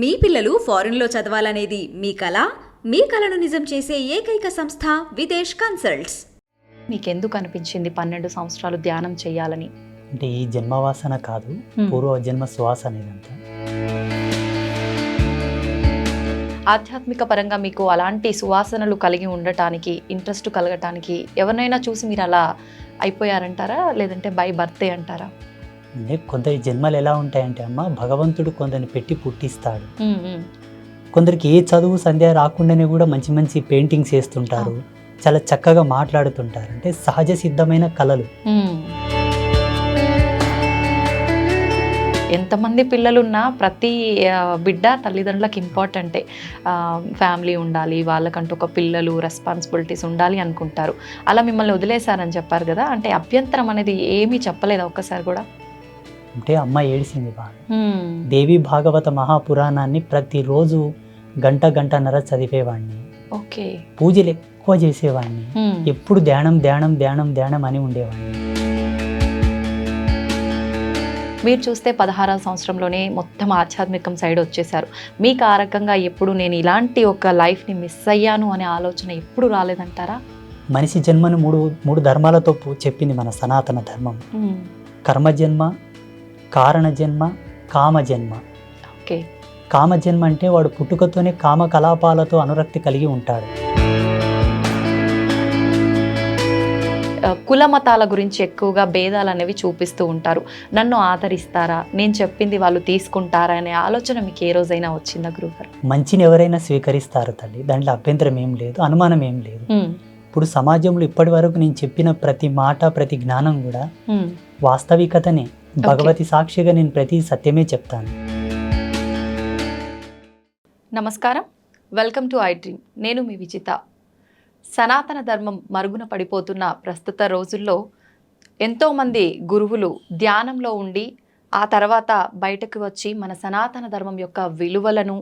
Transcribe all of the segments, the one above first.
మీ పిల్లలు ఫారెన్లో చదవాలనేది మీ కల? మీ కలను నిజం చేసే ఏకైక సంస్థ విదేశ్ కన్సల్ట్స్. మీకెందుకు అనిపించింది 12 సంవత్సరాలు ధ్యానం చేయాలని? అంటే ఈ జన్మవాసన కాదు, పూర్వ జన్మ సువాసన ఇదంతా. ఆధ్యాత్మిక పరంగా మీకు అలాంటి సువాసనలు కలిగి ఉండటానికి, ఇంట్రెస్ట్ కలగటానికి ఎవరినైనా చూసి మీరు అలా అయిపోయారంటారా, లేదంటే బై బర్తే అంటారా? అంటే కొందరి జన్మలు ఎలా ఉంటాయంటే అమ్మ, భగవంతుడు కొందరిని పెట్టి పుట్టిస్తాడు. కొందరికి ఏ చదువు సంధ్య రాకుండానే కూడా మంచి మంచి పెయింటింగ్స్ వేస్తుంటారు, చాలా చక్కగా మాట్లాడుతుంటారు. అంటే సహజ సిద్ధమైన కళలు. ఎంతమంది పిల్లలున్నా ప్రతి బిడ్డ తల్లిదండ్రులకు ఇంపార్టెంటే. ఫ్యామిలీ ఉండాలి, వాళ్ళకంటూ ఒక పిల్లలు, రెస్పాన్సిబిలిటీస్ ఉండాలి అనుకుంటారు. అలా మిమ్మల్ని వదిలేశారని చెప్పారు కదా, అంటే అభ్యంతరం అనేది ఏమీ చెప్పలేదా ఒక్కసారి కూడా? అంటే అమ్మ ఏడిసింది బాగా. దేవి భాగవత మహాపురాణాన్ని ప్రతిరోజు గంటన్నర చదివేవాడిని. ఓకే. పూజలు ఎక్కువ చేసేవాడిని. ఎప్పుడు ధ్యానం ధ్యానం ధ్యానం ధ్యానం అని ఉండేవాడిని. మీరు చూస్తే 16వ సంవత్సరంలోనే మొత్తం ఆధ్యాత్మికం సైడ్ వచ్చేసారు. మీకు ఆ రకంగా ఎప్పుడు నేను ఇలాంటి ఒక లైఫ్ని మిస్ అయ్యాను అనే ఆలోచన ఎప్పుడు రాలేదంటారా? మనిషి జన్మను మూడు ధర్మాలతో చెప్పింది మన సనాతన ధర్మం. కర్మజన్మ, కారణజన్మ, కామజన్మ. ఓకే. కామజన్మ అంటే వాడు పుట్టుకతోనే కామకలాపాలతో అనురక్తి కలిగి ఉంటాడు. కుల మతాల గురించి ఎక్కువగా భేదాలు అనేవి చూపిస్తూ ఉంటారు. నన్ను ఆదరిస్తారా, నేను చెప్పింది వాళ్ళు తీసుకుంటారా అనే ఆలోచన మీకు ఏ రోజైనా వచ్చిందా గురుగారు? మంచిని ఎవరైనా స్వీకరిస్తారు తల్లి, దాంట్లో అభ్యంతరం ఏం లేదు, అనుమానం ఏం లేదు. ఇప్పుడు సమాజంలో ఇప్పటి వరకు నేను చెప్పిన ప్రతి మాట, ప్రతి జ్ఞానం కూడా వాస్తవికతనే. భగవతి సాక్షిగా నేను ప్రతి సత్యమే చెప్తాను. నమస్కారం, వెల్కమ్ టు ఐ డ్రీమ్. నేను మీ విజిత. సనాతన ధర్మం మరుగున పడిపోతున్న ప్రస్తుత రోజుల్లో ఎంతోమంది గురువులు ధ్యానంలో ఉండి ఆ తర్వాత బయటకు వచ్చి మన సనాతన ధర్మం యొక్క విలువలను,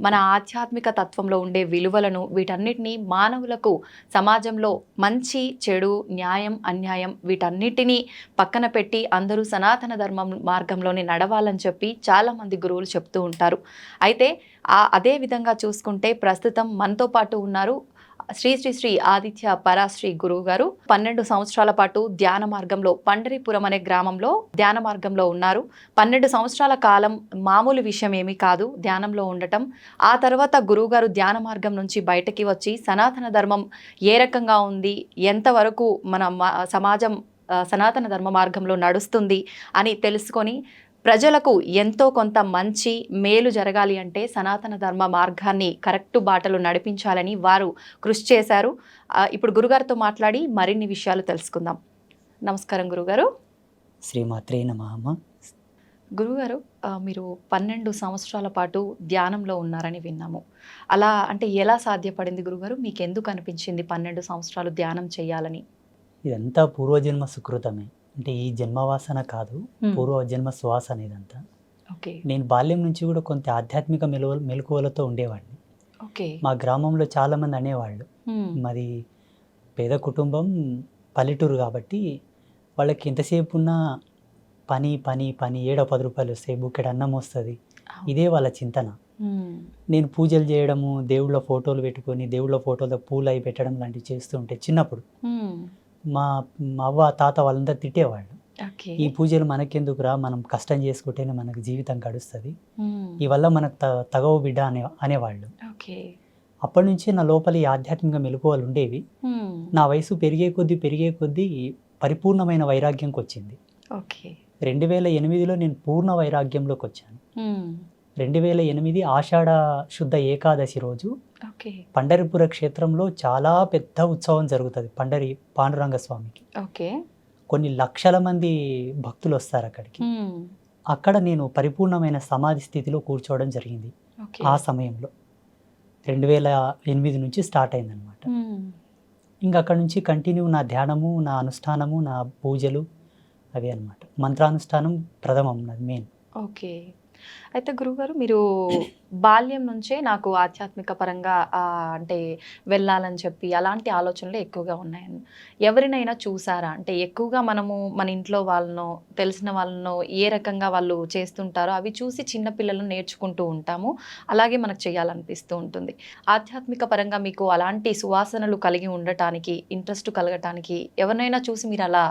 మన ఆధ్యాత్మిక తత్వంలో ఉండే విలువలను, వీటన్నిటినీ మానవులకు సమాజంలో మంచి, చెడు, న్యాయం, అన్యాయం వీటన్నిటినీ పక్కన పెట్టి అందరూ సనాతన ధర్మం మార్గంలోనే నడవాలని చెప్పి చాలామంది గురువులు చెప్తూ ఉంటారు. అయితే అదే విధంగా చూసుకుంటే ప్రస్తుతం మనతో పాటు ఉన్నారు శ్రీ శ్రీ శ్రీ ఆదిత్య పరాశ్రీ గురువు గారు. 12 సంవత్సరాల పాటు ధ్యాన మార్గంలో పండరీపురం అనే గ్రామంలో ధ్యాన మార్గంలో ఉన్నారు. 12 సంవత్సరాల కాలం మామూలు విషయం ఏమీ కాదు ధ్యానంలో ఉండటం. ఆ తర్వాత గురువు గారు ధ్యాన మార్గం నుంచి బయటకి వచ్చి సనాతన ధర్మం ఏ రకంగా ఉంది, ఎంతవరకు మన సమాజం సనాతన ధర్మ మార్గంలో నడుస్తుంది అని తెలుసుకొని ప్రజలకు ఎంతో కొంత మంచి మేలు జరగాలి అంటే సనాతన ధర్మ మార్గాన్ని కరెక్టు బాటలు నడిపించాలని వారు కృషి చేశారు. ఇప్పుడు గురుగారితో మాట్లాడి మరిన్ని విషయాలు తెలుసుకుందాం. నమస్కారం గురుగారు. శ్రీమాత్రే నమః. గురుగారు, మీరు 12 సంవత్సరాల పాటు ధ్యానంలో ఉన్నారని విన్నాము. అలా అంటే ఎలా సాధ్యపడింది గురుగారు? మీకు ఎందుకు అనిపించింది 12 సంవత్సరాలు ధ్యానం చేయాలని? ఇదంతా పూర్వజన్మ సుకృతమే. అంటే ఈ జన్మవాసన కాదు, పూర్వజన్మ సువాసన ఇదంతా. నేను బాల్యం నుంచి కూడా కొంత ఆధ్యాత్మిక మెలకువలతో ఉండేవాడిని. మా గ్రామంలో చాలా మంది అనేవాళ్ళు, మాది పేద కుటుంబం, పల్లెటూరు కాబట్టి వాళ్ళకి ఎంతసేపు ఉన్నా పని పని పని, 7-10 రూపాయలు వస్తాయి, బుక్కెడు అన్నం వస్తుంది, ఇదే వాళ్ళ చింతన. నేను పూజలు చేయడము, దేవుళ్ళ ఫోటోలు పెట్టుకొని దేవుళ్ళ ఫోటోలో పూలు అవి పెట్టడం లాంటివి చేస్తూ ఉంటే చిన్నప్పుడు మా అవ్వ తాత వాళ్ళందరూ తిట్టేవాళ్ళు. ఈ పూజలు మనకెందుకురా, మనం కష్టం చేసుకుంటేనే మనకు జీవితం గడుస్తుంది, ఈ వల్ల మనకు తగవు బిడ్డ అనేవాళ్ళు. అప్పటి నుంచి నా లోపల ఈ ఆధ్యాత్మిక మెలకువలు ఉండేవి. నా వయసు పెరిగే కొద్దీ పరిపూర్ణమైన వైరాగ్యంకి వచ్చింది. 2008లో నేను పూర్ణ వైరాగ్యంలోకి వచ్చాను. 2008 ఆషాఢ శుద్ధ ఏకాదశి రోజు పండరిపుర క్షేత్రంలో చాలా పెద్ద ఉత్సవం జరుగుతుంది పాండురంగ స్వామికి. కొన్ని లక్షల మంది భక్తులు వస్తారు అక్కడికి. అక్కడ నేను పరిపూర్ణమైన సమాధి స్థితిలో కూర్చోవడం జరిగింది. ఆ సమయంలో 2008 నుంచి స్టార్ట్ అయిందనమాట. ఇంకా అక్కడ నుంచి కంటిన్యూ నా ధ్యానము, నా అనుష్ఠానము, నా పూజలు అవి అనమాట. మంత్రానుష్ఠానం ప్రథమం, నాది మెయిన్. అయితే గురువుగారు మీరు బాల్యం నుంచే నాకు ఆధ్యాత్మిక పరంగా అంటే వెళ్ళాలని చెప్పి అలాంటి ఆలోచనలు ఎక్కువగా ఉన్నాయని ఎవరినైనా చూసారా? అంటే ఎక్కువగా మనము మన ఇంట్లో వాళ్ళనో తెలిసిన వాళ్ళనో ఏ రకంగా వాళ్ళు చేస్తుంటారో అవి చూసి చిన్న పిల్లలను నేర్చుకుంటూ ఉంటాము. అలాగే మనకు చేయాలనిపిస్తూ ఉంటుంది. ఆధ్యాత్మిక పరంగా మీకు అలాంటి సువాసనలు కలిగి ఉండటానికి ఇంట్రెస్ట్ కలగటానికి ఎవరినైనా చూసి మీరు అలా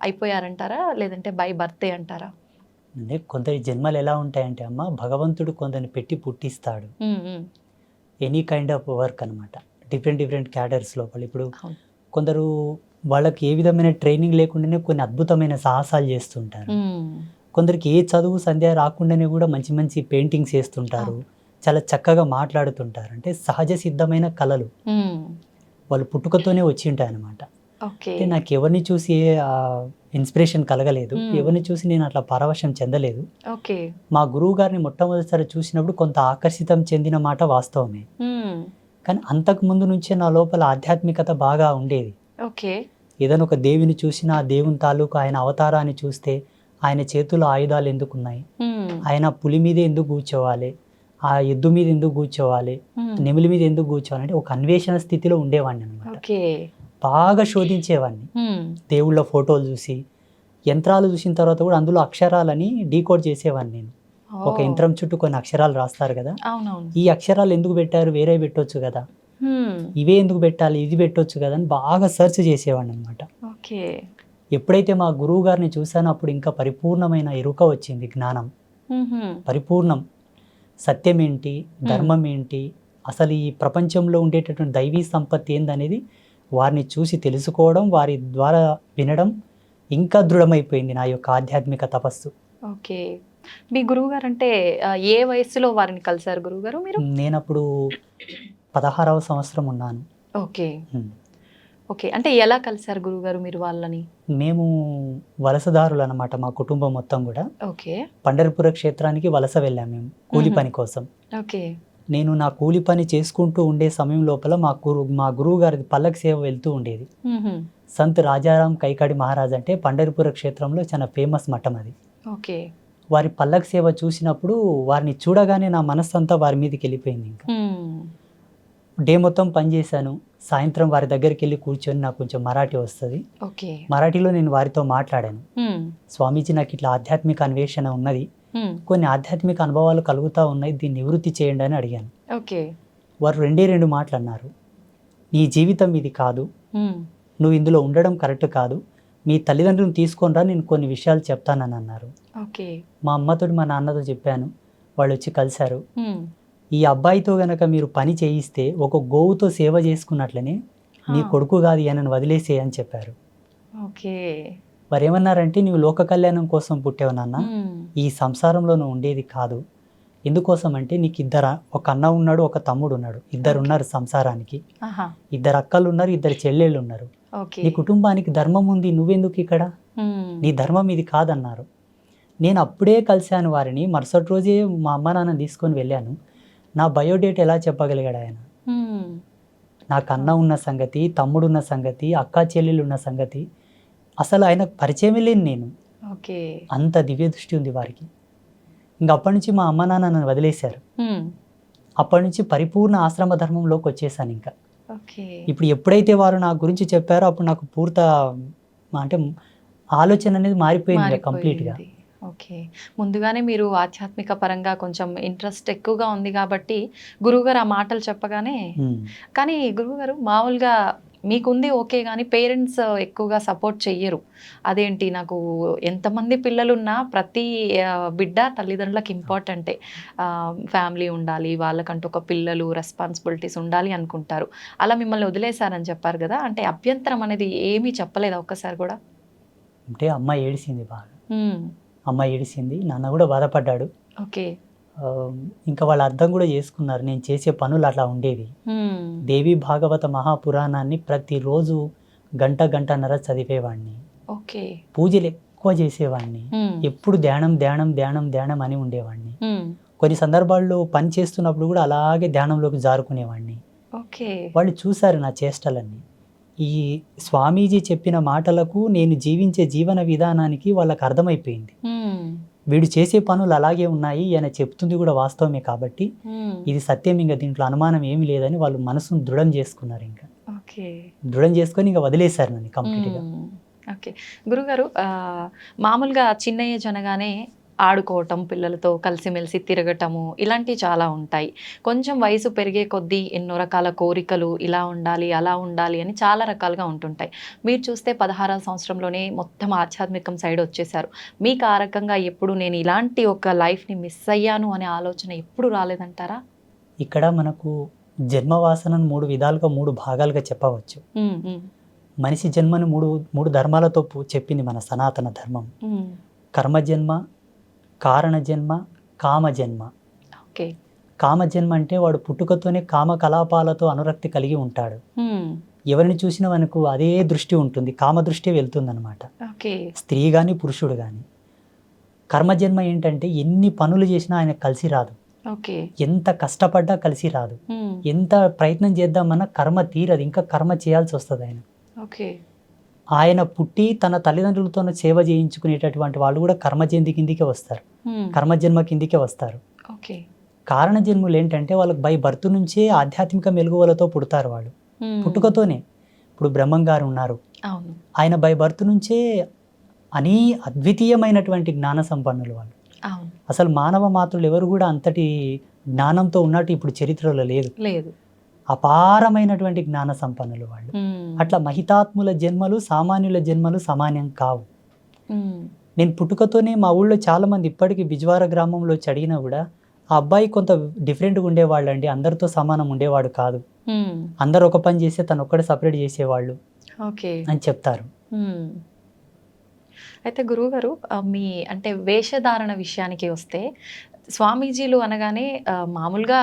అయిపోయారంటారా? లేదంటే బై బర్తే అంటారా? అంటే కొందరి జన్మలు ఎలా ఉంటాయంటే అమ్మ, భగవంతుడు కొందరిని పెట్టి పుట్టిస్తాడు. ఎనీ కైండ్ ఆఫ్ వర్క్ అనమాట. డిఫరెంట్ క్యాడర్స్ లోపల. ఇప్పుడు అవును. కొందరు వాళ్ళకి ఏ విధమైన ట్రైనింగ్ లేకుండానే కొన్ని అద్భుతమైన సాహసాలు చేస్తుంటారు. కొందరికి ఏ చదువు సంధ్య రాకుండానే కూడా మంచి మంచి పెయింటింగ్స్ వేస్తుంటారు. చాలా చక్కగా మాట్లాడుతుంటారు. అంటే సహజ సిద్ధమైన కళలు వాళ్ళు పుట్టుకతోనే వచ్చి ఉంటాయి అనమాట. అంటే నాకు ఎవరిని చూసి ఇన్స్పిరేషన్ కలగలేదు, ఎవరిని చూసి నేను అట్లా పరవశం చెందలేదు. మా గురువు గారిని మొట్టమొదటిసారి చూసినప్పుడు కొంత ఆకర్షితం చెందిన మాట వాస్తవమే. కానీ అంతకు ముందు నుంచే నా లోపల ఆధ్యాత్మికత బాగా ఉండేది. ఏదైనా ఒక దేవిని చూసినా ఆ దేవుని తాలూకు ఆయన అవతారాన్ని చూస్తే ఆయన చేతుల్లో ఆయుధాలు ఎందుకున్నాయి, ఆయన పులి మీద ఎందుకు కూర్చోవాలి, ఆ ఎద్దు మీద ఎందుకు కూర్చోవాలి, నెమిలి మీద ఎందుకు కూర్చోవాలి అంటే ఒక అన్వేషణ స్థితిలో ఉండేవాడిని అనమాట. బాగా శోధించేవాడిని. దేవుళ్ళ ఫోటోలు చూసి, యంత్రాలు చూసిన తర్వాత కూడా అందులో అక్షరాలని డీకోడ్ చేసేవాడిని నేను. ఒక యంత్రం చుట్టూ కొన్ని అక్షరాలు రాస్తారు కదా, ఈ అక్షరాలు ఎందుకు పెట్టారు, వేరే పెట్టొచ్చు కదా, ఇవే ఎందుకు పెట్టాలి, ఇది పెట్టొచ్చు కదా అని బాగా సెర్చ్ చేసేవాడిని అనమాట. ఎప్పుడైతే మా గురువు గారిని చూసానో అప్పుడు ఇంకా పరిపూర్ణమైన ఎరుక వచ్చింది, జ్ఞానం పరిపూర్ణం. సత్యం ఏంటి, ధర్మం ఏంటి, అసలు ఈ ప్రపంచంలో ఉండేటటువంటి దైవీ సంపత్తి ఏందనేది వారిని చూసి తెలుసుకోవడం, వారి ద్వారా వినడం ఇంకా దృఢమైపోయింది నా యొక్క ఆధ్యాత్మిక తపస్సు. మీ గురువు గారు అంటే ఏ వయసులో వారిని కలిసారు గురువుగారు మీరు? నేను అప్పుడు 16వ సంవత్సరం ఉన్నాను. అంటే ఎలా కలిసారు గురువుగారు మీరు వాళ్ళని? మేము వలసదారులు అనమాట, మా కుటుంబం మొత్తం కూడా. పండరిపుర క్షేత్రానికి వలస వెళ్ళాము మేము కూలి పని కోసం. నేను నా కూలి పని చేసుకుంటూ ఉండే సమయం లోపల మా గురువు గారి పల్లకి సేవ వెళ్తూ ఉండేది. సంత్ రాజారాం కైకాడి మహారాజ్ అంటే పండరిపుర క్షేత్రంలో చాలా ఫేమస్ మఠం అది. వారి పల్లకి సేవ చూసినప్పుడు వారిని చూడగానే నా మనస్సంతా వారి మీదకి వెళ్ళిపోయింది. ఇంకా డే మొత్తం పనిచేశాను. సాయంత్రం వారి దగ్గరికి వెళ్ళి కూర్చొని, నాకు కొంచెం మరాఠీ వస్తుంది, మరాఠీలో నేను వారితో మాట్లాడాను. స్వామీజీ, నాకు ఇట్లా ఆధ్యాత్మిక అన్వేషణ ఉన్నది, కొన్ని ఆధ్యాత్మిక అనుభవాలు కలుగుతూ ఉన్నాయి, దీన్ని నివృత్తి చేయండి అని అడిగాను. వారు 2 మాటలు అన్నారు. నీ జీవితం ఇది కాదు, నువ్వు ఇందులో ఉండడం కరెక్ట్ కాదు, మీ తల్లిదండ్రులను తీసుకొని రా, నేను కొన్ని విషయాలు చెప్తానని అన్నారు. మా అమ్మతో మా నాన్నతో చెప్పాను, వాళ్ళు వచ్చి కలిశారు. ఈ అబ్బాయితో గనక మీరు పని చేయిస్తే ఒక గోవుతో సేవ చేసుకున్నట్లనే నీ కొడుకు కాదు అని వదిలేసే అని చెప్పారు. వారు ఏమన్నారంటే, నువ్వు లోక కళ్యాణం కోసం పుట్టావు నాన్న, ఈ సంసారంలో నువ్వు ఉండేది కాదు. ఎందుకోసం అంటే నీకు ఒక అన్న ఉన్నాడు, ఒక తమ్ముడు ఉన్నాడు, 2 ఉన్నారు సంసారానికి, 2 అక్కలు ఉన్నారు, 2 చెల్లెళ్ళు ఉన్నారు. నీ కుటుంబానికి ధర్మం ఉంది, నువ్వెందుకు ఇక్కడ, నీ ధర్మం ఇది కాదన్నారు. నేను అప్పుడే కలిశాను వారిని. మరుసటి రోజే మా అమ్మ నాన్న తీసుకొని వెళ్ళాను. నా బయోడేట్ ఎలా చెప్పగలిగాడు ఆయన? నాకు అన్న ఉన్న సంగతి, తమ్ముడు ఉన్న సంగతి, అక్క చెల్లెలు ఉన్న సంగతి అసలు ఆయనకు పరిచయమే లేని నేను. అంత దివ్య దృష్టి ఉంది వారికి. ఇంకా అప్పటి నుంచి మా అమ్మ నాన్న నన్ను వదిలేశారు. అప్పటి నుంచి పరిపూర్ణ ఆశ్రమ ధర్మంలోకి వచ్చేసాను. ఇంకా ఇప్పుడు ఎప్పుడైతే వారు నా గురించి చెప్పారో అప్పుడు నాకు అంటే ఆలోచన అనేది మారిపోయింది కంప్లీట్గా. ముందుగానే మీరు ఆధ్యాత్మిక పరంగా కొంచెం ఇంట్రెస్ట్ ఎక్కువగా ఉంది కాబట్టి గురువుగారు ఆ మాటలు చెప్పగానే, కానీ గురువుగారు మామూలుగా మీకుంది ఓకే, కానీ పేరెంట్స్ ఎక్కువగా సపోర్ట్ చెయ్యరు. అదేంటి, నాకు ఎంతమంది పిల్లలున్నా ప్రతి బిడ్డ తల్లిదండ్రులకు ఇంపార్టెంటే, ఫ్యామిలీ ఉండాలి, వాళ్ళకంటూ ఒక పిల్లలు రెస్పాన్సిబిలిటీస్ ఉండాలి అనుకుంటారు. అలా మిమ్మల్ని వదిలేశారని చెప్పారు కదా, అంటే అభ్యంతరం అనేది ఏమీ చెప్పలేదా ఒక్కసారి కూడా? అంటే అమ్మ ఏడిసింది బాగా. అమ్మ ఏడిసింది, నాన్న కూడా బాధపడ్డాడు. ఇంకా వాళ్ళు అర్థం కూడా చేసుకున్నారు నేను చేసే పనులు అట్లా ఉండేవి. దేవి భాగవత మహాపురాణాన్ని ప్రతిరోజు గంటన్నర చదివేవాడిని. పూజలు ఎక్కువ చేసేవాడిని. ఎప్పుడు ధ్యానం అని ఉండేవాడిని. కొన్ని సందర్భాల్లో పని చేస్తున్నప్పుడు కూడా అలాగే ధ్యానంలోకి జారుకునేవాడిని. వాళ్ళు చూశారు నా చేష్టలన్నీ. ఈ స్వామీజీ చెప్పిన మాటలకు నేను జీవించే జీవన విధానానికి వాళ్ళకి అర్థమైపోయింది. వీడు చేసే పనులు అలాగే ఉన్నాయి, ఈయన చెప్తుంది కూడా వాస్తవమే కాబట్టి ఇది సత్యం, ఇంకా దీంట్లో అనుమానం ఏమీ లేదని వాళ్ళు మనసును దృఢం చేసుకున్నారు. ఇంకా దృఢం చేసుకొని ఇంకా వదిలేశారు నన్ను కంప్లీట్గా. ఓకే గురుగారు, మామూలుగా చిన్న ఏజ్ అనగానే ఆడుకోవటం, పిల్లలతో కలిసిమెలిసి తిరగటము ఇలాంటివి చాలా ఉంటాయి. కొంచెం వయసు పెరిగే కొద్దీ ఎన్నో రకాల కోరికలు, ఇలా ఉండాలి అలా ఉండాలి అని చాలా రకాలుగా ఉంటుంటాయి. మీరు చూస్తే 16వ సంవత్సరంలోనే మొత్తం ఆధ్యాత్మికం సైడ్ వచ్చేసారు. మీకు ఆ రకంగా ఎప్పుడు నేను ఇలాంటి ఒక లైఫ్ని మిస్ అయ్యాను అనే ఆలోచన ఎప్పుడు రాలేదంటారా? ఇక్కడ మనకు జన్మవాసనను 3 విధాలుగా 3 భాగాలుగా చెప్పవచ్చు. మనిషి జన్మను మూడు ధర్మాలతో చెప్పింది మన సనాతన ధర్మం. కర్మజన్మ, కారణజన్మ, కామజన్మ. ఓకే. కామజన్మ అంటే వాడు పుట్టుకతోనే కామకలాపాలతో అనురక్తి కలిగి ఉంటాడు. ఎవరిని చూసినా మనకు అదే దృష్టి ఉంటుంది, కామ దృష్టి వెళ్తుందన్నమాట. స్త్రీ కానీ పురుషుడు కానీ. కర్మజన్మ ఏంటంటే ఎన్ని పనులు చేసినా ఆయన కలిసి రాదు, ఎంత కష్టపడ్డా కలిసి రాదు, ఎంత ప్రయత్నం చేద్దామన్నా కర్మ తీరదు, ఇంకా కర్మ చేయాల్సి వస్తుంది ఆయన. ఆయన పుట్టి తన తల్లిదండ్రులతో సేవ చేయించుకునేటటువంటి వాళ్ళు కూడా కర్మజన్మ కిందికే వస్తారు, కర్మజన్మ కిందికే వస్తారు. కారణ జన్ములు ఏంటంటే వాళ్ళకి బై బర్త్ నుంచే ఆధ్యాత్మిక మెలుగువలతో పుడతారు వాళ్ళు, పుట్టుకతోనే. ఇప్పుడు బ్రహ్మం గారు ఉన్నారు, ఆయన బై బర్త్ నుంచే అద్వితీయమైనటువంటి జ్ఞాన సంపన్నులు వాళ్ళు. అసలు మానవ మాతృలు ఎవరు కూడా అంతటి జ్ఞానంతో ఉన్నట్టు ఇప్పుడు చరిత్రలో లేదు. అపారమైనటువంటి జ్ఞాన సంపన్నులు వాళ్ళు. అట్లా మహితాత్ముల జన్మలు సామాన్యుల జన్మలు సమానం కావు. నేను పుట్టుకతోనే మా ఊళ్ళో చాలా మంది ఇప్పటికీ బిజ్వార గ్రామంలో అడిగినా కూడా ఆ అబ్బాయి కొంత డిఫరెంట్గా ఉండేవాళ్ళు అండి, అందరితో సమానం ఉండేవాడు కాదు, అందరు ఒక పని చేస్తే తను ఒక్కడే సపరేట్ చేసేవాళ్ళు అని చెప్తారు. అయితే గురువుగారు, మీ అంటే వేషధారణ విషయానికి వస్తే స్వామీజీలు అనగానే మామూలుగా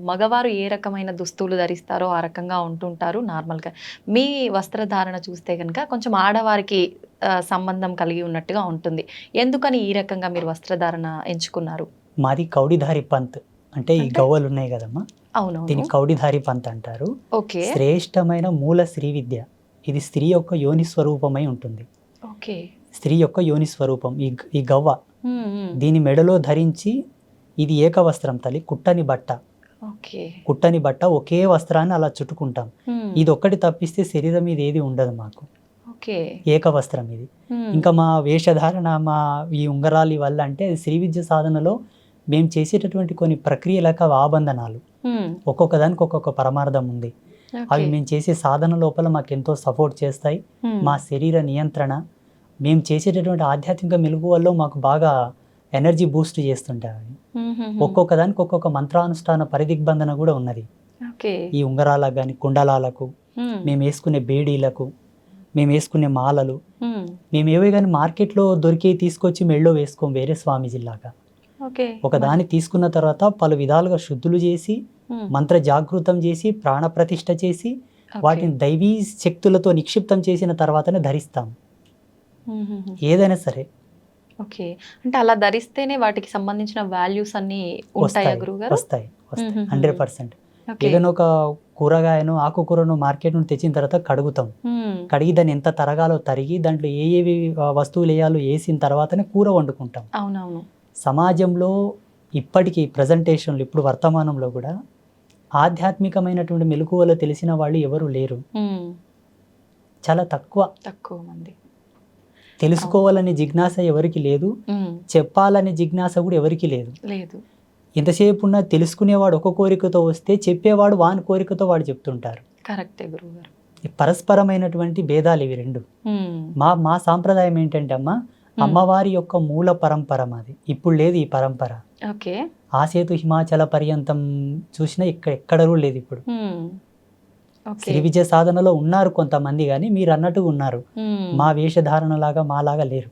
మగవారు ఏ రకమైన దుస్తులు ధరిస్తారో ఆ రకంగా ఉంటుంటారు నార్మల్గా. మీ వస్త్రధారణ చూస్తే కనుక కొంచెం ఆడవారికి సంబంధం కలిగి ఉన్నట్టుగా ఉంటుంది. ఎందుకని ఈ రకంగా మీరు వస్త్రధారణ ఎంచుకున్నారు? మాది కౌడిధారి పంత్, అంటే ఈ గవ్వలు ఉన్నాయి కదమ్మా, అవును, దీన్ని కౌడిధారి పంత్ అంటారు. శ్రేష్టమైన మూల శ్రీ విద్య. ఇది స్త్రీ యొక్క యోని స్వరూపమై ఉంటుంది. స్త్రీ యొక్క యోని స్వరూపం ఈ గవ్వ. దీని మెడలో ధరించి, ఇది ఏకవస్త్రం తల్లి, కుట్టని బట్ట. కుట్టని బట్ట, ఒకే వస్త్రాన్ని అలా చుట్టుకుంటాం. ఇది ఒక్కటి తప్పిస్తే శరీరం మీద ఏది ఉండదు మాకు, ఏకవస్త్రం ఇది. ఇంకా మా వేషధారణ, మా ఈ ఉంగరాలి వల్ల అంటే శ్రీ విద్య సాధనలో మేము చేసేటటువంటి కొన్ని ప్రక్రియలకు ఆబంధనాలు, ఒక్కొక్క దానికి ఒక్కొక్క పరమార్థం ఉంది. అవి మేము చేసే సాధన లోపల మాకు ఎంతో సపోర్ట్ చేస్తాయి. మా శరీర నియంత్రణ, మేము చేసేటటువంటి ఆధ్యాత్మిక మెలుగువల్లో మాకు బాగా ఎనర్జీ బూస్ట్ చేస్తుంటాయి. ఒక్కొక్క దానికి ఒక్కొక్క మంత్రానుష్ఠాన పరిదిగ్బంధన కూడా ఉన్నది. ఈ ఉంగరాలకు కానీ, కుండలాలకు, మేము వేసుకునే బేడీలకు, మేము వేసుకునే మాలలు, మేము ఏవే కానీ మార్కెట్లో దొరికి తీసుకొచ్చి మెళ్ళో వేసుకోం వేరే స్వామీజీలాగా. ఒక దాన్ని తీసుకున్న తర్వాత పలు విధాలుగా శుద్ధులు చేసి, మంత్ర జాగృతం చేసి, ప్రాణ ప్రతిష్ఠ చేసి, వాటిని దైవీ శక్తులతో నిక్షిప్తం చేసిన తర్వాతనే ధరిస్తాం ఏదైనా సరే. ఓకే, అంటే అలా ధరిస్తేనే వాటికి సంబంధించిన వాల్యూస్ అన్ని ఉంటాయా గురువుగారు? వస్తాయి 100%. ఏదైనా ఒక కూరగాయను, ఆకుకూరను మార్కెట్ నుండి తెచ్చిన తర్వాత కడుగుతాం. కడిగి దాన్ని ఎంత తరగాలో తరిగి, దాంట్లో ఏవి వస్తువులు వేయాలో వేసిన తర్వాతనే కూర వండుకుంటాం. అవునవును. సమాజంలో ఇప్పటికీ ప్రజెంటేషన్లు, ఇప్పుడు వర్తమానంలో కూడా ఆధ్యాత్మికమైనటువంటి మెలకువలు తెలిసిన వాళ్ళు ఎవరు లేరు, చాలా తక్కువ మంది. తెలుసుకోవాలనే జిజ్ఞాస ఎవరికి లేదు, చెప్పాలనే జిజ్ఞాస కూడా ఎవరికి లేదు. ఎంతసేపు ఉన్నా తెలుసుకునేవాడు ఒక కోరికతో వస్తే, చెప్పేవాడు వాని కోరికతో వాడు చెప్తుంటారు. కరెక్టే గురువుగారు. పరస్పరమైనటువంటి భేదాలు ఇవి రెండు. మా సాంప్రదాయం ఏంటంటే అమ్మా, అమ్మవారి యొక్క మూల పరంపర మాది. ఇప్పుడు లేదు ఈ పరంపర. ఆసేతు హిమాచల పర్యంతం చూసినా ఎక్కడూ లేదు ఇప్పుడు. శ్రీ విద్య సాధనలో ఉన్నారు కొంతమంది, కానీ మీరు అన్నట్టుగా ఉన్నారు. మా వేషధారణ లాగా మాలాగా లేరు.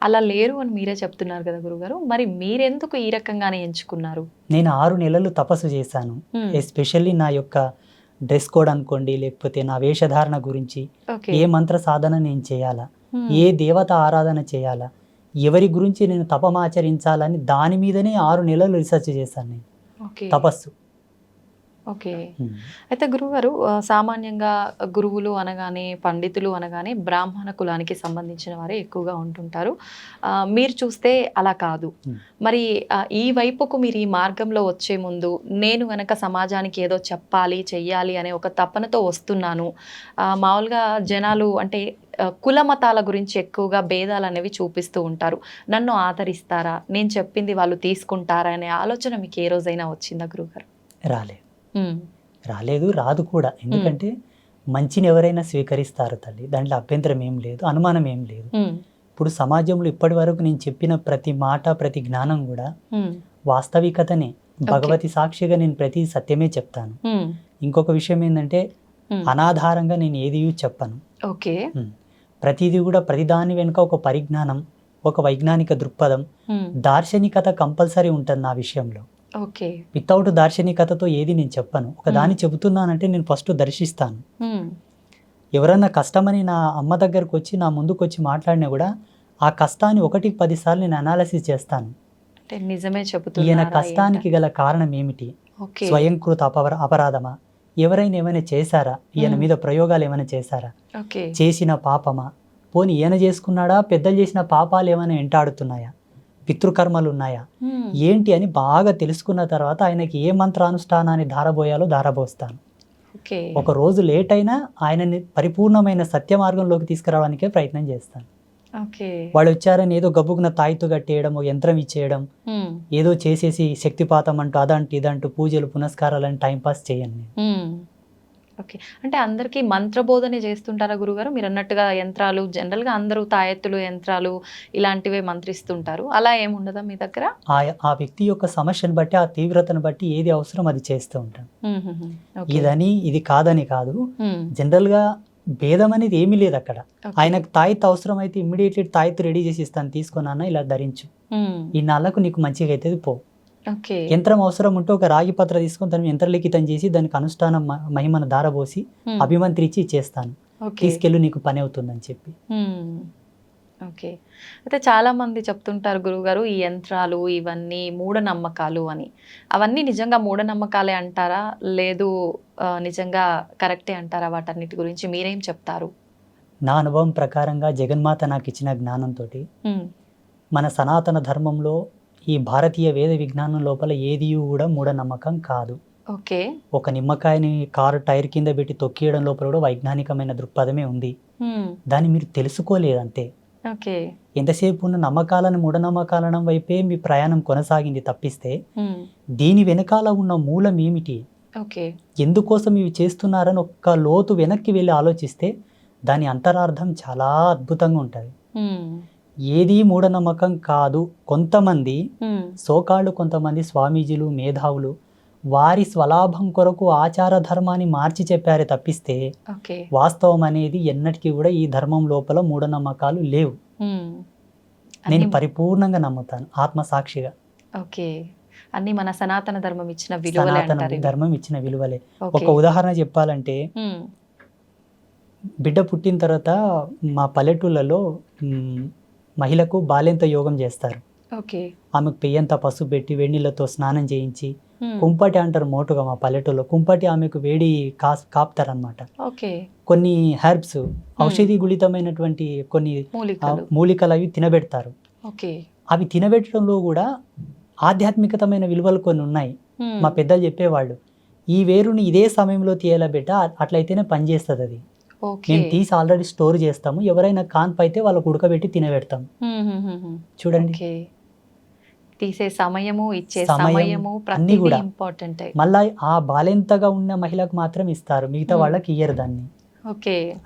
అలా లేరు అని మీరే చెప్తున్నారు కదా గురుగారు, మరి మీరెందుకు ఈ రకంగానే ఎంచుకున్నారు? నేను 6 నెలలు తపస్సు చేశాను. ఎస్పెషల్లీ నా యొక్క డ్రెస్ కోడ్ అనుకోండి, లేకపోతే నా వేషధారణ గురించి, ఏ మంత్ర సాధన నేను చేయాలా, ఏ దేవత ఆరాధన చేయాలా, ఎవరి గురించి నేను తపమాచరించాలని దాని మీదనే 6 నెలలు రీసెర్చ్ చేశాను నేను. తపస్సు ఓకే. అయితే గురువుగారు సామాన్యంగా గురువులు అనగానే, పండితులు అనగానే బ్రాహ్మణ కులానికి సంబంధించిన వారే ఎక్కువగా ఉంటుంటారు. మీరు చూస్తే అలా కాదు. మరి ఈ వైపుకు మీరు ఈ మార్గంలో వచ్చే ముందు నేను గనక సమాజానికి ఏదో చెప్పాలి, చెయ్యాలి అనే ఒక తపనతో వస్తున్నాను. మామూలుగా జనాలు అంటే కుల మతాల గురించి ఎక్కువగా భేదాలు అనేవి చూపిస్తూ ఉంటారు. నన్ను ఆదరిస్తారా, నేను చెప్పింది వాళ్ళు తీసుకుంటారా అనే ఆలోచన మీకు ఏ రోజైనా వచ్చిందా గురువుగారు? రాలేదు, రాదు కూడా. ఎందుకంటే మంచిని ఎవరైనా స్వీకరిస్తారు తల్లి, దాంట్లో అభ్యంతరం ఏం లేదు, అనుమానం ఏం లేదు. ఇప్పుడు సమాజంలో ఇప్పటి వరకు నేను చెప్పిన ప్రతి మాట, ప్రతి జ్ఞానం కూడా వాస్తవికతనే. భగవతి సాక్షిగా నేను ప్రతి సత్యమే చెప్తాను. ఇంకొక విషయం ఏంటంటే అనాధారంగా నేను ఏది చెప్పను. ఓకే. ప్రతిదీ కూడా ప్రతిదాని వెనుక ఒక పరిజ్ఞానం, ఒక వైజ్ఞానిక దృక్పథం, దార్శనికత కంపల్సరీ ఉంటుంది నా విషయంలో. ఓకే. వితౌట్ దార్శనికతతో ఏది నేను చెప్పను. ఒక దాన్ని చెబుతున్నానంటే నేను ఫస్ట్ దర్శిస్తాను. ఎవరన్నా కష్టమని నా అమ్మ దగ్గరకు వచ్చి నా ముందుకు వచ్చి మాట్లాడినా కూడా ఆ కష్టాన్ని 1-10 సార్లు నేను అనాలిసిస్ చేస్తాను. నిజమే చెబుతున్నా, ఈయన కష్టానికి గల కారణం ఏమిటి? స్వయంకృత అపరాధమా? ఎవరైనా ఏమైనా చేశారా? ఈయన మీద ప్రయోగాలు ఏమైనా చేశారా? చేసిన పాపమా? పోనీ ఈయన చేసుకున్నాడా? పెద్దలు చేసిన పాపాలు ఏమైనా వెంటాడుతున్నాయా? పితృకర్మలు ఉన్నాయా? ఏంటి అని బాగా తెలుసుకున్న తర్వాత ఆయనకి ఏ మంత్రానుష్ఠానాన్ని ధారబోయాలో ధారబోస్తాను. ఒక రోజు లేట్ అయినా ఆయనని పరిపూర్ణమైన సత్య మార్గంలోకి తీసుకురావడానికే ప్రయత్నం చేస్తాను. వాళ్ళు వచ్చారని ఏదో గబ్బుకున్న తాయితు కట్టేయడం, యంత్రం ఇచ్చేయడం, ఏదో చేసేసి శక్తిపాతం అంటూ అదంటూ ఇదంటూ పూజలు పునస్కారాలు అని టైంపాస్ చేయండి. ఓకే. అంటే అందరికీ మంత్రబోధనే చేస్తుంటారా గురుగారు? మీరు అన్నట్టుగా యంత్రాలు జనరల్గా అందరూ తాయెత్తులు, యంత్రాలు ఇలాంటివే మంత్రిస్తుంటారు. అలా ఏముండదా మీ దగ్గర? ఆ వ్యక్తి యొక్క సమస్యను బట్టి, ఆ తీవ్రతను బట్టి ఏది అవసరం అది చేస్తూ ఉంటాను. ఇదని ఇది కాదని కాదు. జనరల్గా భేదం అనేది ఏమీ లేదు అక్కడ. ఆయనకు తాయెత్తు అవసరం అయితే ఇమ్మీడియట్లీ తాయెత్తు రెడీ చేసి ఇస్తాను, తీసుకున్నా ఇలా ధరించు, ఈ నాళ్ళకు నీకు మంచిగా అవుతుంది పో. యంత్రం అవసరం ఉంటే ఒక రాగి పత్ర తీసుకొని దాన్ని యంత్రలిఖితం చేసి దానికి అనుష్ఠానం మహిమను దారబోసి అభిమంత్రించి చేస్తాను, తీసుకెళ్ళి నీకు పని అవుతుందని చెప్పి. ఓకే. అయితే చాలా మంది చెప్తుంటారు గురువుగారు, ఈ యంత్రాలు ఇవన్నీ మూఢనమ్మకాలు అని. అవన్నీ నిజంగా మూఢనమ్మకాలే అంటారా, లేదు నిజంగా కరెక్టే అంటారా? వాటన్నిటి గురించి మీరేం చెప్తారు? నా అనుభవం ప్రకారంగా జగన్మాత నాకు ఇచ్చిన జ్ఞానంతో మన సనాతన ధర్మంలో ఈ భారతీయ వేద విజ్ఞానం లోపల ఏది కూడా మూఢనమ్మకం కాదు. ఓకే. ఒక నిమ్మకాయని కారు టైర్ కింద పెట్టి తొక్కియడం లోపల కూడా వైజ్ఞానికమైన దృక్పథమే ఉంది. దాన్ని మీరు తెలుసుకోలేదంతే. ఎంతసేపు ఉన్న నమ్మకాలను మూఢనమ్మకాలను వైపే మీ ప్రయాణం కొనసాగింది తప్పిస్తే దీని వెనకాల ఉన్న మూలం ఏమిటి, ఎందుకోసం ఇవి చేస్తున్నారని ఒక్క లోతు వెనక్కి వెళ్ళి ఆలోచిస్తే దాని అంతరార్థం చాలా అద్భుతంగా ఉంటుంది. ఏది మూఢనమ్మకం కాదు. కొంతమంది సోకాళ్ళు, కొంతమంది స్వామీజీలు, మేధావులు వారి స్వలాభం కొరకు ఆచార ధర్మాన్ని మార్చి చెప్పారే తప్పిస్తే వాస్తవం అనేది ఎన్నటికీ కూడా ఈ ధర్మం లోపల మూఢనమ్మకాలు లేవు. నేను పరిపూర్ణంగా నమ్ముతాను ఆత్మసాక్షిగా. ఓకే. అన్ని మన సనాతన ధర్మం ఇచ్చిన విలువలే. సనాతన ధర్మం ఇచ్చిన విలువలే. ఒక ఉదాహరణ చెప్పాలంటే, బిడ్డ పుట్టిన తర్వాత మా పల్లెటూళ్ళలో మహిళకు బాల్యంత యోగం చేస్తారు. ఆమెకు పెయ్యంత పసుపు పెట్టి వేడినీళ్ళతో స్నానం చేయించి కుంపటి అంటారు మోటుగా మా పల్లెటూరులో. కుంపటి ఆమెకు వేడి కాపుతారనమాట. కొన్ని హెర్బ్స్, ఔషధి గుళితమైనటువంటి కొన్ని మూలికలు అవి తినబెడతారు. అవి తినబెట్టడంలో కూడా ఆధ్యాత్మికతమైన విలువలు కొన్ని ఉన్నాయి. మా పెద్దలు చెప్పేవాళ్ళు, ఈ వేరుని ఇదే సమయంలో తీయాల బిడ్డ, అట్లయితేనే పనిచేస్తుంది అది. మేము తీసి ఆల్రెడీ స్టోర్ చేస్తాము, ఎవరైనా కాన్పు అయితే వాళ్ళకు ఉడకబెట్టి తినబెడతాం. చూడండి, తీసే సమయము, ఇచ్చే సమయము అన్ని కూడా ఇంపార్టెంట్. మళ్ళీ ఆ బాలెంతగా ఉన్న మహిళకు మాత్రం ఇస్తారు, మిగతా వాళ్ళకి ఇయ్యరు దాన్ని.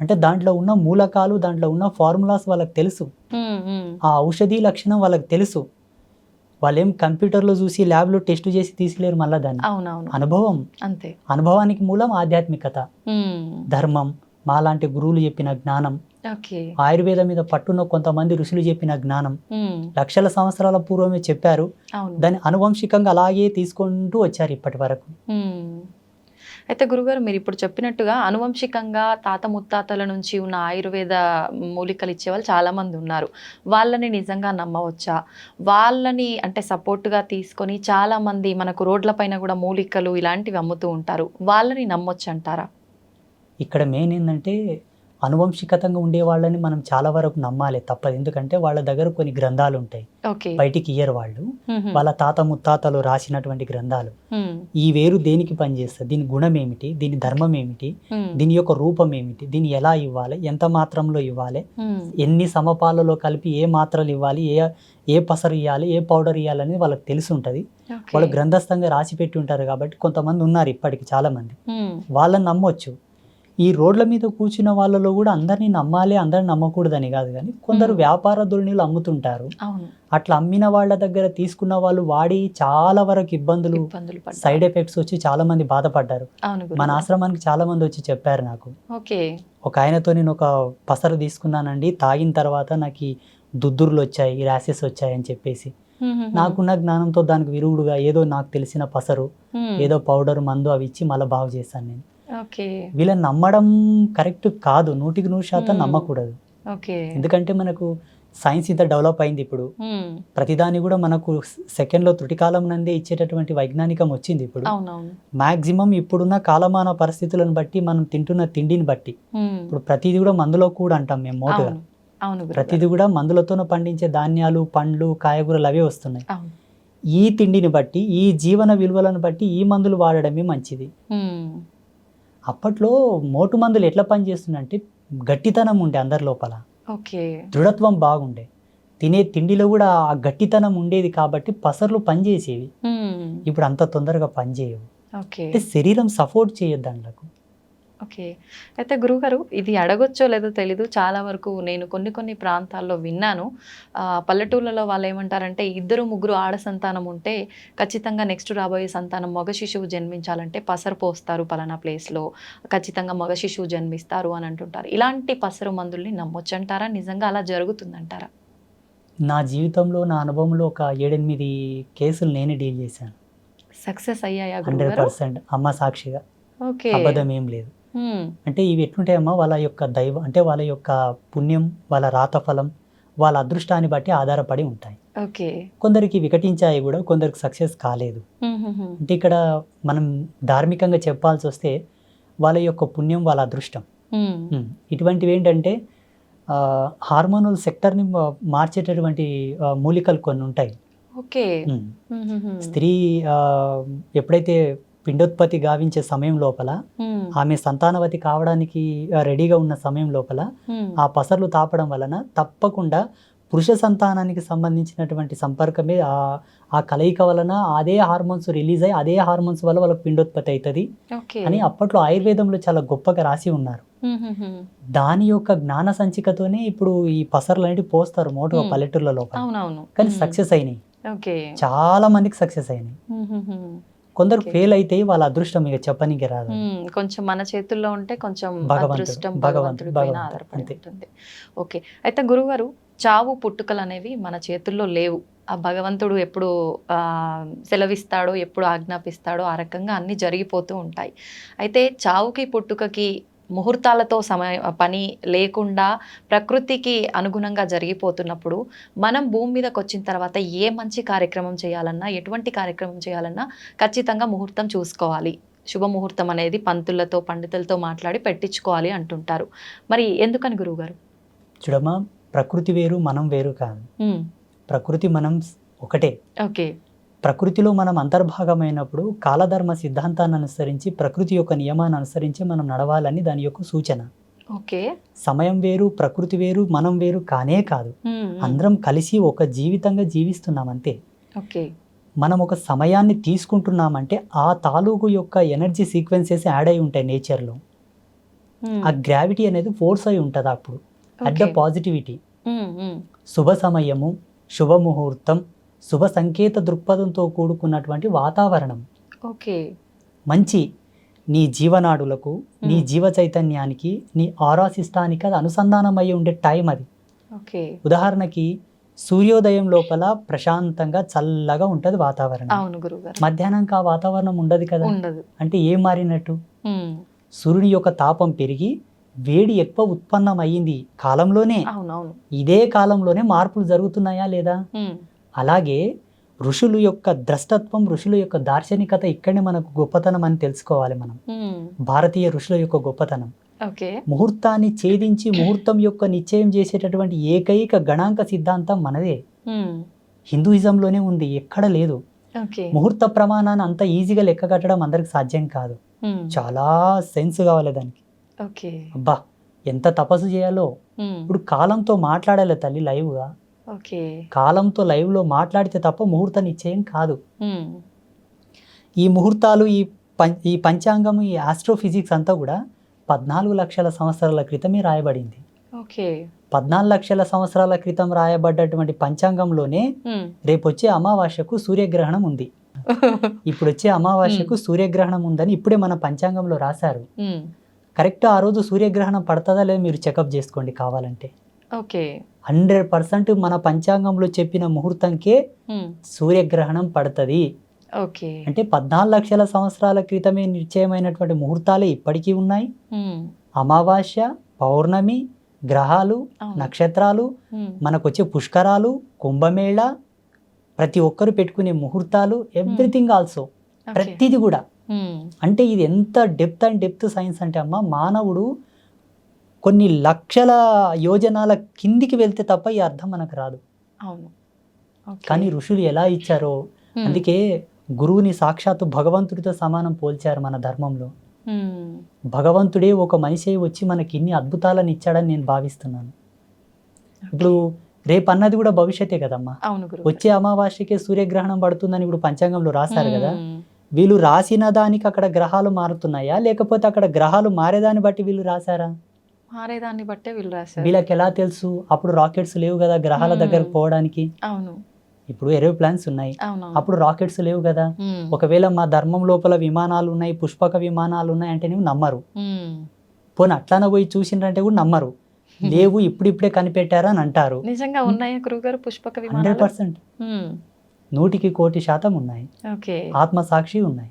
అంటే దాంట్లో ఉన్న మూలకాలు, దాంట్లో ఉన్న ఫార్ములాస్ వాళ్ళకి తెలుసు, ఆ ఔషధి లక్షణం వాళ్ళకి తెలుసు. వాళ్ళేం కంప్యూటర్లో చూసి ల్యాబ్లో టెస్ట్ చేసి తీసిలేరు మళ్ళీ దాన్ని. అనుభవం అంతే. అనుభవానికి మూలం ఆధ్యాత్మికత, ధర్మం, మాలాంటి గురువులు చెప్పిన జ్ఞానం, ఆయుర్వేదం మీద పట్టున్న కొంతమంది ఋషులు చెప్పిన జ్ఞానం లక్షల సంవత్సరాల పూర్వమే చెప్పారు. దాన్ని అనువంశికంగా అలాగే తీసుకుంటూ వచ్చారు ఇప్పటి వరకు. అయితే గురుగారు మీరు ఇప్పుడు చెప్పినట్టుగా అనువంశికంగా తాత ముత్తాతల నుంచి ఉన్న ఆయుర్వేద మూలికలు ఇచ్చేవాళ్ళు చాలామంది ఉన్నారు. వాళ్ళని నిజంగా నమ్మవచ్చా? వాళ్ళని అంటే సపోర్ట్గా తీసుకొని చాలామంది మనకు రోడ్ల పైన కూడా మూలికలు ఇలాంటివి అమ్ముతూ ఉంటారు. వాళ్ళని నమ్మొచ్చు అంటారా? ఇక్కడ మెయిన్ ఏంటంటే అనువంశికతంగా ఉండే వాళ్ళని మనం చాలా వరకు నమ్మాలి తప్పదు. ఎందుకంటే వాళ్ళ దగ్గర కొన్ని గ్రంథాలు ఉంటాయి, ఓకే. బయటికి ఇయ్యరు వాళ్ళు. వాళ్ళ తాత ముత్తాతలు రాసినటువంటి గ్రంథాలు. ఈ వేరు దేనికి పనిచేస్తుంది, దీని గుణం ఏమిటి, దీని ధర్మం ఏమిటి, దీని యొక్క రూపం ఏమిటి, దీన్ని ఎలా ఇవ్వాలి, ఎంత మాత్రంలో ఇవ్వాలి, ఎన్ని సమపాలలో కలిపి ఏ మాత్రలు ఇవ్వాలి, ఏ పసరు ఇవ్వాలి, ఏ పౌడర్ ఇవ్వాలని వాళ్ళకి తెలిసి ఉంటుంది. వాళ్ళు గ్రంథస్థంగా రాసి పెట్టి ఉంటారు. కాబట్టి కొంతమంది ఉన్నారు ఇప్పటికి చాలా మంది, వాళ్ళని నమ్మొచ్చు. ఈ రోడ్ల మీద కూర్చున్న వాళ్ళలో కూడా అందరినీ నమ్మాలి, అందరిని నమ్మకూడదని కాదు, కానీ కొందరు వ్యాపార ధోరణిలు అమ్ముతుంటారు. అట్లా అమ్మిన వాళ్ళ దగ్గర తీసుకున్న వాళ్ళు వాడి చాలా వరకు ఇబ్బందులు, సైడ్ ఎఫెక్ట్స్ వచ్చి చాలా మంది బాధపడ్డారు. మన ఆశ్రమానికి చాలా మంది వచ్చి చెప్పారు నాకు. ఒక ఆయనతో నేను ఒక పసరు తీసుకున్నానండి, తాగిన తర్వాత నాకు ఈ దుద్దుర్లు వచ్చాయి, ర్యాషెస్ వచ్చాయి అని చెప్పేసి, నాకున్న జ్ఞానంతో దానికి విరుగుడుగా ఏదో నాకు తెలిసిన పసరు, ఏదో పౌడర్, మందు అవి ఇచ్చి మళ్ళీ బాగు చేశాను నేను. వీళ్ళని నమ్మడం కరెక్ట్ కాదు, 100% నమ్మకూడదు. ఎందుకంటే మనకు సైన్స్ ఇంత డెవలప్ అయింది ఇప్పుడు, ప్రతిదాని కూడా మనకు సెకండ్లో త్రుటికాలం నందే ఇచ్చేటటువంటి వైజ్ఞానికం వచ్చింది ఇప్పుడు. మాక్సిమం ఇప్పుడున్న కాలమాన పరిస్థితులను బట్టి, మనం తింటున్న తిండిని బట్టి, ఇప్పుడు ప్రతిదీ కూడా మందులో కూడా అంటాం మేము మోటుగా, ప్రతిదీ కూడా మందులతోనే పండించే ధాన్యాలు, పండ్లు, కాయగూరలు అవే వస్తున్నాయి. ఈ తిండిని బట్టి, ఈ జీవన విలువలను బట్టి ఈ మందులు వాడడమే మంచిది. అప్పట్లో మోటు మందులు ఎట్లా పనిచేస్తుందంటే గట్టితనం ఉండే అందరి లోపల, దృఢత్వం బాగుండే, తినే తిండిలో కూడా ఆ గట్టితనం ఉండేది కాబట్టి పసర్లు పనిచేసేవి. ఇప్పుడు అంత తొందరగా పనిచేయవు. అంటే శరీరం సపోర్ట్ చేయొద్దు అందుకు. ఓకే. అయితే గురువుగారు, ఇది అడగొచ్చో లేదో తెలీదు, చాలా వరకు నేను కొన్ని ప్రాంతాల్లో విన్నాను. పల్లెటూళ్ళలో వాళ్ళు ఏమంటారంటే 2-3 ఆడ సంతానం ఉంటే ఖచ్చితంగా నెక్స్ట్ రాబోయే సంతానం మగ శిశువు జన్మించాలంటే పసరు పోస్తారు పలానా ప్లేస్లో, ఖచ్చితంగా మగ శిశువు జన్మిస్తారు అని అంటుంటారు. ఇలాంటి పసరు మందుల్ని నమ్మొచ్చంటారా? నిజంగా అలా జరుగుతుందంటారా? నా జీవితంలో, నా అనుభవంలో ఒక 7-8 కేసులు నేనే డీల్ చేశాను. సక్సెస్ అయ్యాయా? 100% అమ్మ సాక్షిగా, అబద్ధం ఏం లేదు. అంటే ఇవి ఎట్లుంటాయమ్మా, వాళ్ళ యొక్క దైవం అంటే వాళ్ళ యొక్క పుణ్యం, వాళ్ళ రాతఫలం, వాళ్ళ అదృష్టాన్ని బట్టి ఆధారపడి ఉంటాయి. కొందరికి వికటించాయి కూడా, కొందరికి సక్సెస్ కాలేదు. అంటే ఇక్కడ మనం ధార్మికంగా చెప్పాల్సి వస్తే వాళ్ళ యొక్క పుణ్యం, వాళ్ళ అదృష్టం. ఇటువంటివి ఏంటంటే హార్మోనల్ సెక్టర్ని మార్చేటటువంటి మూలికలు కొన్ని ఉంటాయి. స్త్రీ ఎప్పుడైతే పిండోత్పత్తి గావించే సమయం లోపల, ఆమె సంతానవతి కావడానికి రెడీగా ఉన్న సమయం లోపల ఆ పసర్లు తాపడం వలన తప్పకుండా పురుష సంతానానికి సంబంధించినటువంటి సంపర్కమే ఆ కలయిక వలన అదే హార్మోన్స్ రిలీజ్ అయ్యి అదే హార్మోన్స్ వల్ల వాళ్ళకి పిండోత్పత్తి అవుతుంది అని అప్పట్లో ఆయుర్వేదంలో చాలా గొప్పగా రాసి ఉన్నారు. దాని యొక్క జ్ఞాన సంచికతోనే ఇప్పుడు ఈ పసర్లు అనేవి పోస్తారు మోటుగా పల్లెటూర్ల లోపల. కానీ సక్సెస్ అయినాయి, చాలా మందికి సక్సెస్ అయినాయి. కొందరు ఫెయిల్ అయితే వాళ్ళ అదృష్టం ఇక చెప్పనీకి రాదు. కొంచెం మన చేతుల్లో ఉంటే కొంచెం అదృష్టం భగవంతుడి పైన ఆధారపడి ఉంటుంది. ఓకే. అయితే గురుగారు, చావు పుట్టుకలు అనేవి మన చేతుల్లో లేవు. ఆ భగవంతుడు ఎప్పుడు సెలవిస్తాడో, ఎప్పుడు ఆజ్ఞాపిస్తాడో ఆ రకంగా అన్నీ జరిగిపోతూ ఉంటాయి. అయితే చావుకి పుట్టుకకి ముహూర్తాలతో పని లేకుండా ప్రకృతికి అనుగుణంగా జరిగిపోతున్నప్పుడు మనం భూమి మీదకి వచ్చిన తర్వాత ఏ మంచి కార్యక్రమం చేయాలన్నా, ఎటువంటి కార్యక్రమం చేయాలన్నా ఖచ్చితంగా ముహూర్తం చూసుకోవాలి. శుభముహూర్తం అనేది పంతులతో, పండితులతో మాట్లాడి పెట్టించుకోవాలి అంటుంటారు. మరి ఎందుకని గురువుగారు? చూడమ్మా, ప్రకృతి వేరు, మనం వేరు కాదు. ప్రకృతి మనం ఒకటే. ప్రకృతిలో మనం అంతర్భాగమైనప్పుడు కాలధర్మ సిద్ధాంతాన్ని అనుసరించి, ప్రకృతి యొక్క నియమాన్ని అనుసరించి మనం నడవాలని దాని యొక్క సూచన. సమయం వేరు, ప్రకృతి వేరు, మనం వేరు కానే కాదు. అందరం కలిసి ఒక జీవితంగా జీవిస్తున్నాం అంతే. మనం ఒక సమయాన్ని తీసుకుంటున్నామంటే ఆ తాలూకు యొక్క ఎనర్జీ సీక్వెన్సెస్ యాడ్ అయి ఉంటాయి నేచర్లో. ఆ గ్రావిటీ అనేది ఫోర్స్ అయి ఉంటుంది అప్పుడు. అట్ ద పాజిటివిటీ, శుభ సమయము, శుభముహూర్తం, శుభ సంకేత దృక్పథంతో కూడుకున్నటువంటి వాతావరణం, మంచి నీ జీవనాడులకు, నీ జీవ చైతన్యానికి, నీ ఆరా సిస్టానికి అది అనుసంధానం అయ్యి ఉండే టైం అది. ఉదాహరణకి సూర్యోదయం లోపల ప్రశాంతంగా చల్లగా ఉంటది వాతావరణం. అవును గురుగారు. మధ్యాహ్నంకి ఆ వాతావరణం ఉండదు కదా. ఉండదు. అంటే ఏం మారినట్టు? సూర్యుని యొక్క తాపం పెరిగి వేడి ఎక్కువ ఉత్పన్నం అయ్యింది కాలంలోనే. అవునవును. ఇదే కాలంలోనే మార్పులు జరుగుతున్నాయా లేదా? అలాగే ఋషుల యొక్క ద్రష్టత్వం, ఋషుల యొక్క దార్శనికత ఇక్కడనే మనకు గొప్పతనం అని తెలుసుకోవాలి మనం. భారతీయ ఋషుల యొక్క గొప్పతనం. ముహూర్తాన్ని ఛేదించి ముహూర్తం యొక్క నిశ్చయం చేసేటటువంటి ఏకైక గణాంక సిద్ధాంతం మనదే. హిందూయిజంలోనే ఉంది, ఎక్కడ లేదు. ముహూర్త ప్రమాణాన్ని అంత ఈజీగా లెక్క కట్టడం అందరికి సాధ్యం కాదు. చాలా సెన్స్ కావాలి దానికి. అబ్బా ఎంత తపస్సు చేయాలో. ఇప్పుడు కాలంతో మాట్లాడాలి తల్లి లైవ్గా. కాలంతో లైవ్ లో మాట్లాడితే తప్ప ముహూర్త నిశ్చయం కాదు. ఈ ముహూర్తాలు, ఈ పంచాంగం, ఈ ఆస్ట్రోఫిజిక్స్ అంతా కూడా 14 లక్షల సంవత్సరాల క్రితమే రాయబడింది. 14 లక్షల సంవత్సరాల క్రితం రాయబడ్డటువంటి పంచాంగంలోనే రేపు వచ్చే అమావాస్యకు సూర్యగ్రహణం ఉంది, ఇప్పుడు వచ్చే అమావాస్యకు సూర్యగ్రహణం ఉందని ఇప్పుడే మన పంచాంగంలో రాశారు. కరెక్ట్ ఆ రోజు సూర్యగ్రహణం పడుతుందా లేదా మీరు చెకప్ చేసుకోండి కావాలంటే. 100% మన పంచాంగంలో చెప్పిన ముహూర్తంకే సూర్యగ్రహణం పడుతుంది. అంటే 14 లక్షల సంవత్సరాల క్రితమే నిశ్చయమైనటువంటి ముహూర్తాలే ఇప్పటికీ ఉన్నాయి. అమావాస్య, పౌర్ణమి, గ్రహాలు, నక్షత్రాలు, మనకొచ్చే పుష్కరాలు, కుంభమేళ, ప్రతి ఒక్కరు పెట్టుకునే ముహూర్తాలు, ఎవ్రీథింగ్ ఆల్సో, ప్రతిది కూడా. అంటే ఇది ఎంత డెప్త్ సైన్స్ అంటే అమ్మ, మానవుడు కొన్ని లక్షల యోజనాల కిందికి వెళ్తే తప్ప ఈ అర్థం మనకు రాదు. కానీ ఋషులు ఎలా ఇచ్చారో, అందుకే గురువుని సాక్షాత్తు భగవంతుడితో సమానం పోల్చారు మన ధర్మంలో. భగవంతుడే ఒక మనిషి వచ్చి మనకి ఇన్ని అద్భుతాలను ఇచ్చాడని నేను భావిస్తున్నాను. ఇప్పుడు రేపు అన్నది కూడా భవిష్యత్తే కదమ్మా. వచ్చే అమావాస్యకే సూర్యగ్రహణం పడుతుందని ఇప్పుడు పంచాంగంలో రాశారు కదా. వీళ్ళు రాసిన దానికి అక్కడ గ్రహాలు మారుతున్నాయా, లేకపోతే అక్కడ గ్రహాలు మారేదాన్ని బట్టి వీళ్ళు రాశారా? మారేదాన్ని బట్టే వీళ్ళు రాశారు. వీళ్ళకి ఎలా తెలుసు? అప్పుడు రాకెట్స్ లేవు కదా గ్రహాల దగ్గరకు పోవడానికి. ఇప్పుడు ఏరోప్లాన్స్ ఉన్నాయి, అప్పుడు రాకెట్స్ లేవు కదా. ఒకవేళ మా ధర్మం లోపల విమానాలు ఉన్నాయి, పుష్పక విమానాలు ఉన్నాయి అంటే నువ్వు నమ్మరు. పోనీ అట్లానే పోయి చూసిండ్రంటే కూడా నమ్మరు. లేవు, ఇప్పుడిప్పుడే కనిపెట్టారా అని అంటారు. నిజంగా ఉన్నాయా గురుగారు పుష్పక విమానాలు? 100%, 100% ఉన్నాయి. ఆత్మసాక్షి ఉన్నాయి.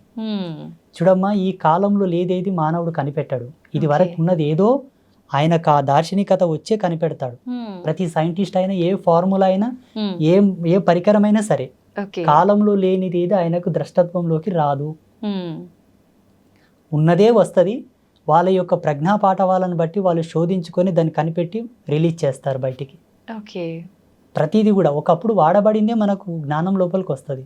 చూడమ్మా, ఈ కాలంలో లేదేది మానవుడు కనిపెట్టాడు. ఇది వరకు ఉన్నది ఏదో ఆయనకు ఆ దార్శనికత వచ్చే కనిపెడతాడు. ప్రతి సైంటిస్ట్ అయినా, ఏ ఫార్ములా అయినా, ఏ పరికరమైనా సరే, కాలంలో లేనిది ఏది ఆయనకు ద్రష్టత్వంలోకి రాదు. ఉన్నదే వస్తుంది. వాళ్ళ యొక్క ప్రజ్ఞా పాఠవాలను బట్టి వాళ్ళు శోధించుకొని దాన్ని కనిపెట్టి రిలీజ్ చేస్తారు బయటికి. ప్రతిదీ కూడా ఒకప్పుడు వాడబడిందే మనకు జ్ఞానం లోపలికి వస్తుంది.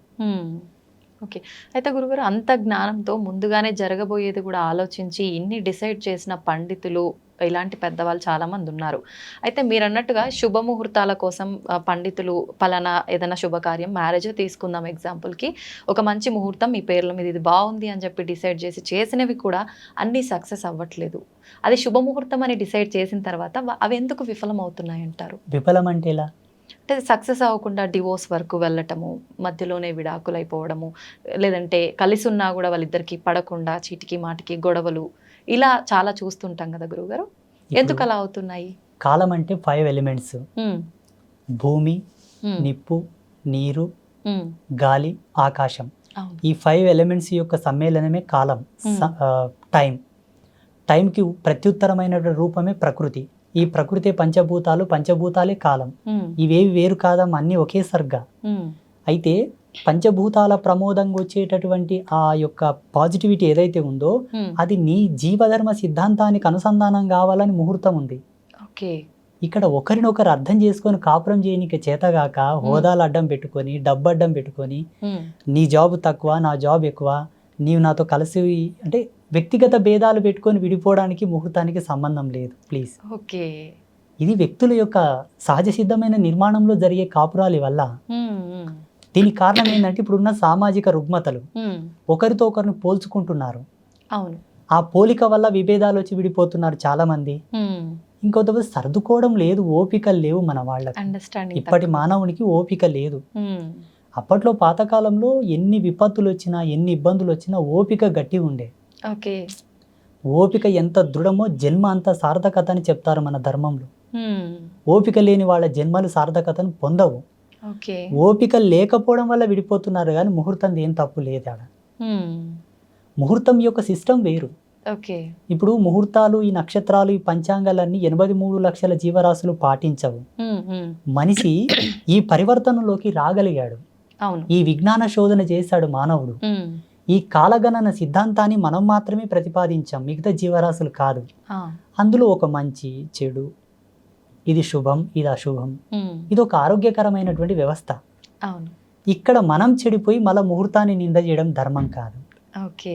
అయితే గురుగారు, అంత జ్ఞానంతో ముందుగానే జరగబోయేది కూడా ఆలోచించి ఇన్ని డిసైడ్ చేసిన పండితులు, ఇలాంటి పెద్దవాళ్ళు చాలా మంది ఉన్నారు. అయితే మీరు అన్నట్టుగా శుభముహూర్తాల కోసం పండితులు పలానా ఏదైనా శుభకార్యం, మ్యారేజ్ తీసుకుందాం ఎగ్జాంపుల్కి, ఒక మంచి ముహూర్తం మీ పేర్ల మీద ఇది బాగుంది అని చెప్పి డిసైడ్ చేసి చేసినవి కూడా అన్నీ సక్సెస్ అవ్వట్లేదు. అది శుభముహూర్తం అని డిసైడ్ చేసిన తర్వాత అవి ఎందుకు విఫలం అవుతున్నాయి అంటారు? విఫలం అంటే ఎలా? అంటే సక్సెస్ అవ్వకుండా డివోర్స్ వరకు వెళ్ళటము, మధ్యలోనే విడాకులు అయిపోవడము, లేదంటే కలిసి ఉన్నా కూడా వాళ్ళిద్దరికి పడకుండా చీటికి మాటికి గొడవలు, ఇలా చాలా చూస్తుంటాం కదా గురువుగారు. ఎందుకు అలా అవుతున్నాయి? కాలం అంటే 5 ఎలిమెంట్స్: భూమి, నిప్పు, నీరు, గాలి, ఆకాశం. ఈ 5 ఎలిమెంట్స్ యొక్క సమ్మేళనమే కాలం, టైంకి ప్రత్యుత్తరమైన రూపమే ప్రకృతి. ఈ ప్రకృతి పంచభూతాలు, పంచభూతాలే కాలం. ఇవేవి వేరు కాదమ్మా, అన్నీ ఒకే సర్గ. అయితే పంచభూతాల ప్రమోదంగా వచ్చేటటువంటి ఆ యొక్క పాజిటివిటీ ఏదైతే ఉందో అది నీ జీవధర్మ సిద్ధాంతానికి అనుసంధానం కావాలని ముహూర్తం ఉంది. ఇక్కడ ఒకరినొకరు అర్థం చేసుకొని కాపురం చేయనికి చేతగాక హోదాలు అడ్డం పెట్టుకొని, డబ్బు అడ్డం పెట్టుకొని, నీ జాబ్ తక్కువ, నా జాబ్ ఎక్కువ, నీవు నాతో కలిసి అంటే వ్యక్తిగత భేదాలు పెట్టుకొని విడిపోవడానికి ముహూర్తానికి సంబంధం లేదు. ప్లీజ్, ఇది వ్యక్తుల యొక్క సహజ సిద్ధమైన నిర్మాణంలో జరిగే కాపురాలి వల్ల. దీనికి కారణం ఏంటంటే ఇప్పుడున్న సామాజిక రుగ్మతలు, ఒకరితో ఒకరిని పోల్చుకుంటున్నారు. ఆ పోలిక వల్ల విభేదాలు వచ్చి విడిపోతున్నారు చాలా మంది. ఇంకొంత సర్దుకోవడం లేదు, ఓపికలు లేవు మన వాళ్ళకి. ఇప్పటి మానవునికి ఓపిక లేదు. అప్పట్లో పాతకాలంలో ఎన్ని విపత్తులు వచ్చినా, ఎన్ని ఇబ్బందులు వచ్చినా ఓపిక గట్టి ఉండే. ఓపిక ఎంత దృఢమో జన్మ అంత సార్థకత అని చెప్తారు మన ధర్మంలో. ఓపిక లేని వాళ్ళ జన్మలు సార్థకతను పొందవు. ఓకే. ఓపిక లేకపోవడం వల్ల విడిపోతున్నారు కానీ ముహూర్తం ఏం తప్పు లేదు ఆడ. ముహూర్తం యొక్క సిస్టమ్ వేరు. ఓకే. ఇప్పుడు ముహూర్తాలు, ఈ నక్షత్రాలు, ఈ పంచాంగాలన్నీ 83 లక్షల జీవరాశులు పాటించవు. మనిషి ఈ పరివర్తనలోకి రాగలిగాడు. అవును. ఈ విజ్ఞాన శోధన చేశాడు మానవుడు. ఈ కాలగణన సిద్ధాంతాన్ని మనం మాత్రమే ప్రతిపాదించాం, మిగతా జీవరాశులు కాదు. అందులో ఒక మంచి చెడు, ఇది శుభం, ఇది అశుభం, ఇది ఒక ఆరోగ్యకరమైనటువంటి వ్యవస్థ. అవును. ఇక్కడ మనం చెడిపోయి మళ్ళీ ముహూర్తాన్ని నింద చేయడం ధర్మం కాదు. ఓకే.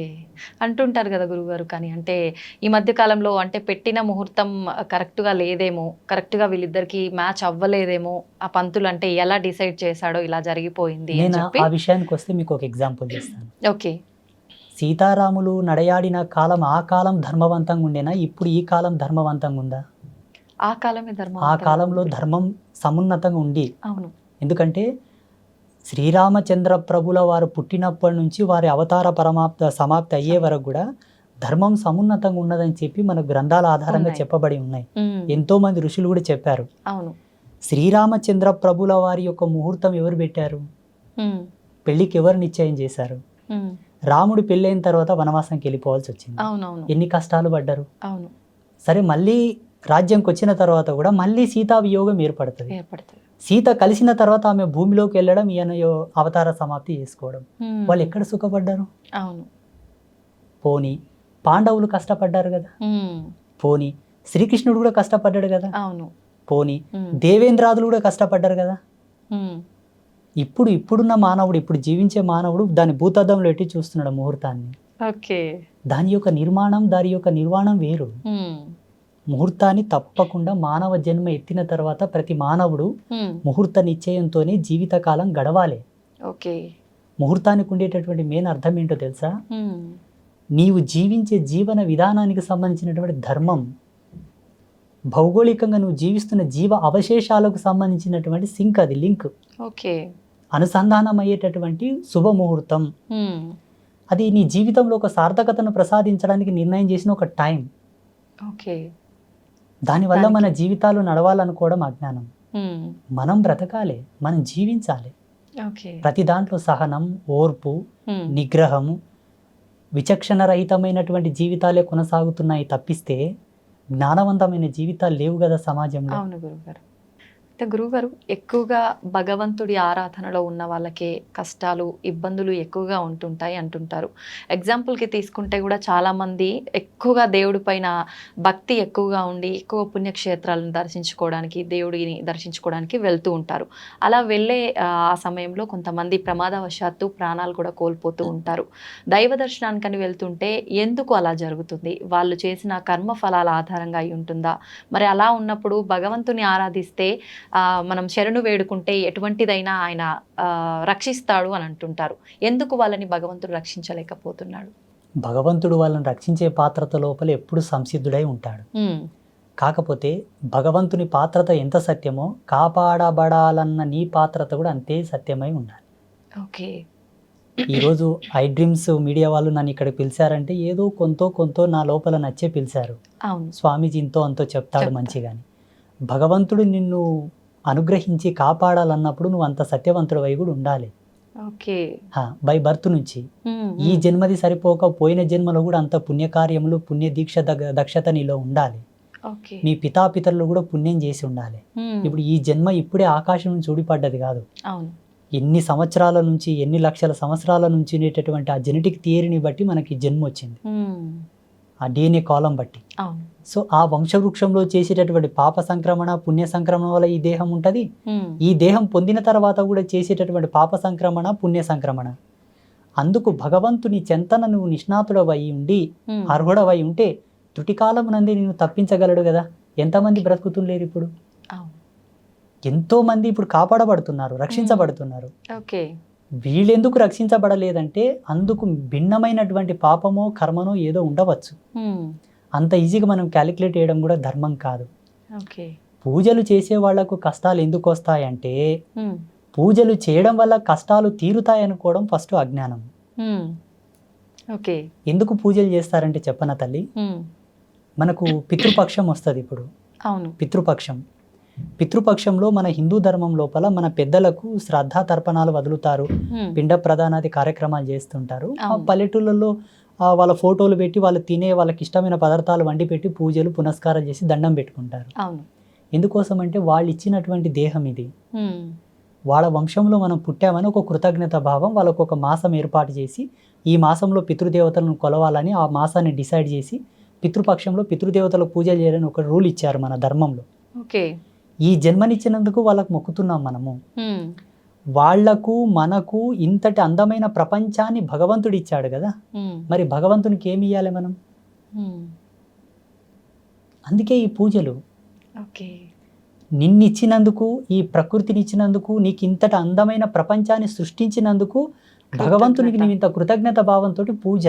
అంటుంటారు కదా గురుగారు, కానీ అంటే ఈ మధ్య కాలంలో అంటే పెట్టిన ముహూర్తం కరెక్ట్గా లేదేమో, కరెక్ట్గా వీళ్ళిద్దరికి మ్యాచ్ అవ్వలేదేమో, ఆ పంతులు అంటే ఎలా డిసైడ్ చేశాడో ఇలా జరిగిపోయింది అని నేను చెప్పి. ఆ విషయానికి వస్తే మీకు ఒక ఎగ్జాంపుల్ చేస్తాను. ఓకే. సీతారాములు నడయాడిన కాలం ఆ కాలం ధర్మవంతంగా ఉండేనా, ఇప్పుడు ఈ కాలం ధర్మవంతంగా ఉందా? ఆ కాలమే ధర్మం. ఆ కాలంలో ధర్మం సమున్నతంగా ఉంది. అవును. ఎందుకంటే శ్రీరామచంద్ర ప్రభుల వారు పుట్టినప్పటి నుంచి వారి అవతార సమాప్తి అయ్యే వరకు కూడా ధర్మం సమున్నతంగా ఉన్నదని చెప్పి మన గ్రంథాల ఆధారంగా చెప్పబడి ఉన్నాయి. ఎంతో మంది ఋషులు కూడా చెప్పారు. అవును. శ్రీరామచంద్ర ప్రభుల వారి యొక్క ముహూర్తం ఎవరు పెట్టారు? పెళ్లికి ఎవరు నిశ్చయం చేశారు? రాముడు పెళ్ళైన తర్వాత వనవాసంకి వెళ్ళిపోవాల్సి వచ్చింది. ఎన్ని కష్టాలు పడ్డారు. అవును. సరే, మళ్ళీ రాజ్యంకి వచ్చిన తర్వాత కూడా మళ్ళీ సీతా వియోగం ఏర్పడుతుంది. సీత కలిసిన తర్వాత ఆమె భూమిలోకి వెళ్ళడం, ఈయన అవతార సమాప్తి చేసుకోవడం. వాళ్ళు ఎక్కడ సుఖపడ్డారు? అవును. పోనీ పాండవులు కష్టపడ్డారు కదా. పోనీ శ్రీకృష్ణుడు కూడా కష్టపడ్డాడు కదా. అవును. పోనీ దేవేంద్రాదులు కూడా కష్టపడ్డారు కదా. ఇప్పుడున్న మానవుడు, ఇప్పుడు జీవించే మానవుడు దాని భూతద్దంలో ఎట్టి చూస్తున్నాడు ముహూర్తాన్ని. ఓకే. దాని యొక్క నిర్మాణం, దాని యొక్క నిర్మాణం వేరు. ముహూర్తాన్ని తప్పకుండా మానవ జన్మ ఎత్తిన తర్వాత ప్రతి మానవుడు ముహూర్త నిశ్చయంతోనే జీవితకాలం గడవాలి. ఓకే. ముహూర్తానికి ఉండేటటువంటి మెయిన్ అర్థం ఏంటో తెలుసా? నీవు జీవించే జీవన విధానానికి సంబంధించినటువంటి ధర్మం, భౌగోళికంగా నువ్వు జీవిస్తున్న జీవ అవశేషాలకు సంబంధించినటువంటి సింక్, అది లింక్. ఓకే. అనుసంధానం అయ్యేటటువంటి శుభముహూర్తం. అది నీ జీవితంలో ఒక సార్థకతను ప్రసాదించడానికి నిర్ణయం చేసిన ఒక టైం. ఓకే. దానివల్ల మన జీవితాలు నడవాలనుకోవడం అజ్ఞానం. మనం బ్రతకాలి, మనం జీవించాలి. ప్రతి దాంట్లో సహనం, ఓర్పు, నిగ్రహము, విచక్షణ రహితమైనటువంటి జీవితాలే కొనసాగుతున్నాయి తప్పిస్తే జ్ఞానవంతమైన జీవితాలు లేవు కదా సమాజంలో. అవును గురుగారు. అయితే గురుగారు, ఎక్కువగా భగవంతుడి ఆరాధనలో ఉన్న వాళ్ళకే కష్టాలు, ఇబ్బందులు ఎక్కువగా ఉంటుంటాయి అంటుంటారు. ఎగ్జాంపుల్కి తీసుకుంటే కూడా చాలామంది ఎక్కువగా దేవుడి పైన భక్తి ఎక్కువగా ఉండి ఎక్కువ పుణ్యక్షేత్రాలను దర్శించుకోవడానికి, దేవుడిని దర్శించుకోవడానికి వెళ్తూ ఉంటారు. అలా వెళ్ళే ఆ సమయంలో కొంతమంది ప్రమాదవశాత్తు ప్రాణాలు కూడా కోల్పోతూ ఉంటారు. దైవ దర్శనానికని వెళ్తుంటే ఎందుకు అలా జరుగుతుంది? వాళ్ళు చేసిన కర్మ ఫలాల ఆధారంగా అయి ఉంటుందా? మరి అలా ఉన్నప్పుడు భగవంతుని ఆరాధిస్తే మనం శరణు వేడుకుంటే ఎటువంటిదైనా ఆయన రక్షిస్తాడు అని అంటుంటారు. ఎందుకు వాళ్ళని భగవంతుడు రక్షించలేకపోతున్నాడు? భగవంతుడు వాళ్ళని రక్షించే పాత్రత లోపల ఎప్పుడు సంసిద్ధుడై ఉంటాడు. కాకపోతే భగవంతుని పాత్రత ఎంత సత్యమో కాపాడబడాలన్న నీ పాత్రత కూడా అంతే సత్యమై ఉండాలి. ఓకే. ఈరోజు ఐ డ్రీమ్స్ మీడియా వాళ్ళు నన్ను ఇక్కడ పిలిచారంటే ఏదో కొంతో నా లోపల నచ్చే పిలిచారు. స్వామీజీ ఇంతో అంతో చెప్తాడు మంచిగాని. భగవంతుడు నిన్ను అనుగ్రహించి కాపాడాలన్నప్పుడు నువ్వు అంత సత్యవంతుడు వై కూడా ఉండాలి. బై బర్త్ నుంచి ఈ జన్మది సరిపోక పోయిన జన్మలో కూడా అంత పుణ్యకార్యములు, పుణ్య దీక్ష దక్షత నీలో ఉండాలి. మీ పితాపితరులు కూడా పుణ్యం చేసి ఉండాలి. ఇప్పుడు ఈ జన్మ ఇప్పుడే ఆకాశం నుంచి ఊడిపడ్డది కాదు. ఎన్ని సంవత్సరాల నుంచి, ఎన్ని లక్షల సంవత్సరాల నుంచి ఉండేటటువంటి ఆ జెనెటిక్ థియరీని బట్టి మనకి జన్మ వచ్చింది, ఆ DNA కాలం బట్టి. సో ఆ వంశవృక్షంలో చేసేటటువంటి పాప సంక్రమణ, పుణ్య సంక్రమణ వల్ల ఈ దేహం ఉంటుంది. ఈ దేహం పొందిన తర్వాత కూడా చేసేటటువంటి పాప సంక్రమణ, పుణ్య సంక్రమణ. అందుకు భగవంతుని చెంతన నువ్వు నిష్ణాతుడవై ఉండి, అర్హుడవై ఉంటే త్రుటికాలం నంది నేను తప్పించగలడు కదా. ఎంతమంది బ్రతుకుతుండలేరు ఇప్పుడు? ఎంతో మంది ఇప్పుడు కాపాడబడుతున్నారు, రక్షించబడుతున్నారు. వీళ్ళెందుకు రక్షించబడలేదంటే అందుకు భిన్నమైనటువంటి పాపమో కర్మనో ఏదో ఉండవచ్చు. అంత ఈజీగా మనం క్యాలిక్యులేట్ చేయడం కూడా ధర్మం కాదు. పూజలు చేసే వాళ్లకు కష్టాలు ఎందుకు వస్తాయంటే పూజలు చేయడం వల్ల కష్టాలు తీరుతాయనుకోవడం ఫస్ట్ అజ్ఞానం. ఎందుకు పూజలు చేస్తారంటే చెప్పన తల్లి, మనకు పితృపక్షం వస్తుంది. ఇప్పుడు పితృపక్షం పితృపక్షంలో మన హిందూ ధర్మం లోపల మన పెద్దలకు శ్రద్ధా తర్పణాలు వదులుతారు, పిండ ప్రదానాది కార్యక్రమాలు చేస్తుంటారు. ఆ పల్లెటూళ్ళలో వాళ్ళ ఫోటోలు పెట్టి వాళ్ళు తినే వాళ్ళకి ఇష్టమైన పదార్థాలు వండి పెట్టి పూజలు పునస్కారాలు చేసి దండం పెట్టుకుంటారు. ఎందుకోసం అంటే వాళ్ళు ఇచ్చినటువంటి దేహం ఇది, వాళ్ళ వంశంలో మనం పుట్టామని ఒక కృతజ్ఞత భావం. వాళ్ళకు ఒక మాసం ఏర్పాటు చేసి ఈ మాసంలో పితృదేవతలను కొలవాలని ఆ మాసాన్ని డిసైడ్ చేసి పితృపక్షంలో పితృదేవతలకు పూజలు చేయాలని ఒక రూల్ ఇచ్చారు మన ధర్మంలో. ఈ జన్మనిచ్చినందుకు వాళ్ళకు మొక్కుతున్నాం మనము. వాళ్లకు మనకు ఇంతటి అందమైన ప్రపంచాన్ని భగవంతుడు ఇచ్చాడు కదా, మరి భగవంతునికి ఏమి ఇవ్వాలి మనం? అందుకే ఈ పూజలు. నిన్నిచ్చినందుకు, ఈ ప్రకృతిని ఇచ్చినందుకు, నీకు ఇంతటి అందమైన ప్రపంచాన్ని సృష్టించినందుకు భగవంతునికి నువ్వు ఇంత కృతజ్ఞత భావంతో పూజ.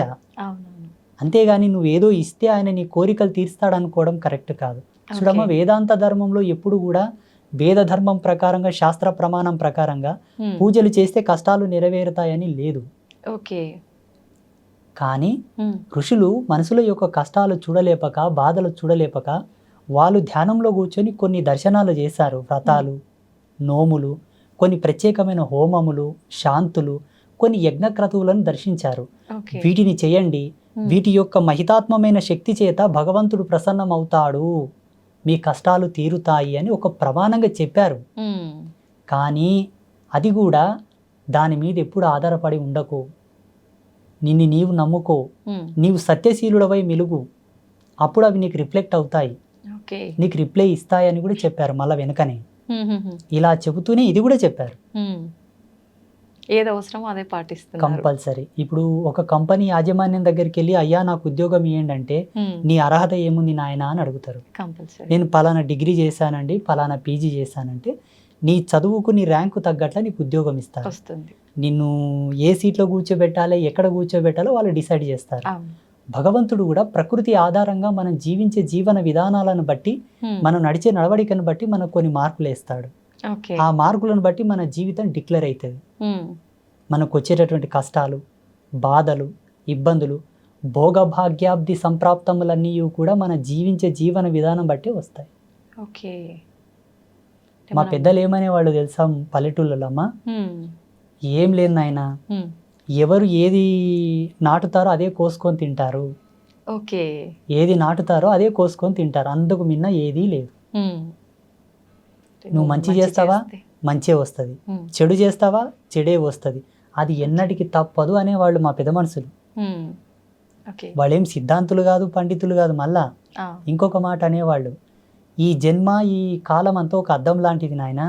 అంతేగాని నువ్వేదో ఇస్తే ఆయన నీ కోరికలు తీర్స్తాడనుకోవడం కరెక్ట్ కాదు. చూడమ్మ, వేదాంత ధర్మంలో ఎప్పుడు కూడా వేద ధర్మం ప్రకారంగా, శాస్త్ర ప్రమాణం ప్రకారంగా పూజలు చేస్తే కష్టాలు నెరవేరుతాయని లేదు. కానీ ఋషులు మనుషుల యొక్క కష్టాలు చూడలేపక, బాధలు చూడలేపక వాళ్ళు ధ్యానంలో కూర్చొని కొన్ని దర్శనాలు చేశారు. వ్రతాలు, నోములు, కొన్ని ప్రత్యేకమైన హోమములు, శాంతులు, కొన్ని యజ్ఞక్రతువులను దర్శించారు. వీటిని చేయండి, వీటి యొక్క మహితాత్మమైన శక్తి చేత భగవంతుడు ప్రసన్నమవుతాడు, మీ కష్టాలు తీరుతాయి అని ఒక ప్రమాణంగా చెప్పారు. కానీ అది కూడా దాని మీద ఎప్పుడు ఆధారపడి ఉండకు. నిన్ను నీవు నమ్ముకో, నీవు సత్యశీలుడవై మెలుగు, అప్పుడు అవి నీకు రిఫ్లెక్ట్ అవుతాయి, నీకు రిప్లై ఇస్తాయని కూడా చెప్పారు. మళ్ళీ వెనకనే ఇలా చెబుతూనే ఇది కూడా చెప్పారు, ఏది అవసరమో అదే పాటిస్తున్నారు కంపల్సరీ. ఇప్పుడు ఒక కంపెనీ యాజమాన్యం దగ్గరికి వెళ్ళి, అయ్యా నాకు ఉద్యోగం ఇవ్వండి అంటే, నీ అర్హత ఏముంది నాయన అని అడుగుతారు. నేను పలానా డిగ్రీ చేశానండి, పలానా పీజీ చేశానంటే, నీ చదువుకు నీ ర్యాంకు తగ్గట్ల నీకు ఉద్యోగం ఇస్తారు. నిన్ను ఏ సీట్లో కూర్చోబెట్టాలి, ఎక్కడ కూర్చోబెట్టాలో వాళ్ళు డిసైడ్ చేస్తారు. భగవంతుడు కూడా ప్రకృతి ఆధారంగా మనం జీవించే జీవన విధానాలను బట్టి, మనం నడిచే నడవడికను బట్టి మనకు కొన్ని మార్కులు వేస్తాడు. ఆ మార్కులను బట్టి మన జీవితం డిక్లేర్ అవుతుంది. మనకు వచ్చేటటువంటి కష్టాలు, బాధలు, ఇబ్బందులు, భోగభాగ్యాబ్ది సంప్రాప్తములన్నీ కూడా మన జీవించే జీవన విధానం బట్టి వస్తాయి. మా పెద్దలు ఏమనే వాళ్ళు తెలుసా పల్లెటూళ్ళమ్మా, ఏం లేదు నాయన, ఎవరు ఏది నాటుతారో అదే కోసుకొని తింటారు, ఏది నాటుతారో అదే కోసుకొని తింటారు, అందుకు మిన్న ఏదీ లేదు. నువ్వు మంచి చేస్తావా మంచే వస్తుంది, చెడు చేస్తావా చెడే వస్తుంది, అది ఎన్నటికి తప్పదు అనేవాళ్ళు మా పెద్ద మనుషులు. వాళ్ళేం సిద్ధాంతులు కాదు, పండితులు కాదు. మళ్ళా ఇంకొక మాట అనేవాళ్ళు, ఈ జన్మ ఈ కాలం అంతా ఒక అద్దం లాంటిది నాయన,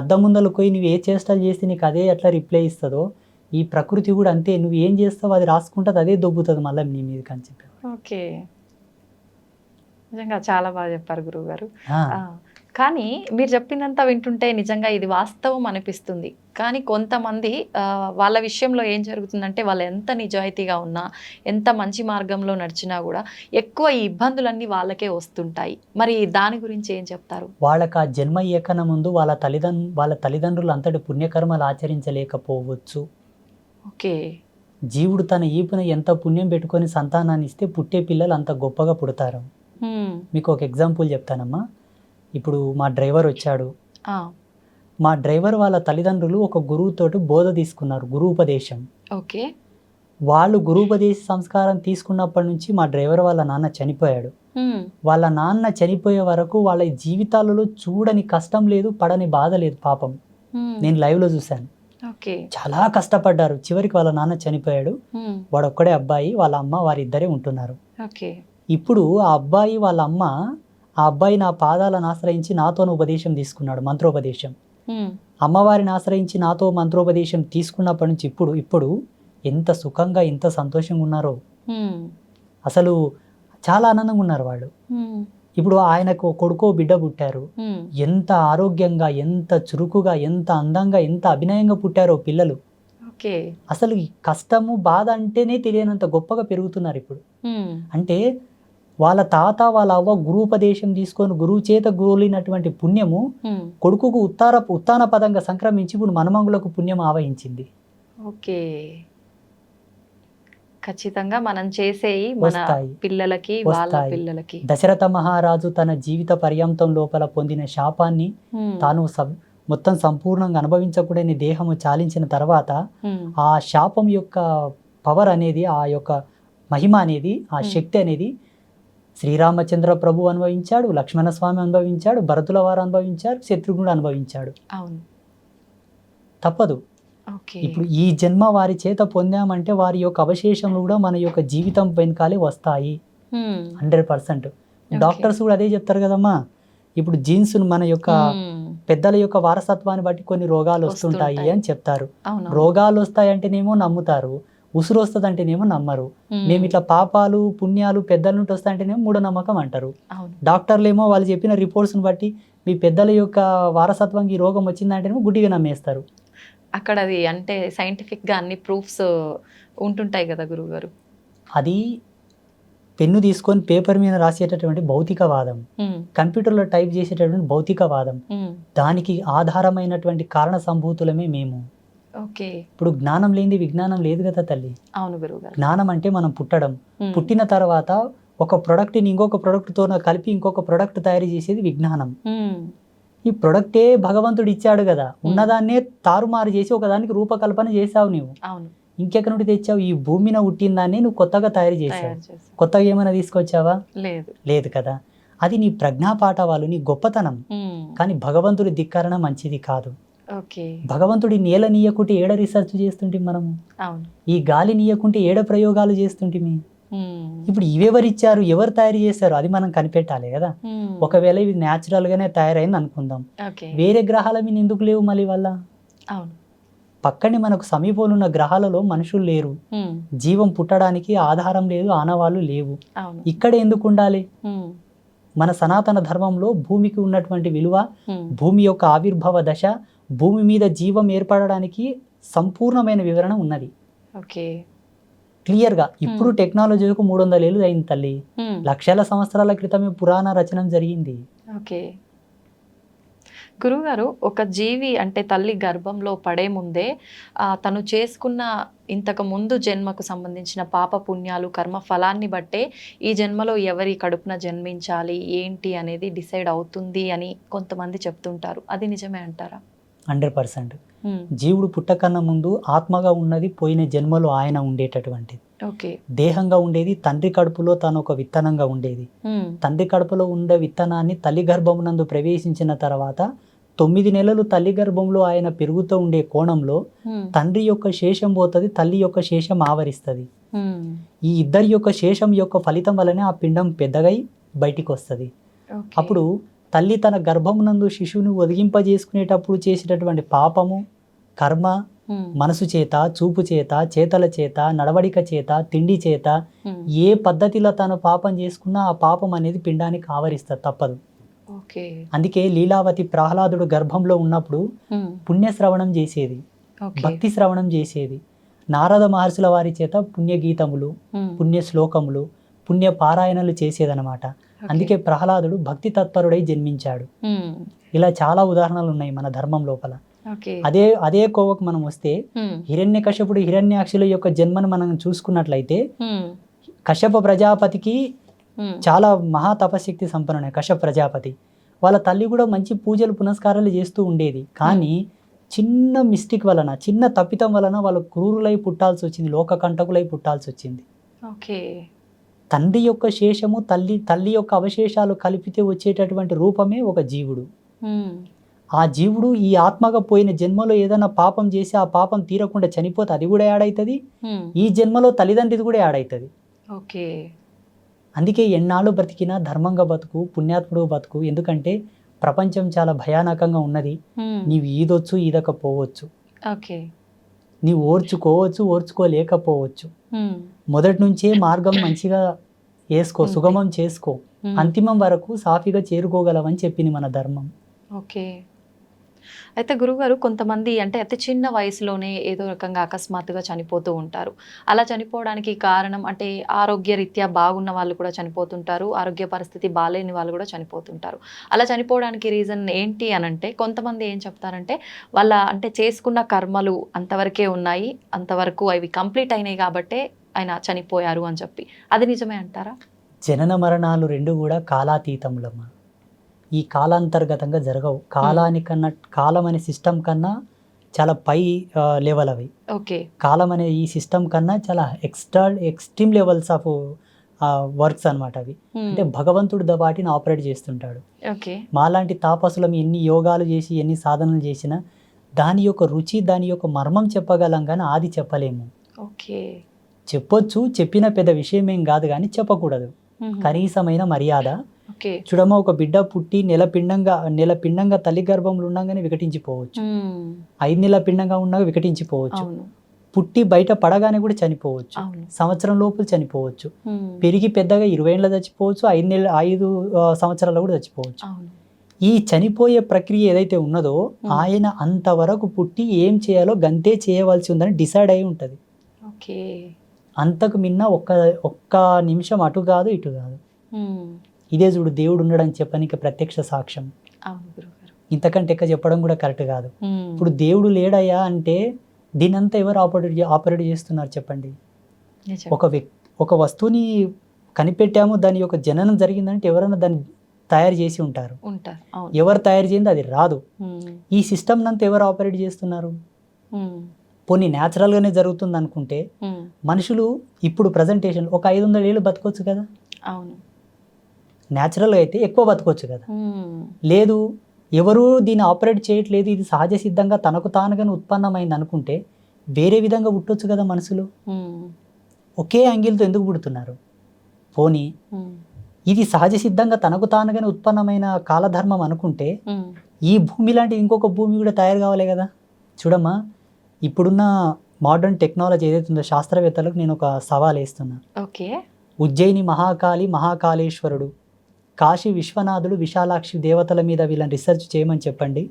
అద్దం ముందలు పోయి నువ్వు ఏ చేష్టలు చేస్తే నీకు అదే ఎట్లా రిప్లై ఇస్తుందో, ఈ ప్రకృతి కూడా అంతే, నువ్వు ఏం చేస్తావు అది రాసుకుంటుంది, అదే దొబ్బుతుంది మళ్ళీ నీ మీద అని చెప్పారు. నిజంగా చాలా బాగా చెప్పారు గురువు గారు. కానీ మీరు చెప్పినంత వింటుంటే నిజంగా ఇది వాస్తవం అనిపిస్తుంది. కానీ కొంతమంది వాళ్ళ విషయంలో ఏం జరుగుతుందంటే, వాళ్ళు ఎంత నిజాయితీగా ఉన్నా, ఎంత మంచి మార్గంలో నడిచినా కూడా ఎక్కువ ఈ ఇబ్బందులన్నీ వాళ్ళకే వస్తుంటాయి. మరి దాని గురించి ఏం చెప్తారు? వాళ్ళకి ఆ జన్మ ఏకన ముందు వాళ్ళ తల్లిదండ్రులు అంతటి పుణ్యకర్మలు ఆచరించలేకపోవచ్చు. జీవుడు తన ఈపున ఎంత పుణ్యం పెట్టుకొని సంతానాన్ని ఇస్తే పుట్టే పిల్లలు అంత గొప్పగా పుడతారు. మీకు ఒక ఎగ్జాంపుల్ చెప్తానమ్మా. ఇప్పుడు మా డ్రైవర్ వచ్చాడు, మా డ్రైవర్ వాళ్ళ తల్లిదండ్రులు ఒక గురువుతోటి బోధ తీసుకున్నారు, గురూపదేశం. వాళ్ళు గురూపదేశ సంస్కారం తీసుకున్నప్పటి నుంచి మా డ్రైవర్ వాళ్ళ నాన్న చనిపోయాడు. వాళ్ళ నాన్న చనిపోయే వరకు వాళ్ళ జీవితాలలో చూడని కష్టం లేదు, పడని బాధ లేదు. పాపం నేను లైవ్ లో చూశాను, చాలా కష్టపడ్డారు. చివరికి వాళ్ళ నాన్న చనిపోయాడు, వాడు ఒక్కడే అబ్బాయి, వాళ్ళ అమ్మ వారిద్దరే ఉంటున్నారు. ఇప్పుడు ఆ అబ్బాయి వాళ్ళ అమ్మ, ఆ అబ్బాయి నా పాదాలను ఆశ్రయించి నాతోను ఉపదేశం తీసుకున్నాడు, మంత్రోపదేశం. అమ్మవారిని ఆశ్రయించి నాతో మంత్రోపదేశం తీసుకున్నప్పటి నుంచి ఇప్పుడు ఎంత సుఖంగా ఎంత సంతోషంగా ఉన్నారో, అసలు చాలా ఆనందంగా ఉన్నారు వాళ్ళు. ఇప్పుడు ఆయనకు కొడుకో బిడ్డ పుట్టారు, ఎంత ఆరోగ్యంగా, ఎంత చురుకుగా, ఎంత అందంగా, ఎంత అభినయంగా పుట్టారో పిల్లలు. అసలు ఈ కష్టము బాధ అంటేనే తెలియనంత గొప్పగా పెరుగుతున్నారు ఇప్పుడు. అంటే వాళ్ళ తాత వాళ్ళ అవ్వ గురూపదేశం తీసుకొని గురువు చేత గోలినటువంటి పుణ్యము కొడుకుకు ఉత్తాన పదంగా సంక్రమించి ఇప్పుడు మనమంగులకు పుణ్యం ఆవహించింది. ఖచ్చితంగా మనం చేసేయి మన వస్తాయి. పిల్లలకి వాళ్ళ వస్తాయి. పిల్లలకి. దశరథ మహారాజు తన జీవిత పర్యంతం లోపల పొందిన శాపాన్ని తాను మొత్తం సంపూర్ణంగా అనుభవించకూడని దేహము చాలించిన తర్వాత ఆ శాపం యొక్క పవర్ అనేది, ఆ యొక్క మహిమ అనేది, ఆ శక్తి అనేది శ్రీరామచంద్ర ప్రభు అనుభవించాడు, లక్ష్మణస్వామి అనుభవించాడు, భరతుల వారు అనుభవించారు, శత్రుఘ్నుడు అనుభవించాడు. అవును, తప్పదు. ఇప్పుడు ఈ జన్మ వారి చేత పొందామంటే వారి యొక్క అవశేషములు కూడా మన యొక్క జీవితం వెనకాలే వస్తాయి 100%. డాక్టర్స్ కూడా అదే చెప్తారు కదమ్మా. ఇప్పుడు జీన్స్ మన యొక్క పెద్దల యొక్క వారసత్వాన్ని బట్టి కొన్ని రోగాలు వస్తుంటాయి అని చెప్తారు. రోగాలు వస్తాయంటేనేమో నమ్ముతారు, ఉసురు వస్తుంది అంటేనేమో నమ్మరు. మేము ఇట్లా పాపాలు పుణ్యాలు పెద్దల నుండి వస్తాయంటేనేమో మూఢనమ్మకం అంటారు. డాక్టర్లు ఏమో వాళ్ళు చెప్పిన రిపోర్ట్స్ని బట్టి మీ పెద్దల యొక్క వారసత్వంకి ఈ రోగం వచ్చిందంటేనేమో గుడ్డిగా నమ్మేస్తారు. అక్కడ అది అంటే సైంటిఫిక్గా అన్ని ప్రూఫ్స్ ఉంటుంటాయి కదా గురువుగారు. అది పెన్ను తీసుకొని పేపర్ మీద రాసేటటువంటి భౌతికవాదం, కంప్యూటర్లో టైప్ చేసేటటువంటి భౌతికవాదం, దానికి ఆధారమైనటువంటి కారణ సంభూతులమే మేము. ఇప్పుడు జ్ఞానం లేనిది విజ్ఞానం లేదు కదా తల్లి. అవును గురువుగారు. జ్ఞానం అంటే మనం పుట్టడం, పుట్టిన తర్వాత ఒక ప్రొడక్ట్ని ఇంకొక ప్రొడక్ట్తో కలిపి ఇంకొక ప్రొడక్ట్ తయారు చేసేది విజ్ఞానం. ఈ ప్రొడక్టే భగవంతుడు ఇచ్చాడు కదా, ఉన్నదాన్నే తారుమారు చేసి ఒకదానికి రూపకల్పన చేసావు నువ్వు. ఇంకెక్కడి నుండి తెచ్చావు? ఈ భూమిన పుట్టిన దాన్ని నువ్వు కొత్తగా తయారు చేసావు. కొత్తగా ఏమైనా తీసుకొచ్చావా? లేదు కదా. అది నీ ప్రజ్ఞాపాఠవాలు, నీ గొప్పతనం. కానీ భగవంతుడి ధిక్కరణ మంచిది కాదు. భగవంతుడి నేల నీయకుంటే ఏడ రీసెర్చ్ చేస్తుంటే మనము, ఈ గాలి నీయకుంటే ఏడ ప్రయోగాలు చేస్తుంటే. ఇప్పుడు ఇవెవరిచ్చారు, ఎవరు తయారు చేశారు అది మనం కనిపెట్టాలి కదా. ఒకవేళ ఇది న్యాచురల్ గానే తయారైంది అనుకుందాం, వేరే గ్రహాల మీద ఎందుకు లేవు మళ్ళీ వల్ల? పక్కనే మనకు సమీపంలో ఉన్న గ్రహాలలో మనుషులు లేరు, జీవం పుట్టడానికి ఆధారం లేదు, ఆనవాళ్ళు లేవు. ఇక్కడ ఎందుకు ఉండాలి? మన సనాతన ధర్మంలో భూమికి ఉన్నటువంటి విలువ, భూమి యొక్క ఆవిర్భావ దశ, భూమి మీద జీవం ఏర్పడడానికి సంపూర్ణమైన వివరణ ఉన్నది క్లియర్గా. ఇప్పుడు టెక్నాలజీకు 300 ఏళ్ళు అయింది తల్లి. లక్షల సంవత్సరాల క్రితమే పురాణ రచన జరిగింది. గురువుగారు, ఒక జీవి అంటే తల్లి గర్భంలో పడే ముందే తను చేసుకున్న ఇంతకు ముందు జన్మకు సంబంధించిన పాప పుణ్యాలు కర్మ ఫలాన్ని బట్టే ఈ జన్మలో ఎవరి కడుపున జన్మించాలి ఏంటి అనేది డిసైడ్ అవుతుంది అని కొంతమంది చెప్తుంటారు. అది నిజమే అంటారా? 100%. జీవుడు పుట్టకన్నా ముందు ఆత్మగా ఉన్నది పోయిన జన్మలో ఆయన ఉండేటటువంటిది. దేహంగా ఉండేది తండ్రి కడుపులో తను ఒక విత్తనంగా ఉండేది. తండ్రి కడుపులో ఉండే విత్తనాన్ని తల్లి గర్భమునందు ప్రవేశించిన తర్వాత 9 నెలలు తల్లి గర్భంలో ఆయన పెరుగుతూ ఉండే కోణంలో తండ్రి యొక్క శేషం పోతుంది, తల్లి యొక్క శేషం ఆవరిస్తుంది. ఈ ఇద్దరి యొక్క శేషం యొక్క ఫలితం వలనే ఆ పిండం పెద్దగై బయటికి వస్తుంది. అప్పుడు తల్లి తన గర్భమునందు శిశువుని ఒదిగింపజేసుకునేటప్పుడు చేసేటటువంటి పాపము కర్మ, మనసు చేత, చూపు చేత, చేతల చేత, నడవడిక చేత, తిండి చేత, ఏ పద్ధతిలో తను పాపం చేసుకున్నా ఆ పాపం అనేది పిండానికి ఆవరిస్తుంది, తప్పదు. అందుకే లీలావతి ప్రహ్లాదుడు గర్భంలో ఉన్నప్పుడు పుణ్యశ్రవణం చేసేది, భక్తి శ్రవణం చేసేది. నారద మహర్షుల వారి చేత పుణ్యగీతములు, పుణ్య శ్లోకములు, పుణ్య పారాయణలు చేసేదనమాట. అందుకే ప్రహ్లాదుడు భక్తి తత్పరుడై జన్మించాడు. ఇలా చాలా ఉదాహరణలు ఉన్నాయి మన ధర్మం లోపల. అదే కోవకు మనం వస్తే హిరణ్యకశ్యపుడు హిరణ్యాక్షుల యొక్క జన్మను మనం చూసుకున్నట్లయితే కశ్యప ప్రజాపతికి చాలా మహా తపశక్తి సంపన్నుడే కశ్యప ప్రజాపతి. వాళ్ళ తల్లి కూడా మంచి పూజలు పునస్కారాలు చేస్తూ ఉండేది. కానీ చిన్న మిస్టేక్ వలన, చిన్న తప్పితం వలన వాళ్ళు క్రూరులై పుట్టాల్సి వచ్చింది, లోకకంటకులై పుట్టాల్సి వచ్చింది. తండ్రి యొక్క శేషము, తల్లి యొక్క అవశేషాలు కలిపితే వచ్చేటటువంటి రూపమే ఒక జీవుడు. ఆ జీవుడు ఈ ఆత్మగా పోయిన జన్మలో ఏదైనా పాపం చేసి ఆ పాపం తీరకుండా చనిపోతే అది కూడా యాడ్ అవుతుంది, ఈ జన్మలో తల్లిదండ్రిది కూడా యాడ్ అవుతుంది. అందుకే ఎన్నాళ్ళు బ్రతికినా ధర్మంగా బతుకు, పుణ్యాత్ముడు బతుకు. ఎందుకంటే ప్రపంచం చాలా భయానకంగా ఉన్నది. నీవు ఈదొచ్చు, ఈదకపోవచ్చు, నీవు ఓర్చుకోవచ్చు, ఓర్చుకోలేకపోవచ్చు. మొదటి నుంచే మార్గం మంచిగా వేసుకో, సుగమం చేసుకో, అంతిమం వరకు సాఫీగా చేరుకోగలవని చెప్పింది మన ధర్మం. అయితే గురుగారు, కొంతమంది అంటే అతి చిన్న వయసులోనే ఏదో రకంగా అకస్మాత్తుగా చనిపోతూ ఉంటారు. అలా చనిపోవడానికి కారణం అంటే ఆరోగ్యరీత్యా బాగున్న వాళ్ళు కూడా చనిపోతుంటారు, ఆరోగ్య పరిస్థితి బాగాలేని వాళ్ళు కూడా చనిపోతుంటారు. అలా చనిపోవడానికి రీజన్ ఏంటి అని అంటే కొంతమంది ఏం చెప్తారంటే వాళ్ళ అంటే చేసుకున్న కర్మలు అంతవరకే ఉన్నాయి, అంతవరకు అవి కంప్లీట్ అయినాయి కాబట్టే ఆయన చనిపోయారు అని చెప్పి, అది నిజమే అంటారా? జనన మరణాలు రెండు కూడా కాలాతీతములమ్మ. ఈ కాలాంతర్గతంగా జరగవు. కాలానికన్నా, కాలం అనే సిస్టమ్ కన్నా చాలా పై లెవెల్ అవి. ఓకే. కాలం అనే ఈ సిస్టమ్ కన్నా చాలా ఎక్స్ట్రీమ్ లెవెల్స్ ఆఫ్ వర్క్స్ అనమాట అవి. అంటే భగవంతుడు వాటిని ఆపరేట్ చేస్తుంటాడు. ఓకే. మాలాంటి తాపసులం ఎన్ని యోగాలు చేసి ఎన్ని సాధనలు చేసినా దాని యొక్క రుచి, దాని యొక్క మర్మం చెప్పగలం కానీ ఆది చెప్పలేము. ఓకే. చెప్పొచ్చు, చెప్పిన పెద్ద విషయం ఏం కాదు కానీ చెప్పకూడదు. కనీసమైన మర్యాద. ఓకే. చూడమ్మ, ఒక బిడ్డ పుట్టి నెల పిండంగా తల్లి గర్భంలో ఉండగానే వికటించిపోవచ్చు. 5 నెలల పిండంగా ఉండగా వికటించిపోవచ్చు. పుట్టి బయట పడగానే కూడా చనిపోవచ్చు. సంవత్సరం లోపల చనిపోవచ్చు. పెరిగి పెద్దగా 20 ఏళ్ళ చచ్చిపోవచ్చు. 5 సంవత్సరాలు కూడా చచ్చిపోవచ్చు. ఈ చనిపోయే ప్రక్రియ ఏదైతే ఉన్నదో ఆయన అంతవరకు పుట్టి ఏం చేయాలో గంతే చేయవలసి ఉందని డిసైడ్ అయి ఉంటుంది. ఓకే. అంతకు మిన్న ఒక్క నిమిషం అటు కాదు ఇటు కాదు. ఇదే చూడు దేవుడు ఉన్నాడని చెప్పడానికి ప్రత్యక్ష సాక్ష్యం. ఇంతకంటే ఎక్క చెప్పడం కూడా కరెక్ట్ కాదు. ఇప్పుడు దేవుడు లేడయ్యా అంటే దీనంతా ఎవరు ఆపరేట్ చేస్తున్నారు చెప్పండి? ఒక వస్తువుని కనిపెట్టాము, దాని యొక్క జననం జరిగిందంటే ఎవరైనా దాన్ని తయారు చేసి ఉంటారు. ఎవరు తయారు చేయింది అది రాదు. ఈ సిస్టమ్ నంతా ఎవరు ఆపరేట్ చేస్తున్నారు? పోనీ న్యాచురల్గానే జరుగుతుంది అనుకుంటే మనుషులు ఇప్పుడు ప్రజెంటేషన్ ఒక 500 ఏళ్ళు బతకొచ్చు కదా. అవును. న్యాచురల్గా అయితే ఎక్కువ బతకొచ్చు కదా. లేదు, ఎవరు దీన్ని ఆపరేట్ చేయట్లేదు, ఇది సహజ సిద్ధంగా తనకు తానుగానే ఉత్పన్నమైంది అనుకుంటే వేరే విధంగా పుట్టొచ్చు కదా మనుషులు. ఒకే యాంగిల్తో ఎందుకు పుడుతున్నారు? పోనీ ఇది సహజ సిద్ధంగా తనకు తానుగానే ఉత్పన్నమైన కాలధర్మం అనుకుంటే ఈ భూమి లాంటి ఇంకొక భూమి కూడా తయారు కావాలి కదా. చూడమ్మా, ఇప్పుడున్న మోడర్న్ టెక్నాలజీ ఏదైతే ఉందో శాస్త్రవేత్తలకు నేను ఒక సవాల్ వేస్తున్నా. ఓకే. ఉజ్జయిని మహాకాళేశ్వరుడు, కాశీ విశ్వనాథుడు, విశాలాక్షి దేవతల మీద వీళ్ళని రీసెర్చ్ చేయమని చెప్పండి.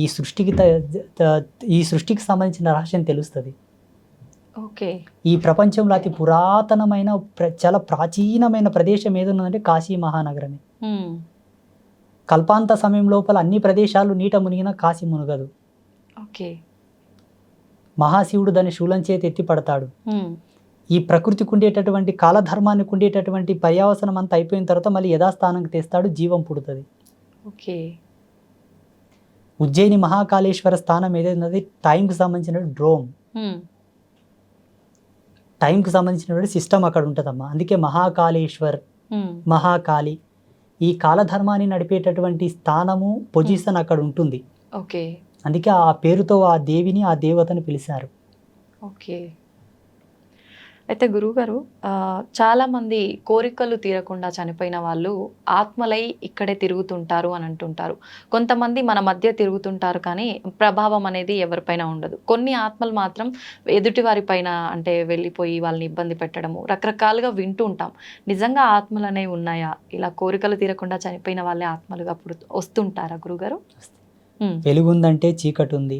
ఈ సృష్టికి సంబంధించిన రహస్యం తెలుస్తుంది. ఓకే. ఈ ప్రపంచంలో అతి పురాతనమైన చాలా ప్రాచీనమైన ప్రదేశం ఏదున్నదంటే కాశీ మహానగరమే. కల్పాంత సమయం లోపల అన్ని ప్రదేశాలు నీట మునిగిన కాశీ మునగదు. ఓకే. మహాశివుడు దాన్ని శూలం చేతి ఎత్తి పడతాడు. ఈ ప్రకృతికి ఉండేటటువంటి కాలధర్మానికి ఉండేటటువంటి పర్యావసనం అంతా అయిపోయిన తర్వాత మళ్ళీ యథాస్థానానికి తెస్తాడు, జీవం పుడుతుంది. ఓకే. ఉజ్జయిని మహాకాళేశ్వర స్థానం ఏదైతే టైంకి సంబంధించిన డ్రోమ్, టైంకి సంబంధించినటువంటి సిస్టమ్ అక్కడ ఉంటుందమ్మా. అందుకే మహాకాళేశ్వర్, మహాకాళి, ఈ కాలధర్మాన్ని నడిపేటటువంటి స్థానము, పొజిషన్ అక్కడ ఉంటుంది. ఓకే. అందుకే ఆ పేరుతో ఆ దేవిని, ఆ దేవతని పిలిచారు. ఓకే. అయితే గురువుగారు, చాలామంది కోరికలు తీరకుండా చనిపోయిన వాళ్ళు ఆత్మలై ఇక్కడే తిరుగుతుంటారు అని అంటుంటారు. కొంతమంది మన మధ్య తిరుగుతుంటారు కానీ ప్రభావం అనేది ఎవరిపైన ఉండదు. కొన్ని ఆత్మలు మాత్రం ఎదుటి వారి పైన అంటే వెళ్ళిపోయి వాళ్ళని ఇబ్బంది పెట్టడము రకరకాలుగా వింటూ ఉంటాం. నిజంగా ఆత్మలు అనేవి ఉన్నాయా? ఇలా కోరికలు తీరకుండా చనిపోయిన వాళ్ళే ఆత్మలుగా వస్తుంటారా గురుగారు? వెలుగుందంటే చీకటి ఉంది,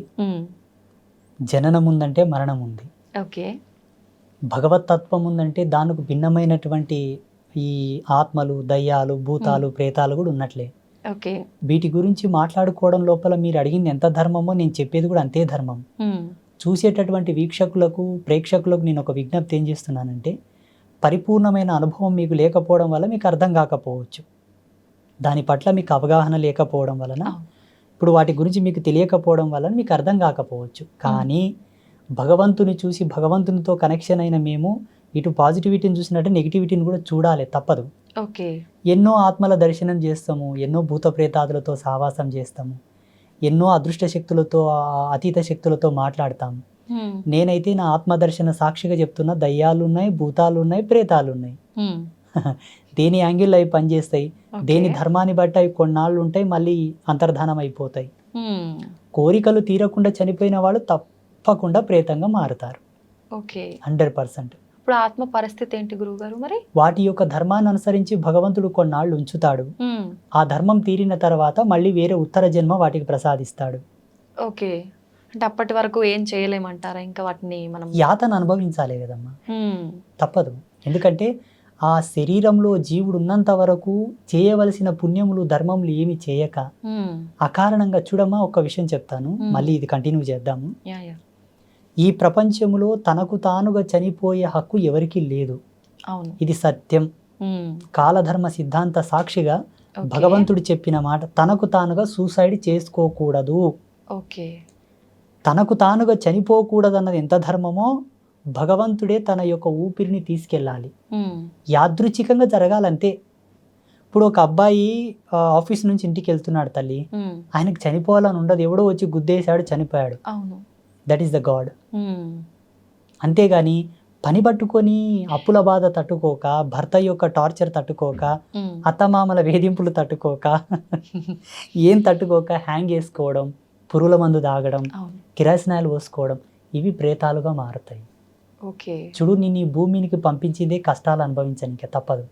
జననం ఉందంటే మరణం ఉంది. ఓకే. భగవతత్వం ఉందంటే దానికి భిన్నమైనటువంటి ఈ ఆత్మలు, దయ్యాలు, భూతాలు, ప్రేతాలు కూడా ఉన్నట్లే. ఓకే. వీటి గురించి మాట్లాడుకోవడం లోపల మీరు అడిగింది ఎంత ధర్మమో నేను చెప్పేది కూడా అంతే ధర్మం. చూసేటటువంటి వీక్షకులకు, ప్రేక్షకులకు నేను ఒక విజ్ఞప్తి ఏం చేస్తున్నానంటే, పరిపూర్ణమైన అనుభవం మీకు లేకపోవడం వల్ల మీకు అర్థం కాకపోవచ్చు, దాని పట్ల మీకు అవగాహన లేకపోవడం వలన, ఇప్పుడు వాటి గురించి మీకు తెలియకపోవడం వలన మీకు అర్థం కాకపోవచ్చు. కానీ భగవంతుని చూసి భగవంతునితో కనెక్షన్ అయిన మేము ఇటు పాజిటివిటీని చూసినట్టు నెగిటివిటీని కూడా చూడాలి, తప్పదు. ఓకే. ఎన్నో ఆత్మల దర్శనం చేస్తాము, ఎన్నో భూత ప్రేతాదులతో సహవాసం చేస్తాము, ఎన్నో అదృష్ట శక్తులతో, అతీత శక్తులతో మాట్లాడతాము. నేనైతే నా ఆత్మదర్శన సాక్షిగా చెప్తున్నా, దయ్యాలు ఉన్నాయి, భూతాలు ఉన్నాయి, ప్రేతాలు ఉన్నాయి. దేని యాంగిల్ అవి పనిచేస్తాయి, దేని ధర్మాన్ని బట్టి అవి కొన్నాళ్ళు ఉంటాయి, మళ్ళీ అంతర్ధానం అయిపోతాయి. కోరికలు తీరకుండా చనిపోయిన వాళ్ళు తప్పకుండా ప్రేతంగా మారుతారు. ఓకే. 100%. ఇప్పుడు ఆత్మ పరిస్థితి ఏంటి గురువుగారు మరి? వాటి యొక్క ధర్మాన్ని అనుసరించి భగవంతుడు కొన్నాళ్ళు ఉంచుతాడు. ఆ ధర్మం తీరిన తర్వాత మళ్ళీ వేరే ఉత్తర జన్మ వాటికి ప్రసాదిస్తాడు. ఓకే. అంటే అప్పటి వరకు ఏం చేయలేమంటారా? ఇంకా వాటిని మనం యాతన అనుభవించాలి కదమ్మా, తప్పదు. ఎందుకంటే ఆ శరీరంలో జీవుడు ఉన్నంత వరకు చేయవలసిన పుణ్యములు, ధర్మములు ఏమి చేయక అకారణంగా, చూడమ్మా ఒక విషయం చెప్తాను, మళ్ళీ ఇది కంటిన్యూ చేద్దాము. ఈ ప్రపంచంలో తనకు తానుగా చనిపోయే హక్కు ఎవరికీ లేదు. అవును. ఇది సత్యం. కాలధర్మ సిద్ధాంత సాక్షిగా భగవంతుడు చెప్పిన మాట, తనకు తానుగా సూసైడ్ చేసుకోకూడదు. ఓకే. తనకు తానుగా చనిపోకూడదు అన్నది ఎంత ధర్మమో భగవంతుడే తన యొక్క ఊపిరిని తీసుకెళ్ళాలి. యాదృచ్ఛికంగా జరగాలంతే. ఇప్పుడు ఒక అబ్బాయి ఆఫీస్ నుంచి ఇంటికి వెళ్తున్నాడు తల్లి, ఆయనకు చనిపోవాలని ఉండదు, ఎవడో వచ్చి గుద్దేశాడు చనిపోయాడు. That is the God. అంతేగాని పని పట్టుకొని అప్పుల బాధ తట్టుకోక, భర్త యొక్క టార్చర్ తట్టుకోక, అత్తమామల వేధింపులు తట్టుకోక, ఏం తట్టుకోక హ్యాంగ్ వేసుకోవడం, పురుగుల మందు తాగడం, కిరాసినాయలు పోసుకోవడం, ఇవి ప్రేతాలుగా మారుతాయి. చూడు, నేను ఈ భూమికి పంపించిందే కష్టాలు అనుభవించడానికి, తప్పదు.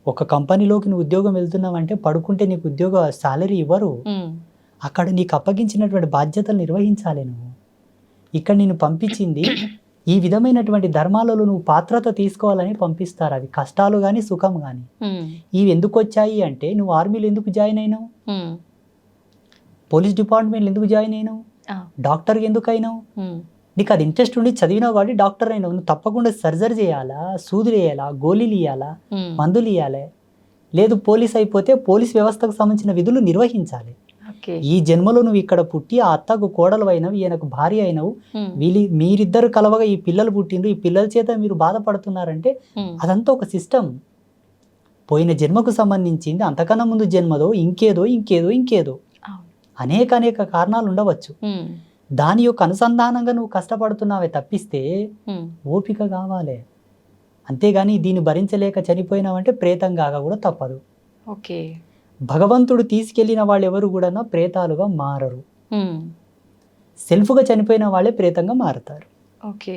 ఒక కంపెనీలోకి నువ్వు ఉద్యోగం వెళ్తున్నావంటే పడుకుంటే నీకు ఉద్యోగ సాలరీ ఇవ్వరు. అక్కడ నీకు అప్పగించినటువంటి బాధ్యతలు నిర్వహించాలి నువ్వు. ఇక్కడ నేను పంపించింది ఈ విధమైనటువంటి ధర్మాలలో నువ్వు పాత్రత తీసుకోవాలని పంపిస్తారు. అవి కష్టాలు కానీ సుఖం కానీ. ఇవి ఎందుకు వచ్చాయి అంటే, నువ్వు ఆర్మీలో ఎందుకు జాయిన్ అయినావు, పోలీస్ డిపార్ట్మెంట్లో ఎందుకు జాయిన్ అయినావు, డాక్టర్కి ఎందుకు అయినావు, నీకు అది ఇంట్రెస్ట్ ఉండి చదివినావు కాబట్టి డాక్టర్ అయినావు. నువ్వు తప్పకుండా సర్జరీ చేయాలా, సూదులు వేయాలా, గోళీలు ఇవ్వాలా, మందులు ఇవ్వాలి. లేదు పోలీస్ అయిపోతే పోలీస్ వ్యవస్థకు సంబంధించిన విధులు నిర్వహించాలి. ఈ జన్మలో నువ్వు ఇక్కడ పుట్టి ఆ అత్తకు కోడలు అయినవు, ఈయనకు భార్య అయినవు, మీరిద్దరు కలవగా ఈ పిల్లలు పుట్టిండ్రు, ఈ పిల్లల చేత మీరు బాధపడుతున్నారంటే అదంతా ఒక సిస్టమ్. పోయిన జన్మకు సంబంధించింది, అంతకన్నా ముందు జన్మదో ఇంకేదో ఇంకేదో ఇంకేదో అనేక అనేక కారణాలు ఉండవచ్చు. దాని యొక్క అనుసంధానంగా నువ్వు కష్టపడుతున్నావే తప్పిస్తే ఓపిక కావాలి. అంతేగాని దీన్ని భరించలేక చనిపోయినావంటే ప్రేతంగా కూడా తప్పదు. ఓకే. భగవంతుడు తీసుకెళ్లిన వాళ్ళు ఎవరు కూడా ప్రేతాలుగా మారరు. సెల్ఫ్గా చనిపోయిన వాళ్ళే ప్రేతంగా మారుతారు. ఓకే.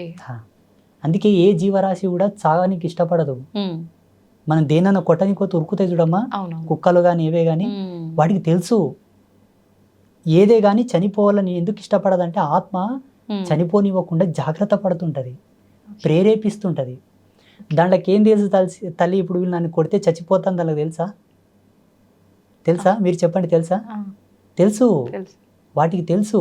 అందుకే ఏ జీవరాశి కూడా చాగానికి ఇష్టపడదు. మనం దేనన్నా కొట్టనికో ఉరుకుతాయి చూడమ్మా, కుక్కలు కానీ ఏవే కానీ, వాటికి తెలుసు ఏదే కానీ చనిపోవాలని ఎందుకు ఇష్టపడదంటే ఆత్మ చనిపోనివ్వకుండా జాగ్రత్త పడుతుంటది, ప్రేరేపిస్తుంటది. దాంట్లోకి ఏం తెలుసు తల్లి, ఇప్పుడు వీళ్ళు నన్ను కొడితే చచ్చిపోతాను దానికి తెలుసా? మీరు చెప్పండి, తెలుసు. వాటికి తెలుసు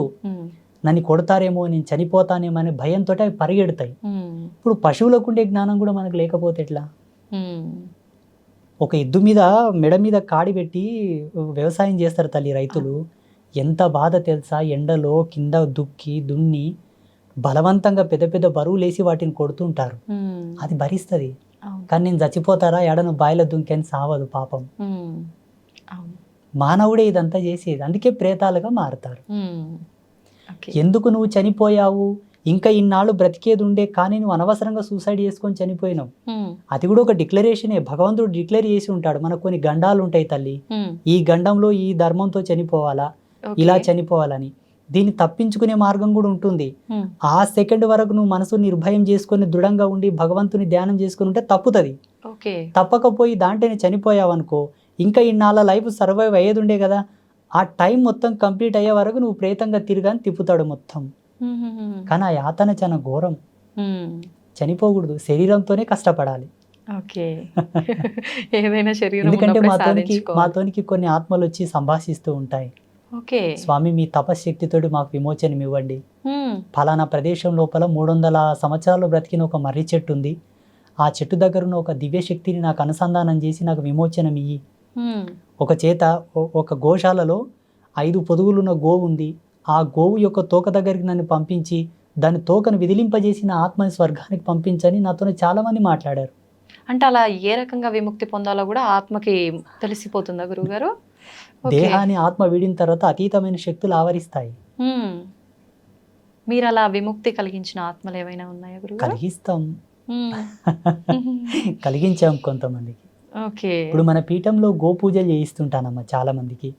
నన్ను కొడతారేమో, నేను చనిపోతానేమో అనే భయంతో అవి పరిగెడతాయి. ఇప్పుడు పశువులకు ఉండే జ్ఞానం కూడా మనకు లేకపోతే ఎట్లా? ఒక ఎద్దు మీద మెడ మీద కాడి పెట్టి వ్యవసాయం చేస్తారు తల్లి రైతులు. ఎంత బాధ తెలుసా? ఎండలో కింద దున్ని బలవంతంగా పెద్ద పెద్ద బరువులు వేసి వాటిని కొడుతుంటారు. అది భరిస్తుంది. కానీ నేను చచ్చిపోతారా ఎడను బాయిలో దుంకని సావదు పాపం. మానవుడే ఇదంతా చేసేది. అందుకే ప్రేతాలుగా మారుతారు. ఎందుకు నువ్వు చనిపోయావు, ఇంకా ఇన్నాళ్ళు బ్రతికేది ఉండే, కానీ నువ్వు అనవసరంగా సూసైడ్ చేసుకొని చనిపోయినావు. అది కూడా ఒక డిక్లరేషనే. భగవంతుడు డిక్లేర్ చేసి ఉంటాడు, మనకు కొన్ని గండాలు ఉంటాయి తల్లి, ఈ గండంలో ఈ ధర్మంతో చనిపోవాలా, ఇలా చనిపోవాలని. దీన్ని తప్పించుకునే మార్గం కూడా ఉంటుంది. ఆ సెకండ్ వరకు నువ్వు మనసు నిర్భయం చేసుకొని దృఢంగా ఉండి భగవంతుని ధ్యానం చేసుకుని ఉంటే తప్పుతుంది. తప్పకపోయి దాంట్లోనే చనిపోయావు అనుకో, ఇంకా ఇన్నాళ్ళ లైఫ్ సర్వైవ్ అయ్యేది ఉండే కదా, ఆ టైం మొత్తం కంప్లీట్ అయ్యే వరకు నువ్వు ప్రేతంగా తిరగాని తిప్పుతాడు మొత్తం. కానీ ఆ యాతన చాలా ఘోరం. చనిపోకూడదు, శరీరంతోనే కష్టపడాలి. ఎందుకంటే మాతోనికి కొన్ని ఆత్మలు వచ్చి సంభాషిస్తూ ఉంటాయి. స్వామి, మీ తపశక్తితో మాకు విమోచనం ఇవ్వండి. ఫలానా ప్రదేశం లోపల 300 సంవత్సరాలు బ్రతికిన ఒక మర్రి చెట్టు ఉంది, ఆ చెట్టు దగ్గర ఉన్న ఒక దివ్య శక్తిని నాకు అనుసంధానం చేసి నాకు విమోచనం ఇయ్యి. ఒక చేత ఒక గోశాలలో 5 పొదుగులున్న గోవు ఉంది, ఆ గోవు యొక్క తోక దగ్గరికి నన్ను పంపించి దాని తోకను విదిలింపజేసిన ఆత్మని స్వర్గానికి పంపించని నాతో చాలా మంది మాట్లాడారు. అంటే అలా ఏ రకంగా విముక్తి పొందాలో కూడా ఆత్మకి తెలిసిపోతుందా గురువుగారు? దేహాన్ని ఆత్మ వీడిన తర్వాత అతీతమైన శక్తులు ఆవరిస్తాయి. మీరు అలా విముక్తి కలిగించిన ఆత్మలు ఏమైనా ఉన్నాయా గురువు? కలిగించాం కొంతమందికి. ఇప్పుడు మన పీఠంలో గోపూజలు చేయిస్తుంటానమ్మా చాలా మందికి.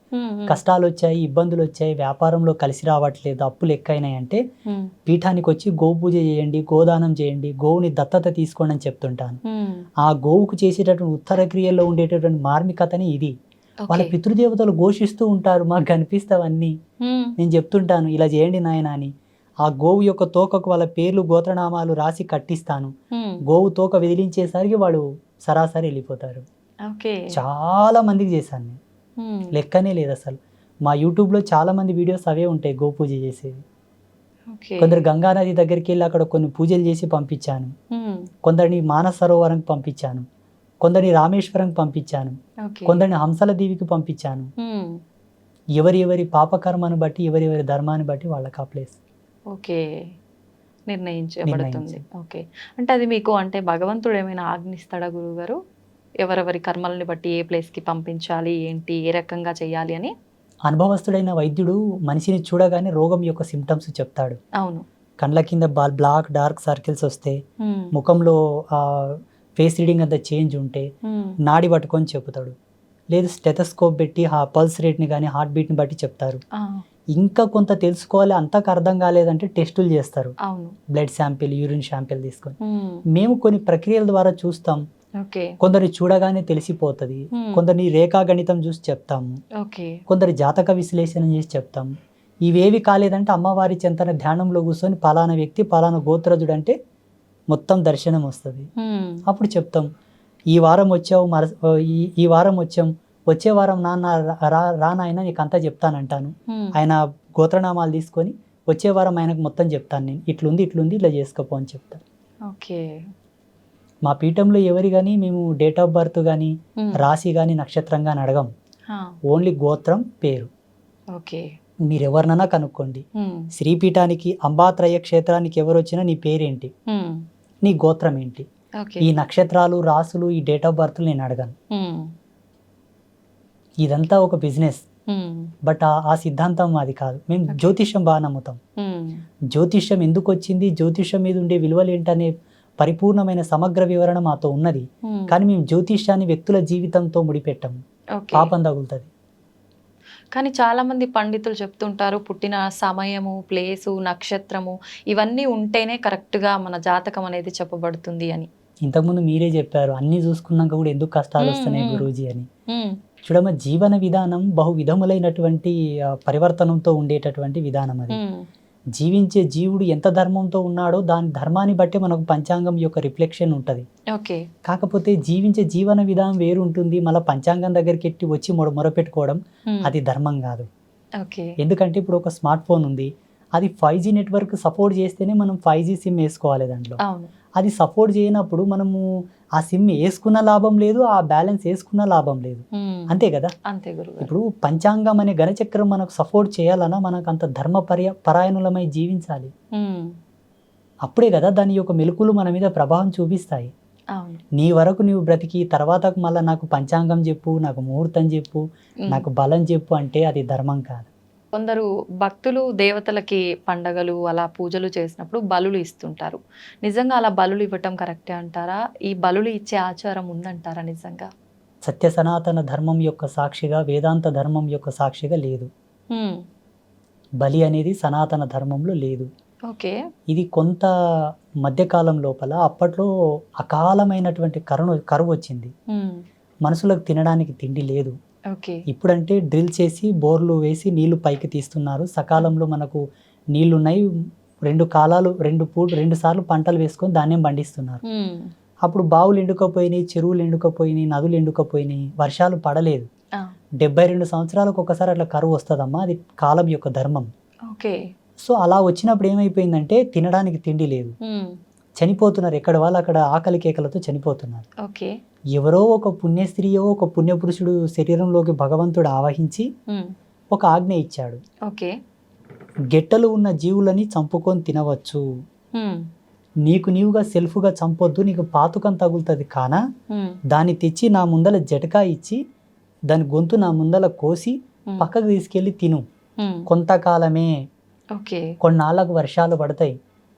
కష్టాలు వచ్చాయి, ఇబ్బందులు వచ్చాయి, వ్యాపారంలో కలిసి రావట్లేదు, అప్పులు ఎక్కువైనాయి అంటే పీఠానికి వచ్చి గోపూజ చేయండి, గోదానం చేయండి, గోవుని దత్తత తీసుకోండి అని చెప్తుంటాను. ఆ గోవుకు చేసేటటువంటి ఉత్తర క్రియల్లో ఉండేటటువంటి మార్మికతని ఇది. వాళ్ళ పితృదేవతలు ఘోషిస్తూ ఉంటారు, మాకు కనిపిస్తావన్నీ. నేను చెప్తుంటాను, ఇలా చేయండి నాయన అని. ఆ గోవు యొక్క తోకకు వాళ్ళ పేర్లు గోత్రనామాలు రాసి కట్టిస్తాను. గోవు తోక విదిలించేసరికి వాడు సరాసరి వెళ్ళిపోతారు. చాలా మందికి చేశాను నేను, లెక్కనే లేదు అసలు. మా యూట్యూబ్లో చాలా మంది వీడియోస్ అవే ఉంటాయి గోపూజ చేసేవి. ఓకే. కొందరు గంగా నది దగ్గరికి వెళ్ళి అక్కడ కొన్ని పూజలు చేసి పంపించాను. హ్మ్. కొందరిని మానస సరోవరంకి పంపించాను. కొందరిని రామేశ్వరంకి పంపించాను. ఓకే. కొందరిని హంసల దీవికి పంపించాను. హ్మ్. ఎవరి పాపకర్మను బట్టి ఎవరి ధర్మాన్ని బట్టి వాళ్ళకి ఆ ప్లేస్ ఓకే. నిర్ణయించబడుతుంది. నిర్ణయించి. ఓకే. అంటే అది మీకు అంటే భగవంతుడు ఏమైనా ఆజ్ఞిస్తాడా గురువుగారు? ఎవరెవరి కర్మలని బట్టి ఏ ప్లేస్‌కి పంపించాలి, ఏంటి, ఏ రకంగా చేయాలి అని? అనుభవస్తుడైన వైద్యుడు మనిషిని చూడగానే రోగం యొక్క సిమ్టమ్స్ చెప్తాడు. అవును. కండ్ల కింద బ్లాక్ డార్క్ సర్కిల్స్ వస్తే, హ్మ్. ముఖంలో ఫేస్ రీడింగ్ అంతా చేంజ్ ఉంటే హ్మ్. నాడి పట్టుకొని చెప్తాడు. లేదు స్టెథోస్కోప్ పెట్టి పల్స్ రేట్ని కానీ హార్ట్ బీట్ని బట్టి చెప్తారు. ఆ! ఇంకా కొంత తెలుసుకోవాలి, అంతకు అర్థం కాలేదంటే టెస్టులు చేస్తారు. అవును. బ్లడ్ శాంపిల్, యూరిన్ శాంపిల్ తీసుకొని. హ్మ్. మేము కొన్ని ప్రక్రియల ద్వారా చూస్తాం. ఓకే. కొందరిని చూడగానే తెలిసిపోతుంది. హ్మ్. కొందరిని రేఖాగణితం చూసి చెప్తాము. ఓకే. కొందరి జాతక విశ్లేషణ చేసి చెప్తాము. ఇవేవి కాలేదంటే అమ్మవారి చెంతన ధ్యానంలో కూర్చొని పలానా వ్యక్తి పలానా గోత్రజుడు అంటే మొత్తం దర్శనం వస్తుంది. హ్మ్. అప్పుడు చెప్తాం, ఈ వారం వచ్చావు ఈ వారం వచ్చాం, వచ్చే వారం నాన్న రా నాయన నీకు అంతా చెప్తానంటాను. హ్మ్. ఆయన గోత్రనామాలు తీసుకొని వచ్చే వారం ఆయనకు మొత్తం చెప్తాను, నేను ఇట్లుంది ఇలా చేసుకోపో అని చెప్తాను. ఓకే. మా పీఠంలో ఎవరి కానీ మేము డేట్ ఆఫ్ బర్త్ కానీ హ్మ్. రాశి కానీ నక్షత్రం కానీ అడగం. ఆ! ఓన్లీ గోత్రం పేరు. ఓకే. మీరు ఎవరినైనా కనుక్కోండి. హ్మ్. శ్రీపీఠానికి అంబాత్రయ క్షేత్రానికి ఎవరు వచ్చినా నీ పేరేంటి, హ్మ్. నీ గోత్రం ఏంటి, ఓకే. ఈ నక్షత్రాలు రాసులు ఈ డేట్ ఆఫ్ బర్త్లు నేను అడగను. హ్మ్. ఇదంతా ఒక బిజినెస్. హ్మ్. బట్ ఆ సిద్ధాంతం అది కాదు. మేము జ్యోతిష్యం బాగా నమ్ముతాం. హ్మ్. జ్యోతిష్యం ఎందుకు వచ్చింది, జ్యోతిష్యం మీద ఉండే విలువలు ఏంటనే పరిపూర్ణమైన సమగ్ర వివరణ మాతో ఉన్నది. హ్మ్. కానీ మేము జ్యోతిష్యాన్ని వ్యక్తుల జీవితంతో ముడిపెట్టాము. ఓకే. పాపం తగులుతుంది. కానీ చాలామంది పండితులు చెప్తుంటారు పుట్టిన సమయము, ప్లేసు, నక్షత్రము ఇవన్నీ ఉంటేనే కరెక్ట్‌గా మన జాతకం అనేది చెప్పబడుతుంది అని. ఇంతకుముందు మీరే చెప్పారు, అన్నీ చూసుకున్నాక కూడా ఎందుకు కష్టాలు వస్తున్నాయి హ్మ్. గురూజీ అని. హ్మ్. చూడమ్మ, జీవన విధానం బహు విధములైనటువంటి పరివర్తనంతో ఉండేటటువంటి విధానం అది. హ్మ్. జీవించే జీవుడు ఎంత ధర్మంతో ఉన్నాడో దాని ధర్మాన్ని బట్టి మనకు పంచాంగం యొక్క రిఫ్లెక్షన్ ఉంటుంది. ఓకే. కాకపోతే జీవించే జీవన విధానం వేరు ఉంటుంది. మళ్ళీ పంచాంగం దగ్గరికి ఎట్టి వచ్చి మొరపెట్టుకోవడం హ్మ్. అది ధర్మం కాదు. ఓకే. ఎందుకంటే ఇప్పుడు ఒక స్మార్ట్ ఫోన్ ఉంది, అది 5G నెట్వర్క్ సపోర్ట్ చేస్తేనే మనం 5G సిమ్ వేసుకోవాలి దాంట్లో. అవును. అది సపోర్ట్ చేయనప్పుడు మనము ఆ సిమ్ వేసుకున్న లాభం లేదు, ఆ బ్యాలెన్స్ వేసుకున్న లాభం లేదు. హ్మ్. అంతే కదా. అంతే గురుగారు. ఇప్పుడు పంచాంగం అనే ఘనచక్రం మనకు సపోర్ట్ చేయాలన్నా మనకు అంత ధర్మ పరాయణులమై జీవించాలి. హ్మ్. అప్పుడే కదా దాని యొక్క మెలకులు మన మీద ప్రభావం చూపిస్తాయి. అవును. నీ వరకు నువ్వు బ్రతికి తర్వాతకు మళ్ళీ నాకు పంచాంగం చెప్పు, నాకు ముహూర్తం చెప్పు, హ్మ్. నాకు బలం చెప్పు అంటే అది ధర్మం కాదు. కొందరు భక్తులు దేవతలకి పండగలు అలా పూజలు చేసినప్పుడు బలులు ఇస్తుంటారు. నిజంగా అలా బలులు ఇవ్వటం కరెక్టే అంటారా? ఈ బలులు ఇచ్చే ఆచారం ఉందంటారా నిజంగా? సత్య సనాతన ధర్మం యొక్క సాక్షిగా, వేదాంత ధర్మం యొక్క సాక్షిగా లేదు. హ్మ్. బలి అనేది సనాతన ధర్మంలో లేదు. ఓకే. ఇది కొంత మధ్యకాలం లోపల అప్పట్లో అకాలమైనటువంటి కరువు వచ్చింది. హ్మ్. మనుషులకు తినడానికి తిండి లేదు. ఓకే. ఇప్పుడంటే డ్రిల్ చేసి బోర్లు వేసి నీళ్లు పైకి తీస్తున్నారు. సకాలంలో మనకు నీళ్లున్నాయి. 2 సార్లు పంటలు వేసుకొని ధాన్యం పండిస్తున్నారు. హ్మ్. అప్పుడు బావులు ఎండుకపోయినాయి, చెరువులు ఎండుకపోయినాయి, నదులు ఎండుకపోయినాయి, వర్షాలు పడలేదు. ఆ! 72 సంవత్సరాలకు ఒకసారి అట్లా కరువు వస్తుందమ్మా, అది కాలం యొక్క ధర్మం. ఓకే. సో అలా వచ్చినప్పుడు ఏమైపోయిందంటే తినడానికి తిండి లేదు, హ్మ్. చనిపోతున్నారు. ఎక్కడ వాళ్ళు అక్కడ ఆకలి కేకలతో చనిపోతున్నారు. ఓకే. ఎవరో ఒక పుణ్యస్త్రీయో ఒక పుణ్యపురుషుడు శరీరంలోకి భగవంతుడు ఆవహించి హ్మ్. ఒక ఆజ్ఞ ఇచ్చాడు. ఓకే. గెట్టలు ఉన్న జీవులని చంపుకొని తినవచ్చు, హ్మ్. నీకు నీవుగా సెల్ఫ్గా చంపొద్దు, నీకు పాతుకం తగులుతుంది కానా, హ్మ్. దాన్ని తెచ్చి నా ముందల జటకా ఇచ్చి దాని గొంతు నా ముందల కోసి హ్మ్. పక్కకు తీసుకెళ్ళి తిను. హ్మ్. కొంతకాలమే, ఓకే. కొన్నాళ్ళకు వర్షాలు పడతాయి,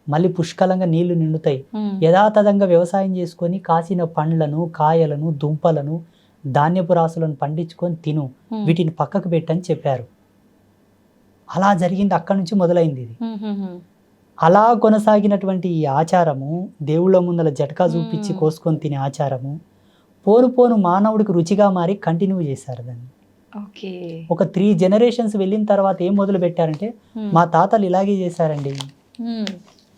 మళ్ళీ పుష్కలంగా నీళ్లు నిండుతాయి. హ్మ్. యథాతథంగా వ్యవసాయం చేసుకొని కాసిన పండ్లను, కాయలను, దుంపలను, ధాన్యపు రాసులను పండించుకొని తిను, హ్మ్. వీటిని పక్కకు పెట్టని చెప్పారు. అలా జరిగింది. అక్కడి నుంచి మొదలైంది ఇది. హుహుహు. అలా కొనసాగినటువంటి ఈ ఆచారము, దేవుళ్ళ ముందల జటకా చూపించి కోసుకొని తినే ఆచారము పోను మానవుడికి రుచిగా మారి కంటిన్యూ చేశారు దాన్ని. ఓకే. ఒక 3 జనరేషన్స్ వెళ్ళిన తర్వాత ఏం మొదలు పెట్టారంటే, హ్మ్. మా తాతలు ఇలాగే చేశారండి, హ్మ్.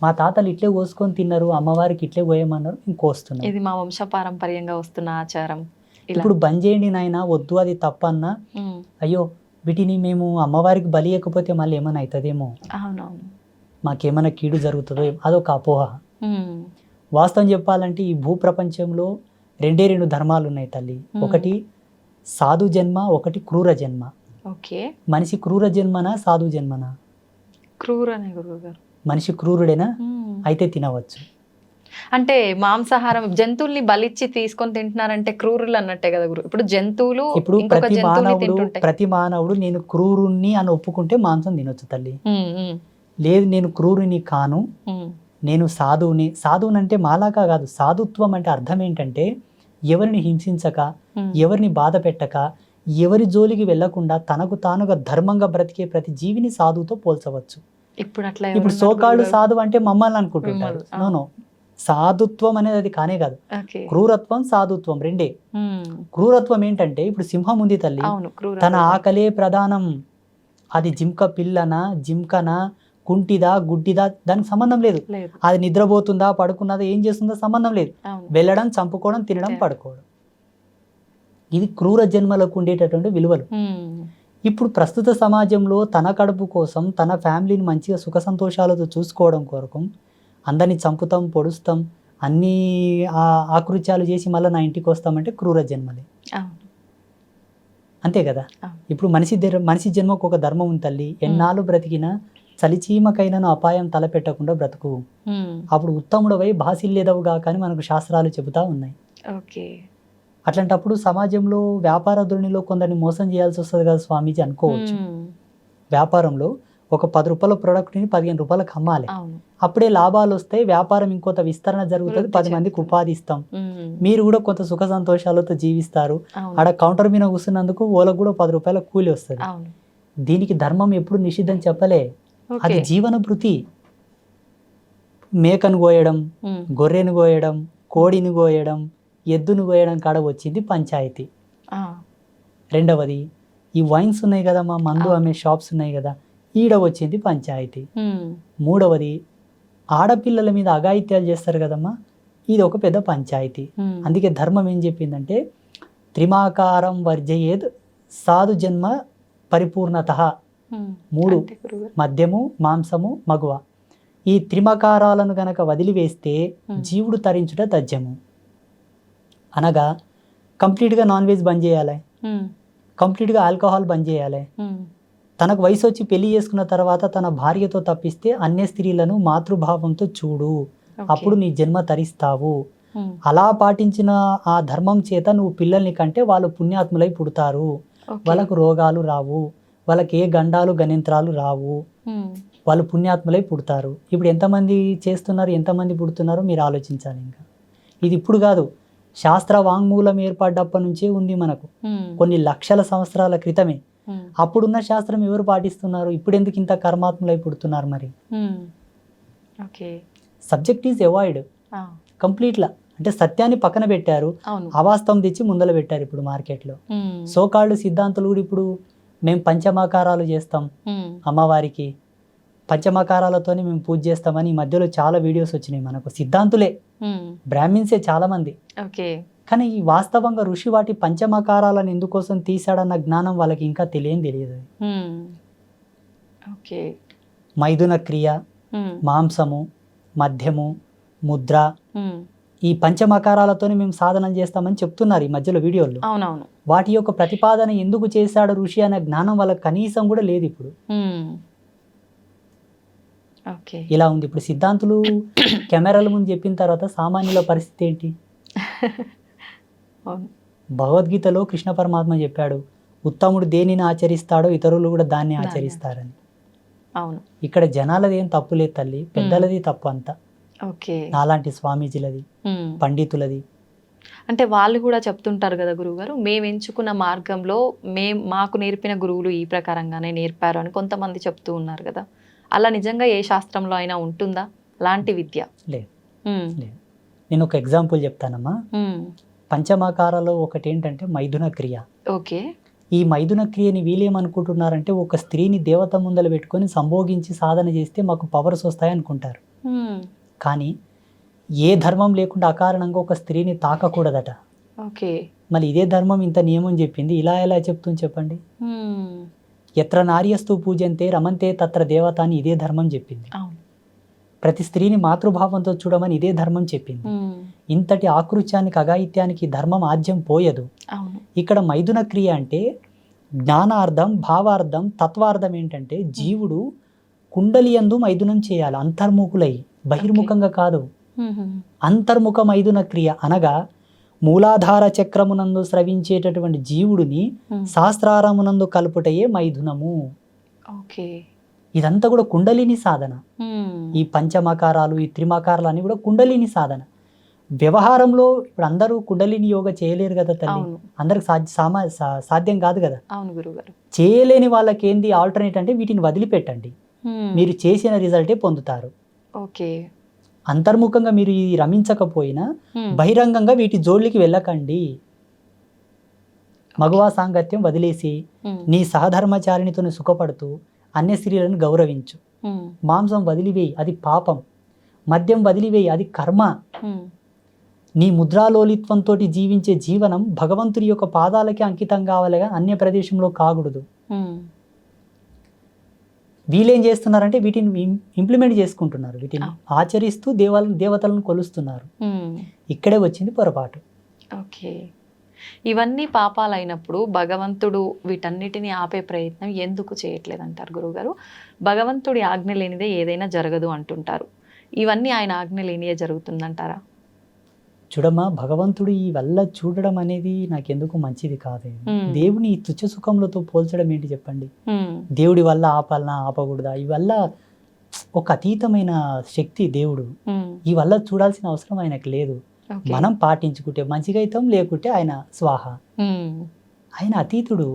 మా తాతలు ఇట్లే కోసుకొని తిన్నారు, అమ్మవారికి ఇట్లే కోయమన్నారు, ఇంకోస్తున్నారు. ఇది మా వంశపారంపర్యంగా వస్తున్న ఆచారం. ఇలా. ఇప్పుడు బంద్ చేయండి నాయన, వద్దు అది తప్పన్నా, హ్మ్. అయ్యో వీటిని మేము అమ్మవారికి బలి ఇవ్వకపోతే మళ్ళీ ఏమైనా అవుతుందేమో. అవునవును. మాకేమైనా కీడు జరుగుతుందో అదొక అపోహ. వాస్తవం చెప్పాలంటే ఈ భూప్రపంచంలో రెండు ధర్మాలు ఉన్నాయి తల్లి. ఒకటి సాధు జన్మ, ఒకటి క్రూర జన్మ. ఓకే, మనిషి క్రూర జన్మనా సాధు జన్మనా? క్రూరనే గురువుగారు. మనిషి క్రూరుడేనా? అయితే తినవచ్చు. అంటే మాంసాహారం జంతువుల్ని బలిచ్చి తీసుకొని తింటున్నారంటే క్రూరులు అన్నట్టే కదా గురు. ఇప్పుడు జంతువులు ఇప్పుడు ఇంకొక జంతువుని తింటుంటాయి. ప్రతి మానవుడు నేను క్రూరుణ్ణి అని ఒప్పుకుంటే మాంసం తినొచ్చు తల్లి. లేదు నేను క్రూరుని కాను, నేను సాధువుని. సాధువుని అంటే మాలాగా కాదు. సాధుత్వం అంటే అర్థం ఏంటంటే ఎవరిని హింసించక, ఎవరిని బాధ పెట్టక, ఎవరి జోలికి వెళ్లకుండా తనకు తానుగా ధర్మంగా బ్రతికే ప్రతి జీవిని సాధువుతో పోల్చవచ్చు. ఇప్పుడు సోకాళ్ళు సాధువు అంటే మమ్మల్ని అనుకుంటుంటారు. నో, సాధుత్వం అనేది అది కానే కాదు. క్రూరత్వం సాధుత్వం రెండే. క్రూరత్వం ఏంటంటే ఇప్పుడు సింహం ఉంది తల్లి, తన ఆకలే ప్రధానం. అది జింక పిల్లనా, జింకనా, కుంటిదా, గుడ్డిదా దానికి సంబంధం లేదు. అది నిద్రపోతుందా, పడుకున్నదా, ఏం చేస్తుందో సంబంధం లేదు. వెళ్ళడం, చంపుకోవడం, తినడం, పడుకోవడం. ఇది క్రూర జన్మలకు ఉండేటటువంటి విలువలు. ఇప్పుడు ప్రస్తుత సమాజంలో తన కడుపు కోసం, తన ఫ్యామిలీని మంచిగా సుఖ సంతోషాలతో చూసుకోవడం కొరకు అందరినీ చంపుతాం, పొడుస్తాం, అన్ని ఆకృత్యాలు చేసి మళ్ళీ నా ఇంటికి వస్తామంటే క్రూర జన్మలే. అంతే కదా. ఇప్పుడు మనిషి జన్మకు ఒక ధర్మం ఉంది తల్లి. ఎన్నాళ్ళు బ్రతికినా చలిచీమకైనను అపాయం తలపెట్టకుండా బ్రతుకు, అప్పుడు ఉత్తముడవై బాసిల్లేదవుగా కానీ మనకు శాస్త్రాలు చెబుతా ఉన్నాయి. అట్లాంటప్పుడు సమాజంలో వ్యాపార ధోరణిలో కొందరిని మోసం చేయాల్సి వస్తుంది కదా స్వామీజీ అనుకోవచ్చు. వ్యాపారంలో ఒక 10 రూపాయల ప్రోడక్ట్ని 15 రూపాయలకు అమ్మాలి. అప్పుడే లాభాలు వస్తాయి, వ్యాపారం ఇంకొంత విస్తరణ జరుగుతుంది, 10 మందికి ఉపాధి ఇస్తాం, మీరు కూడా కొంత సుఖ సంతోషాలతో జీవిస్తారు. ఆడ కౌంటర్ మీద కూర్చున్నందుకు వాళ్ళకు కూడా 10 రూపాయల కూలి వస్తుంది. దీనికి ధర్మం ఎప్పుడు నిషిద్ధం చెప్పలే, అది జీవన భృతి. మేకను కోయడం, గొర్రెను కోయడం, కోడిని కోయడం, ఎద్దును కోయడం కాడ వచ్చింది పంచాయతీ. రెండవది ఈ వైన్స్ ఉన్నాయి కదా, మా మందు అమ్మే షాప్స్ ఉన్నాయి కదా, ఈడ వచ్చింది పంచాయతీ. మూడవది ఆడపిల్లల మీద అఘాయిత్యాలు చేస్తారు కదమ్మా, ఇది ఒక పెద్ద పంచాయతీ. అందుకే ధర్మం ఏం చెప్పిందంటే త్రిమాకారం వర్జయేద్ సాధు జన్మ పరిపూర్ణత. 3 మద్యము, మాంసము, మగువ. ఈ త్రిమకారాలను గనక వదిలివేస్తే జీవుడు తరించుట తథ్యము. అనగా కంప్లీట్గా నాన్ వెజ్ బంద్ చేయాలి, కంప్లీట్గా ఆల్కహాల్ బంద్ చేయాలి. తనకు వయసు వచ్చి పెళ్లి చేసుకున్న తర్వాత తన భార్యతో తప్పిస్తే అన్య స్త్రీలను మాతృభావంతో చూడు, అప్పుడు నీ జన్మ తరిస్తావు. అలా పాటించిన ఆ ధర్మం చేత నువ్వు పిల్లల్ని కంటే వాళ్ళు పుణ్యాత్ములై పుడతారు, వాళ్ళకు రోగాలు రావు, వాళ్ళకి ఏ గండాలు గణింత్రాలు రావు, వాళ్ళు పుణ్యాత్ములై పుడతారు. ఇప్పుడు ఎంతమంది చేస్తున్నారు, ఎంతమంది పుడుతున్నారో మీరు ఆలోచించాలి. ఇంకా ఇది ఇప్పుడు కాదు, శాస్త్ర వాంగ్మూలం ఏర్పడ్డప్పటి నుంచే ఉంది మనకు, కొన్ని లక్షల సంవత్సరాల క్రితమే. అప్పుడున్న శాస్త్రం ఎవరు పాటిస్తున్నారు, ఇప్పుడు ఎందుకు ఇంత కర్మాత్ములై పుడుతున్నారు? మరి సబ్జెక్ట్ ఈజ్ అవాయిడ్ కంప్లీట్లా. అంటే సత్యాన్ని పక్కన పెట్టారు, అవాస్తవం తెచ్చి ముందల పెట్టారు ఇప్పుడు మార్కెట్లో. సోకాళ్ళు సిద్ధాంతులు కూడా ఇప్పుడు మేము పంచమాకారాలు చేస్తాం అమ్మవారికి, పంచమకారాలతోనే మేము పూజ చేస్తామని ఈ మధ్యలో చాలా వీడియోస్ వచ్చినాయి మనకు. సిద్ధాంతులే, బ్రాహ్మిన్సే చాలా మంది. కానీ ఈ వాస్తవంగా ఋషి వాటి పంచమకారాలను ఎందుకోసం తీశాడన్న జ్ఞానం వాళ్ళకి ఇంకా తెలియదు. మైథున క్రియ, మాంసము, మద్యము, ముద్ర, ఈ పంచమకారాలతోనే మేము సాధన చేస్తామని చెప్తున్నారు ఈ మధ్యలో వీడియోలో. వాటి యొక్క ప్రతిపాదన ఎందుకు చేశాడు ఋషి అనే జ్ఞానం వాళ్ళకి కనీసం కూడా లేదు ఇప్పుడు. ఇలా ఉంది ఇప్పుడు. సిద్ధాంతులు కెమెరాల ముందు చెప్పిన తర్వాత సామాన్యుల పరిస్థితి ఏంటి? భగవద్గీతలో కృష్ణ పరమాత్మ చెప్పాడు, ఉత్తముడు దేనిని ఆచరిస్తాడో ఇతరులు కూడా దాన్ని ఆచరిస్తారని. ఇక్కడ జనాలది ఏం తప్పు లేదు తల్లి, పెద్దలది తప్పు అంతా. నాలాంటి స్వామీజీలది, పండితులది. అంటే వాళ్ళు కూడా చెప్తుంటారు కదా గురువుగారు, మేము ఎంచుకున్న మార్గంలో మాకు నేర్పిన గురువులు ఈ ప్రకారంగానే నేర్పారు అని కొంతమంది చెప్తూ ఉన్నారు కదా. అలా నిజంగా ఏ శాస్త్రంలో అయినా ఉంటుందా అలాంటి విద్య? లేదు. నేను ఒక ఎగ్జాంపుల్ చెప్తానమ్మా. పంచమాకారాలో ఒకటి ఏంటంటే మైథున క్రియ. ఈ మైథున క్రియని వీళ్ళేమనుకుంటున్నారంటే ఒక స్త్రీని దేవత ముందల పెట్టుకొని సంభోగించి సాధన చేస్తే మాకు పవర్స్ వస్తాయి అనుకుంటారు. కానీ ఏ ధర్మం లేకుండా అకారణంగా ఒక స్త్రీని తాకకూడదట. మళ్ళీ ఇదే ధర్మం ఇంత నియమం చెప్పింది, ఇలా ఎలా చెప్తుంది చెప్పండి? ఎత్ర నార్యస్తు పూజంతే రమంతే తత్ర దేవత అని ఇదే ధర్మం చెప్పింది. ప్రతి స్త్రీని మాతృభావంతో చూడమని ఇదే ధర్మం చెప్పింది. ఇంతటి ఆకృత్యానికి అఘాయిత్యానికి ధర్మం ఆద్యం పోయదు. అవును. ఇక్కడ మైథున క్రియ అంటే జ్ఞానార్థం, భావార్థం, తత్వార్థం ఏంటంటే జీవుడు కుండలియందు మైథునం చేయాలి, అంతర్ముఖులై, బహిర్ముఖంగా కాదు. అంతర్ముఖ మైథున క్రియ అనగా మూలాధార చక్రమునందు స్రవించేటటువంటి జీవుడిని శాస్త్రారమునందు కలుపుటయే మైథునము. ఓకే. ఇదంతా కూడా కుండలిని సాధన. ఈ పంచమకారాలు, ఈ త్రిమకారాలు అన్ని కూడా కుండలిని సాధన. వ్యవహారంలో ఇప్పుడు అందరూ కుండలిని యోగ చేయలేరు కదా తల్లి, అందరికి సాధ్యం కాదు కదా. అవును గురుగారు. చేయలేని వాళ్ళకి ఏంది ఆల్టర్నేట్ అంటే వీటిని వదిలిపెట్టండి, మీరు చేసిన రిజల్టే పొందుతారు. ఓకే. అంతర్ముఖంగా మీరు ఇది రమించకపోయినా బహిరంగంగా వీటి జోళ్ళకి వెళ్ళకండి. మగవా సాంగత్యం వదిలేసి నీ సహధర్మచారినితో సుఖపడుతూ అన్య స్త్రీలను గౌరవించు. మాంసం వదిలివేయి, అది పాపం. మద్యం వదిలివేయి, అది కర్మ. నీ ముద్రాలోలిత్వంతో జీవించే జీవనం భగవంతుడి యొక్క పాదాలకి అంకితం కావాలిగా, అన్య ప్రదేశంలో కాకూడదు. వీళ్ళేం చేస్తున్నారంటే వీటిని ఇంప్లిమెంట్ చేసుకుంటున్నారు, వీటిని ఆచరిస్తూ దేవతలను కొలుస్తున్నారు. ఇక్కడే వచ్చింది పొరపాటు. ఓకే. ఇవన్నీ పాపాలు అయినప్పుడు భగవంతుడు వీటన్నిటిని ఆపే ప్రయత్నం ఎందుకు చేయట్లేదు అంటారు గురువుగారు? భగవంతుడి ఆజ్ఞ లేనిదే ఏదైనా జరగదు అంటుంటారు. ఇవన్నీ ఆయన ఆజ్ఞ లేనిదే జరుగుతుందంటారా? చూడమ్మా, భగవంతుడు ఈ వల్ల చూడడం అనేది నాకెందుకు మంచిది కాదు. దేవుని ఈ తుచ్చ సుఖములతో పోల్చడం ఏంటి చెప్పండి. దేవుడి వల్ల ఆపాలనా, ఆపకూడదా? ఈ వల్ల ఒక అతీతమైన శక్తి దేవుడు. ఈ వల్ల చూడాల్సిన అవసరం ఆయనకు లేదు. మనం పాటించుకుంటే మంచిగా అవుతాం, లేకుంటే ఆయన స్వాహ. ఆయన అతీతుడు.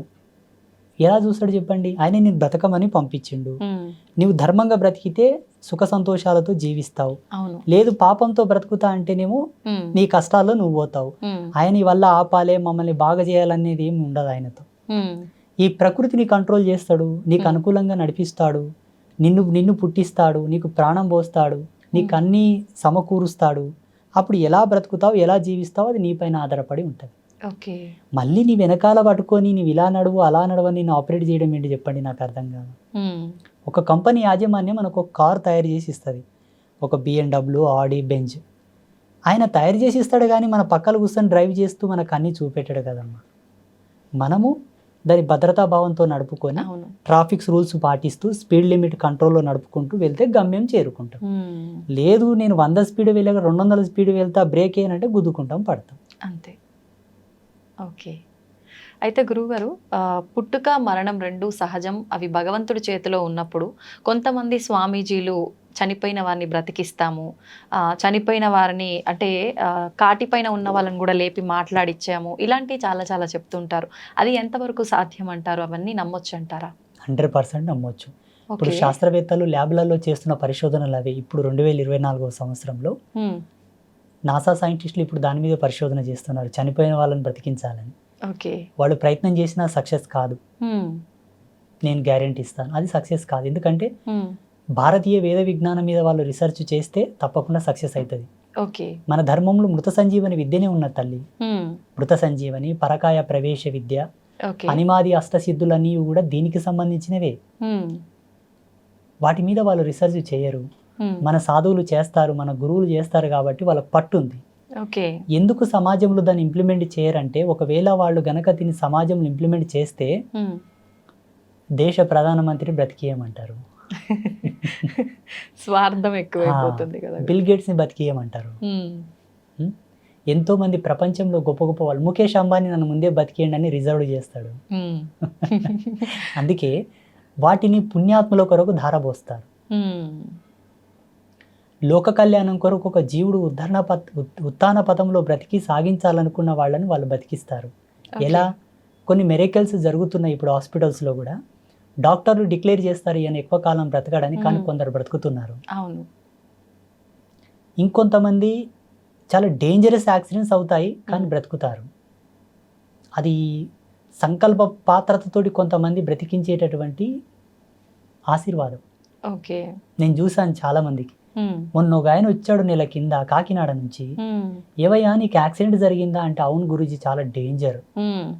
ఎలా చూస్తాడు చెప్పండి? ఆయన నేను బ్రతకమని పంపించిండు. నువ్వు ధర్మంగా బ్రతికితే సుఖ సంతోషాలతో జీవిస్తావు, లేదు పాపంతో బ్రతుకుతా అంటేనేమో నీ కష్టాల్లో నువ్వు పోతావు. ఆయన వల్ల ఆపాలే, మమ్మల్ని బాగా చేయాలనేది ఏమి ఉండదు ఆయనతో. ఈ ప్రకృతిని కంట్రోల్ చేస్తాడు, నీకు అనుకూలంగా నడిపిస్తాడు, నిన్ను పుట్టిస్తాడు, నీకు ప్రాణం పోస్తాడు, నీకు అన్నీ సమకూరుస్తాడు. అప్పుడు ఎలా బ్రతుకుతావు, ఎలా జీవిస్తావు అది నీపైన ఆధారపడి ఉంటుంది. మళ్ళీ నీ వెనకాల పట్టుకొని నీవు ఇలా నడువు అలా నడవని నేను ఆపరేట్ చేయడం ఏంటి చెప్పండి, నాకు అర్థం కాదు. ఒక కంపెనీ యాజమాన్యం మనకు ఒక కార్ తయారు చేసి ఇస్తుంది, ఒక BMW, ఆడి, బెంజ్. ఆయన తయారు చేసి ఇస్తాడు కానీ మన పక్కన కూర్చొని డ్రైవ్ చేస్తూ మనకు అన్నీ చూపెట్టాడు కదమ్మా. మనము దాని భద్రతా భావంతో నడుపుకొని ట్రాఫిక్స్ రూల్స్ పాటిస్తూ స్పీడ్ లిమిట్ కంట్రోల్లో నడుపుకుంటూ వెళ్తే గమ్యం చేరుకుంటాం. లేదు నేను 100 స్పీడ్ వెళ్ళాక 200 స్పీడ్ వెళ్తా, బ్రేక్ ఏనంటే గుద్దుకుంటాం, పడతాం అంతే. ఓకే. అయితే గురువుగారు, పుట్టుక మరణం రెండూ సహజం, అవి భగవంతుడి చేతిలో ఉన్నప్పుడు కొంతమంది స్వామీజీలు చనిపోయిన వారిని బ్రతికిస్తాము, చనిపోయిన వారిని అంటే కాటిపైన ఉన్న వాళ్ళని కూడా లేపి మాట్లాడిచ్చాము, ఇలాంటివి చాలా చాలా చెప్తుంటారు. అది ఎంతవరకు సాధ్యం అంటారు? అవన్నీ నమ్మొచ్చు అంటారా? 100% నమ్మొచ్చు. ఇప్పుడు శాస్త్రవేత్తలు ల్యాబ్లలో చేస్తున్న పరిశోధనలు అవి. ఇప్పుడు 2024వ సంవత్సరంలో నాసా సైంటిస్టులు ఇప్పుడు దాని మీద పరిశోధన చేస్తున్నారు, చనిపోయిన వాళ్ళని బ్రతికించాలని. వాళ్ళు ప్రయత్నం చేసినా సక్సెస్ కాదు, నేను గ్యారెంటీ ఇస్తాను. అది సక్సెస్ కాదు. ఎందుకంటే భారతీయ వేద విజ్ఞానం మీద వాళ్ళు రీసెర్చ్ చేస్తే తప్పకుండా సక్సెస్ అవుతుంది. మన ధర్మంలో మృత సంజీవని విద్యనే ఉన్న తల్లి. మృత సంజీవని, పరకాయ ప్రవేశ విద్య, అనిమాది అష్టసిద్ధులన్నీ కూడా దీనికి సంబంధించినవే. వాటి మీద వాళ్ళు రీసెర్చ్ చేయరు, మన సాధువులు చేస్తారు, మన గురువులు చేస్తారు కాబట్టి వాళ్ళకి పట్టుంది. ఎందుకు సమాజంలో దాన్ని ఇంప్లిమెంట్ చేయరంటే, ఒకవేళ వాళ్ళు గనక దీన్ని సమాజంలో ఇంప్లిమెంట్ చేస్తే దేశ ప్రధానమంత్రిని బ్రతికేయమంటారు, స్వార్థం ఎక్కువైపోతుంది కదా, బిల్ గేట్స్ని బతికేయమంటారు. ఎంతో మంది ప్రపంచంలో గొప్ప గొప్ప వాళ్ళు, ముఖేష్ అంబానీ నన్ను ముందే బతికేయండి అని రిజర్వ్ చేస్తాడు. అందుకే వాటిని పుణ్యాత్ముల కొరకు ధారపోస్తారు. లోక కళ్యాణం కొరకు ఒక జీవుడు ఉత్థాన పథంలో బ్రతికి సాగించాలనుకున్న వాళ్ళని వాళ్ళు బతికిస్తారు. ఎలా? కొన్ని మెరేకల్స్ జరుగుతున్నాయి ఇప్పుడు హాస్పిటల్స్లో కూడా. డాక్టర్లు డిక్లేర్ చేస్తారు ఈయన ఎక్కువ కాలం బ్రతకడని, కానీ కొందరు బ్రతుకుతున్నారు. ఇంకొంతమంది చాలా డేంజరస్ యాక్సిడెంట్స్ అవుతాయి కానీ బ్రతుకుతారు. అది సంకల్ప పాత్రతతోటి కొంతమంది బ్రతికించేటటువంటి ఆశీర్వాదం. నేను చూసాను చాలా మందికి. మొన్న ఒక ఆయన వచ్చాడు నెల కింద కాకినాడ నుంచి, ఏవయ్యా నీకు యాక్సిడెంట్ జరిగిందా అంటే, అవును గురూజీ చాలా డేంజర్,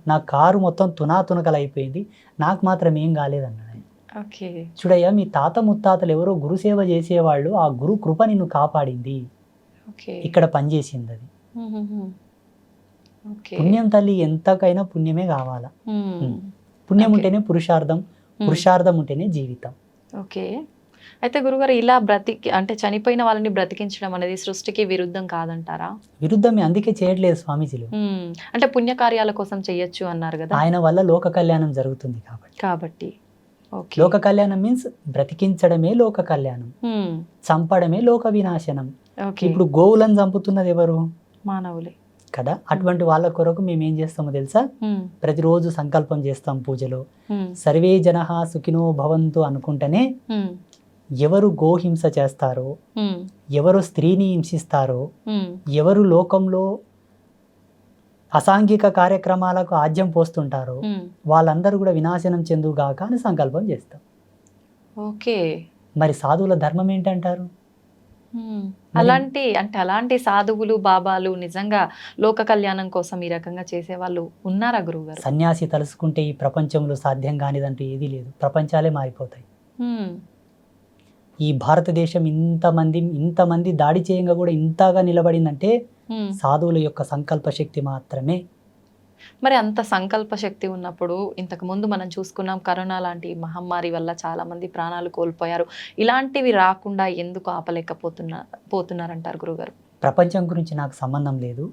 నా కారు మొత్తం తునాతునకలు అయిపోయింది, నాకు మాత్రం ఏం కాలేదన్నాడు. ఓకే. చూడయ్యా, మీ తాత ముత్తాతలు ఎవరో గురుసేవ చేసేవాళ్ళు, ఆ గురు కృప నిన్ను కాపాడింది, ఓకే. ఇక్కడ పనిచేసింది అది. హుహుహు. ఓకే. పుణ్యం తల్లి, ఎంతకైనా పుణ్యమే కావాలా. హ్మ్. పుణ్యం ఓకే. ఉంటేనే పురుషార్థం, పురుషార్థం ఉంటేనే జీవితం. ఓకే. అయితే గురుగారు ఇలా అంటే చనిపోయిన వాళ్ళని బ్రతికించడం అనేది సృష్టికి విరుద్ధం కాదంటారా? విరుద్ధమే, అందుకే చేయట్లేదు స్వామీజీలు. అంటే పుణ్యకార్యాల కోసం చెయ్యొచ్చు అన్నారు కదా, ఆయన వల్ల లోక కళ్యాణం జరుగుతుంది కాబట్టి. కాబట్టి ఓకే. లోక కళ్యాణం మీన్స్ బ్రతికించడమే లోక కళ్యాణం, చంపడమే లోక వినాశనం. ఓకే. ఇప్పుడు గోవులను చంపుతున్నది ఎవరు? మానవులే కదా. అటువంటి వాళ్ళ కొరకు మేము ఏం చేస్తామో తెలుసా? ప్రతిరోజు సంకల్పం చేస్తాం పూజలో, సర్వే జనః సుఖినో భవంతు అనుకుంటేనే ఎవరు గోహింస చేస్తారో, ఎవరు స్త్రీని హింసిస్తారో, ఎవరు లోకంలో అసాంఘిక కార్యక్రమాలకు ఆజ్యం పోస్తుంటారో వాళ్ళందరూ కూడా వినాశనం చెందుగాక అని సంకల్పం చేస్తాం. ఓకే. మరి సాధువుల ధర్మం ఏంటంటారు? అలాంటి సాధువులు బాబాలు నిజంగా లోక కళ్యాణం కోసం ఈ రకంగా చేసేవాళ్ళు ఉన్నారా గురువుగారు? సన్యాసి తలుసుకుంటే ఈ ప్రపంచంలో సాధ్యం కానిదంటూ ఏదీ లేదు, ప్రపంచాలే మారిపోతాయి. ఈ భారతదేశం ఇంతమంది దాడి చేయంగా కూడా ఇంతగా నిలబడిందంటే సాధువుల యొక్క సంకల్ప శక్తి మాత్రమే. మరి అంత సంకల్ప శక్తి ఉన్నప్పుడు, ఇంతకు ముందు మనం చూసుకున్నాం కరోనా లాంటి మహమ్మారి వల్ల చాలా మంది ప్రాణాలు కోల్పోయారు. ఇలాంటివి రాకుండా ఎందుకు పోతున్నారంటారు గురుగారు? ప్రపంచం గురించి నాకు సంబంధం లేదు.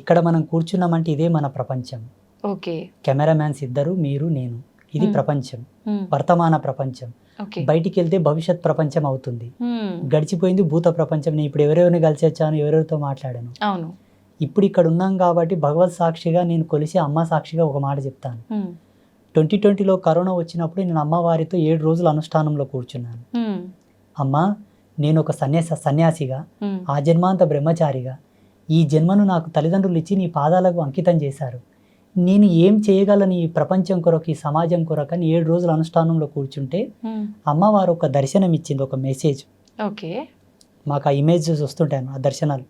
ఇక్కడ మనం కూర్చున్నామంటే ఇదే మన ప్రపంచం. ఓకే. కెమెరామ్యాన్స్ ఇద్దరు, మీరు, నేను. ఇది ప్రపంచం, వర్తమాన ప్రపంచం. బయటికి వెళ్తే భవిష్యత్ ప్రపంచం అవుతుంది. గడిచిపోయింది భూత ప్రపంచం. నేను ఇప్పుడు ఎవరెవరిని కలిసి వచ్చాను, ఎవరెవరితో మాట్లాడాను. అవును. ఇప్పుడు ఇక్కడ ఉన్నాం కాబట్టి భగవత్ సాక్షిగా నేను కొలిసి అమ్మ సాక్షిగా ఒక మాట చెప్తాను. 2020లో కరోనా వచ్చినప్పుడు నేను అమ్మవారితో 7 రోజులు అనుష్ఠానంలో కూర్చున్నాను. అమ్మా, నేను ఒక సన్యాసిగా, ఆ జన్మాంత బ్రహ్మచారిగా, ఈ జన్మను నాకు తల్లిదండ్రులు ఇచ్చి నీ పాదాలకు అంకితం చేశారు. నేను ఏం చేయగలను ఈ ప్రపంచం కొరకు, ఈ సమాజం కొరకు అని 7 రోజులు అనుష్ఠానంలో కూర్చుంటే అమ్మవారు ఒక దర్శనం ఇచ్చింది, ఒక మెసేజ్. ఓకే. మాకు ఆ ఇమేజెస్ వస్తుంటాయి, ఆ దర్శనాలు.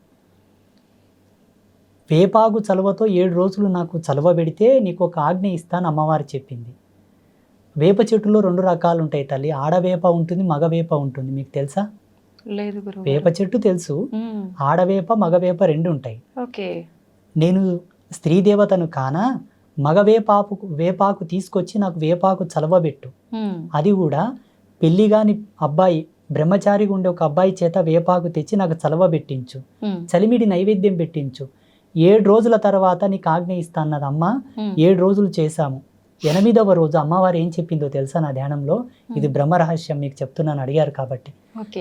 వేపాకు చలువతో 7 రోజులు నాకు చలువ పెడితే నీకు ఒక ఆజ్ఞ ఇస్తాను అమ్మవారు చెప్పింది. వేప చెట్టులో 2 రకాలు ఉంటాయి తల్లి, ఆడవేప ఉంటుంది, మగవేప ఉంటుంది. మీకు తెలుసా? లేదు గురువు. వేప చెట్టు తెలుసు, ఆడవేప మగవేప 2 ఉంటాయి. ఓకే. నేను స్త్రీ దేవతను కానా, వేపాకు తీసుకొచ్చి నాకు వేపాకు చలవబెట్టు. అది కూడా పెళ్లిగాని అబ్బాయి, బ్రహ్మచారిగా ఉండే ఒక అబ్బాయి చేత వేపాకు తెచ్చి నాకు చలవబెట్టించు, చలిమిడి నైవేద్యం పెట్టించు. 7 రోజుల తర్వాత నీకు ఆజ్ఞ ఇస్తా అన్నది అమ్మ. 7 రోజులు చేశాము. 8వ రోజు అమ్మవారు ఏం చెప్పిందో తెలుసా నా ధ్యానంలో? ఇది బ్రహ్మ రహస్యం, మీకు చెప్తున్నాను, అడిగారు కాబట్టి.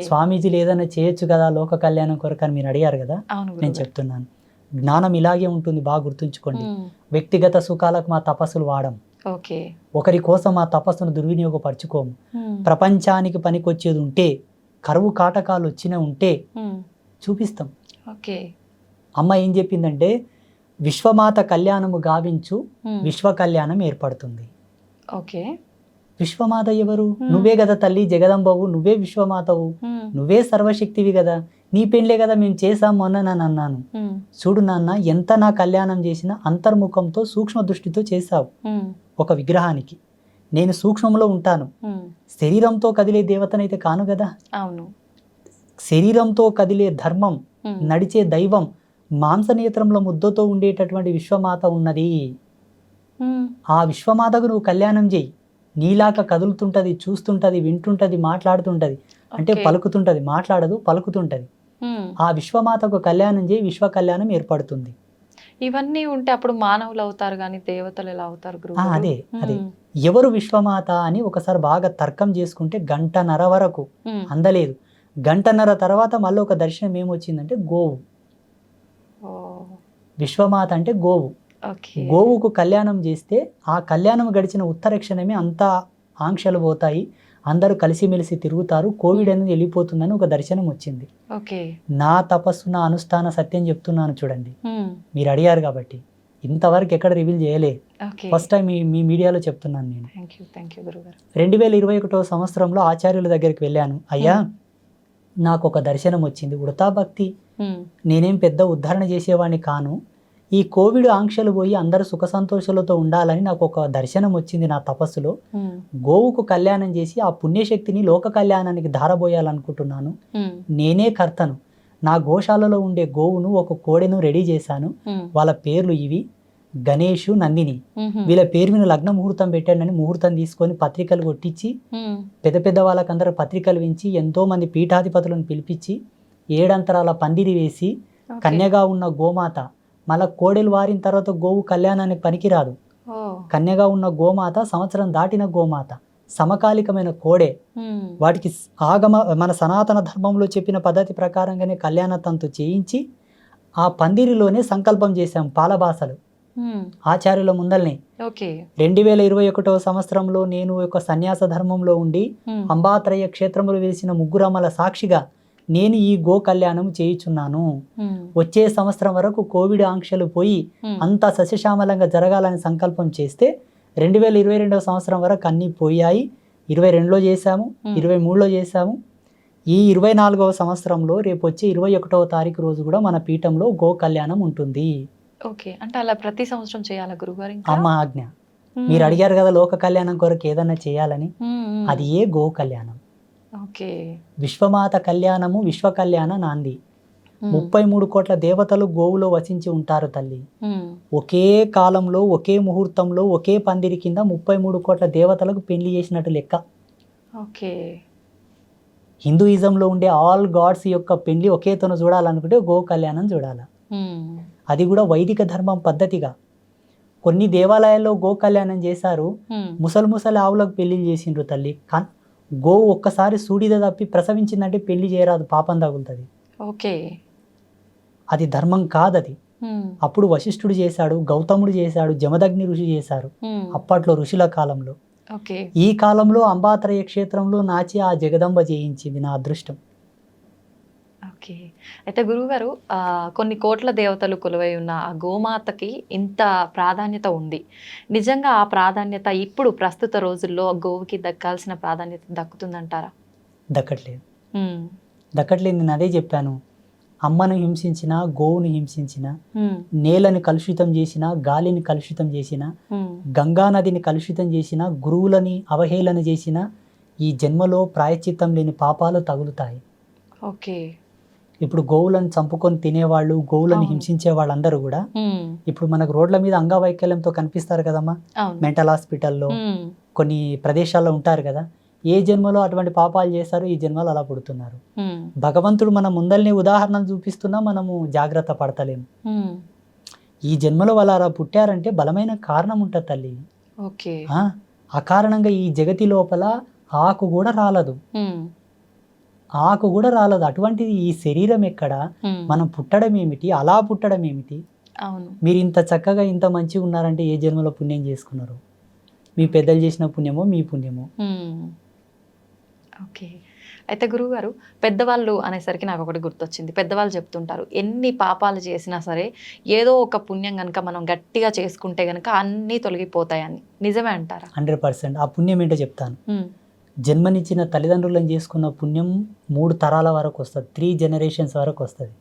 స్వామీజీ ఏదైనా చేయొచ్చు కదా లోక కళ్యాణం కొరకు అని మీరు అడిగారు కదా, నేను చెప్తున్నాను. జ్ఞానం ఇలాగే ఉంటుంది, బాగా గుర్తుంచుకోండి. వ్యక్తిగత సుఖాలకు మా తపస్సులు వాడం, ఒకరి కోసం మా తపస్సును దుర్వినియోగపరచుకోము. ప్రపంచానికి పనికొచ్చేది ఉంటే, కరువు కాటకాలు వచ్చిన ఉంటే చూపిస్తాం. అమ్మ ఏం చెప్పిందంటే, విశ్వమాత కళ్యాణము గావించు, విశ్వ కళ్యాణం ఏర్పడుతుంది. విశ్వమాత ఎవరు? నువ్వే కదా తల్లి, జగదంబవు, నువ్వే విశ్వమాతవు, నువ్వే సర్వశక్తివి కదా. నీ పెళ్ళే కదా మేము చేసాం మొన్న నన్ను అన్నాను. చూడు నాన్న, ఎంత నా కళ్యాణం చేసినా అంతర్ముఖంతో సూక్ష్మ దృష్టితో చేశావు. ఒక విగ్రహానికి నేను సూక్ష్మంలో ఉంటాను, శరీరంతో కదిలే దేవతనైతే కాను కదా. అవును. శరీరంతో కదిలే ధర్మం, నడిచే దైవం, మాంసనేత్రంలో ముద్దతో ఉండేటటువంటి విశ్వమాత ఉన్నది. ఆ విశ్వమాతకు నువ్వు కళ్యాణం చేయి. నీలాక కదులుతుంటది, చూస్తుంటది, వింటుంటది, మాట్లాడుతుంటది. అంటే పలుకుతుంటది, మాట్లాడదు, పలుకుతుంటది. ఆ విశ్వమాతకు కళ్యాణం చేయి, విశ్వ కళ్యాణం ఏర్పడుతుంది. ఇవన్నీ ఉంటే అప్పుడు మానవులు అవుతారు కానీ దేవతలు ఎలా అవుతారు గురువు? అదే ఎవరు విశ్వమాత అని ఒకసారి బాగా తర్కం చేసుకుంటే 1.5 గంట వరకు అందలేదు. 1.5 గంట తర్వాత మళ్ళీ ఒక దర్శనం ఏమొచ్చిందంటే గోవు. విశ్వమాత అంటే గోవు. గోవుకు కళ్యాణం చేస్తే ఆ కళ్యాణం గడిచిన ఉత్తర క్షణమే అంతా ఆంక్షలు పోతాయి, అందరూ కలిసిమెలిసి తిరుగుతారు, కోవిడ్ అనేది వెళ్ళిపోతుందని ఒక దర్శనం వచ్చింది. నా తపస్సు, నా అనుష్ఠాన సత్యం చెప్తున్నాను చూడండి. మీరు అడిగారు కాబట్టి ఇంతవరకు ఎక్కడ రివీల్ చేయలే, ఫస్ట్ టైం మీ మీడియాలో చెప్తున్నాను నేను. 2021 సంవత్సరంలో ఆచార్యుల దగ్గరికి వెళ్ళాను. అయ్యా, నాకు ఒక దర్శనం వచ్చింది, ఉడతా భక్తి. నేనేం పెద్ద ఉద్ధరణ చేసేవాడిని కాను, ఈ కోవిడ్ ఆంక్షలు పోయి అందరూ సుఖ సంతోషాలతో ఉండాలని నాకు ఒక దర్శనం వచ్చింది నా తపస్సులో. గోవుకు కళ్యాణం చేసి ఆ పుణ్యశక్తిని లోక కళ్యాణానికి ధారబోయాలనుకుంటున్నాను. నేనే కర్తను. నా గోశాలలో ఉండే గోవును ఒక కోడెను రెడీ చేశాను. వాళ్ళ పేర్లు ఇవి: గణేషు, నందిని. వీళ్ళ పేరు మీద లగ్న ముహూర్తం పెట్టానని ముహూర్తం తీసుకొని పత్రికలు కొట్టించి పెద్ద పెద్ద వాళ్ళకందరూ పత్రికలు వించి ఎంతో మంది పీఠాధిపతులను పిలిపించి 7 అంతరాల పందిరి వేసి కన్యగా ఉన్న గోమాత, మళ్ళా కోడెలు వారిన తర్వాత గోవు కళ్యాణానికి పనికిరాదు. కన్యగా ఉన్న గోమాత సంవత్సరం దాటిన గోమాత, సమకాలికమైన కోడే. వాటికి మన సనాతన ధర్మంలో చెప్పిన పద్ధతి ప్రకారంగానే కళ్యాణ తంతు చేయించి ఆ పందిరిలోనే సంకల్పం చేశాం పాలభాసలు ఆచార్యుల ముందల్ని. 2021 సంవత్సరంలో నేను ఒక సన్యాస ధర్మంలో ఉండి అంబాత్రయ క్షేత్రములు వేసిన ముగ్గురమ్మల సాక్షిగా నేను ఈ గో కళ్యాణం చేయుచున్నాను. వచ్చే సంవత్సరం వరకు కోవిడ్ ఆంక్షలు పోయి అంతా సస్యశ్యామలంగా జరగాలని సంకల్పం చేస్తే 2022 సంవత్సరం వరకు అన్నీ పోయాయి. 22లో చేశాము, 23లో చేశాము. ఈ 24వ సంవత్సరంలో రేపు వచ్చే 21వ తారీఖు రోజు కూడా మన పీఠంలో గో కళ్యాణం ఉంటుంది. ఓకే, అంటే అలా ప్రతి సంవత్సరం చేయాలా గురుగారు? అమ్మ ఆజ్ఞ. మీరు అడిగారు కదా లోక కళ్యాణం కొరకు ఏదన్నా చేయాలని, అది ఏ గో కళ్యాణం. ఓకే, విశ్వమాత కళ్యాణము విశ్వ కళ్యాణ నాంది. 33 కోట్ల దేవతలు గోవులో వసించి ఉంటారు తల్లి. ఒకే కాలంలో ఒకే ముహూర్తంలో ఒకే పందిరి కింద 33 కోట్ల దేవతలకు పెళ్లి చేసినట్టు లెక్క. ఓకే, హిందూయిజంలో ఉండే ఆల్ గాడ్స్ యొక్క పెళ్లి ఒకే తను చూడాలనుకుంటే గో కళ్యాణం చూడాలి. అది కూడా వైదిక ధర్మం పద్ధతిగా. కొన్ని దేవాలయాల్లో గో కళ్యాణం చేశారు, ముసలి ఆవులకు పెళ్లి చేసిండ్రు తల్లి. గో ఒక్కసారి సూడిద తప్పి ప్రసవించిందంటే పెళ్లి చేయరాదు, పాపం తగులుతుంది. ఓకే, అది ధర్మం కాదది. అప్పుడు వశిష్ఠుడు చేశాడు, గౌతముడు చేశాడు, జమదగ్ని ఋషి చేశారు అప్పట్లో ఋషుల కాలంలో. ఈ కాలంలో అంబాత్రయ క్షేత్రంలో నాచి ఆ జగదంబ చేయించింది, నా అదృష్టం. ఓకే, అయితే గురువుగారు కొన్ని కోట్ల దేవతలు కొలువై ఉన్న ఆ గోమాతకి ఇంత ప్రాధాన్యత ఉంది. నిజంగా ఆ ప్రాధాన్యత ఇప్పుడు ప్రస్తుత రోజుల్లో గోవుకి దక్కాల్సిన ప్రాధాన్యత దక్కుతుందంటారా? దక్కట్లేదు. నేను అదే చెప్పాను. అమ్మను హింసించిన, గోవుని హింసించిన, నేలని కలుషితం చేసిన, గాలిని కలుషితం చేసిన, గంగా నదిని కలుషితం చేసిన, గురువులని అవహేళన చేసిన ఈ జన్మలో ప్రాయశ్చిత్తం లేని పాపాలు తగులుతాయి. ఓకే, ఇప్పుడు గోవులను చంపుకొని తినేవాళ్ళు, గోవులను హింసించే వాళ్ళందరూ కూడా ఇప్పుడు మనకు రోడ్ల మీద అంగవైకల్యంతో కనిపిస్తారు కదమ్మా, మెంటల్ హాస్పిటల్లో కొన్ని ప్రదేశాల్లో ఉంటారు కదా. ఏ జన్మలో అటువంటి పాపాలు చేశారు, ఈ జన్మలో అలా పుడుతున్నారు. భగవంతుడు మన ముందల్ని ఉదాహరణలు చూపిస్తున్నా మనము జాగ్రత్త పడతలేము. ఈ జన్మలో వాళ్ళు అలా పుట్టారంటే బలమైన కారణం ఉంటుంది తల్లి. అకారణంగా ఈ జగతి లోపల ఆకు కూడా రాలదు. అటువంటిది ఈ శరీరం ఎక్కడ, మనం పుట్టడం ఏమిటి, అలా పుట్టడం ఏమిటి. మీరు ఇంత చక్కగా ఇంత మంచిగా ఉన్నారంటే ఏ జన్మలో పుణ్యం చేసుకున్నారు? మీ పెద్దలు చేసిన పుణ్యమో మీ పుణ్యమో. ఓకే, అయితే గురువుగారు పెద్దవాళ్ళు అనేసరికి నాకు ఒకటి గుర్తొచ్చింది. పెద్దవాళ్ళు చెప్తుంటారు, ఎన్ని పాపాలు చేసినా సరే ఏదో ఒక పుణ్యం కనుక మనం గట్టిగా చేసుకుంటే కనుక అన్నీ తొలగిపోతాయని. నిజమే అంటారా? 100%. ఆ పుణ్యం ఏంటో చెప్తాను. జన్మనిచ్చిన తల్లిదండ్రులను చేసుకున్న పుణ్యం 3 తరాల వరకు వస్తుంది, 3 generations వరకు వస్తుంది.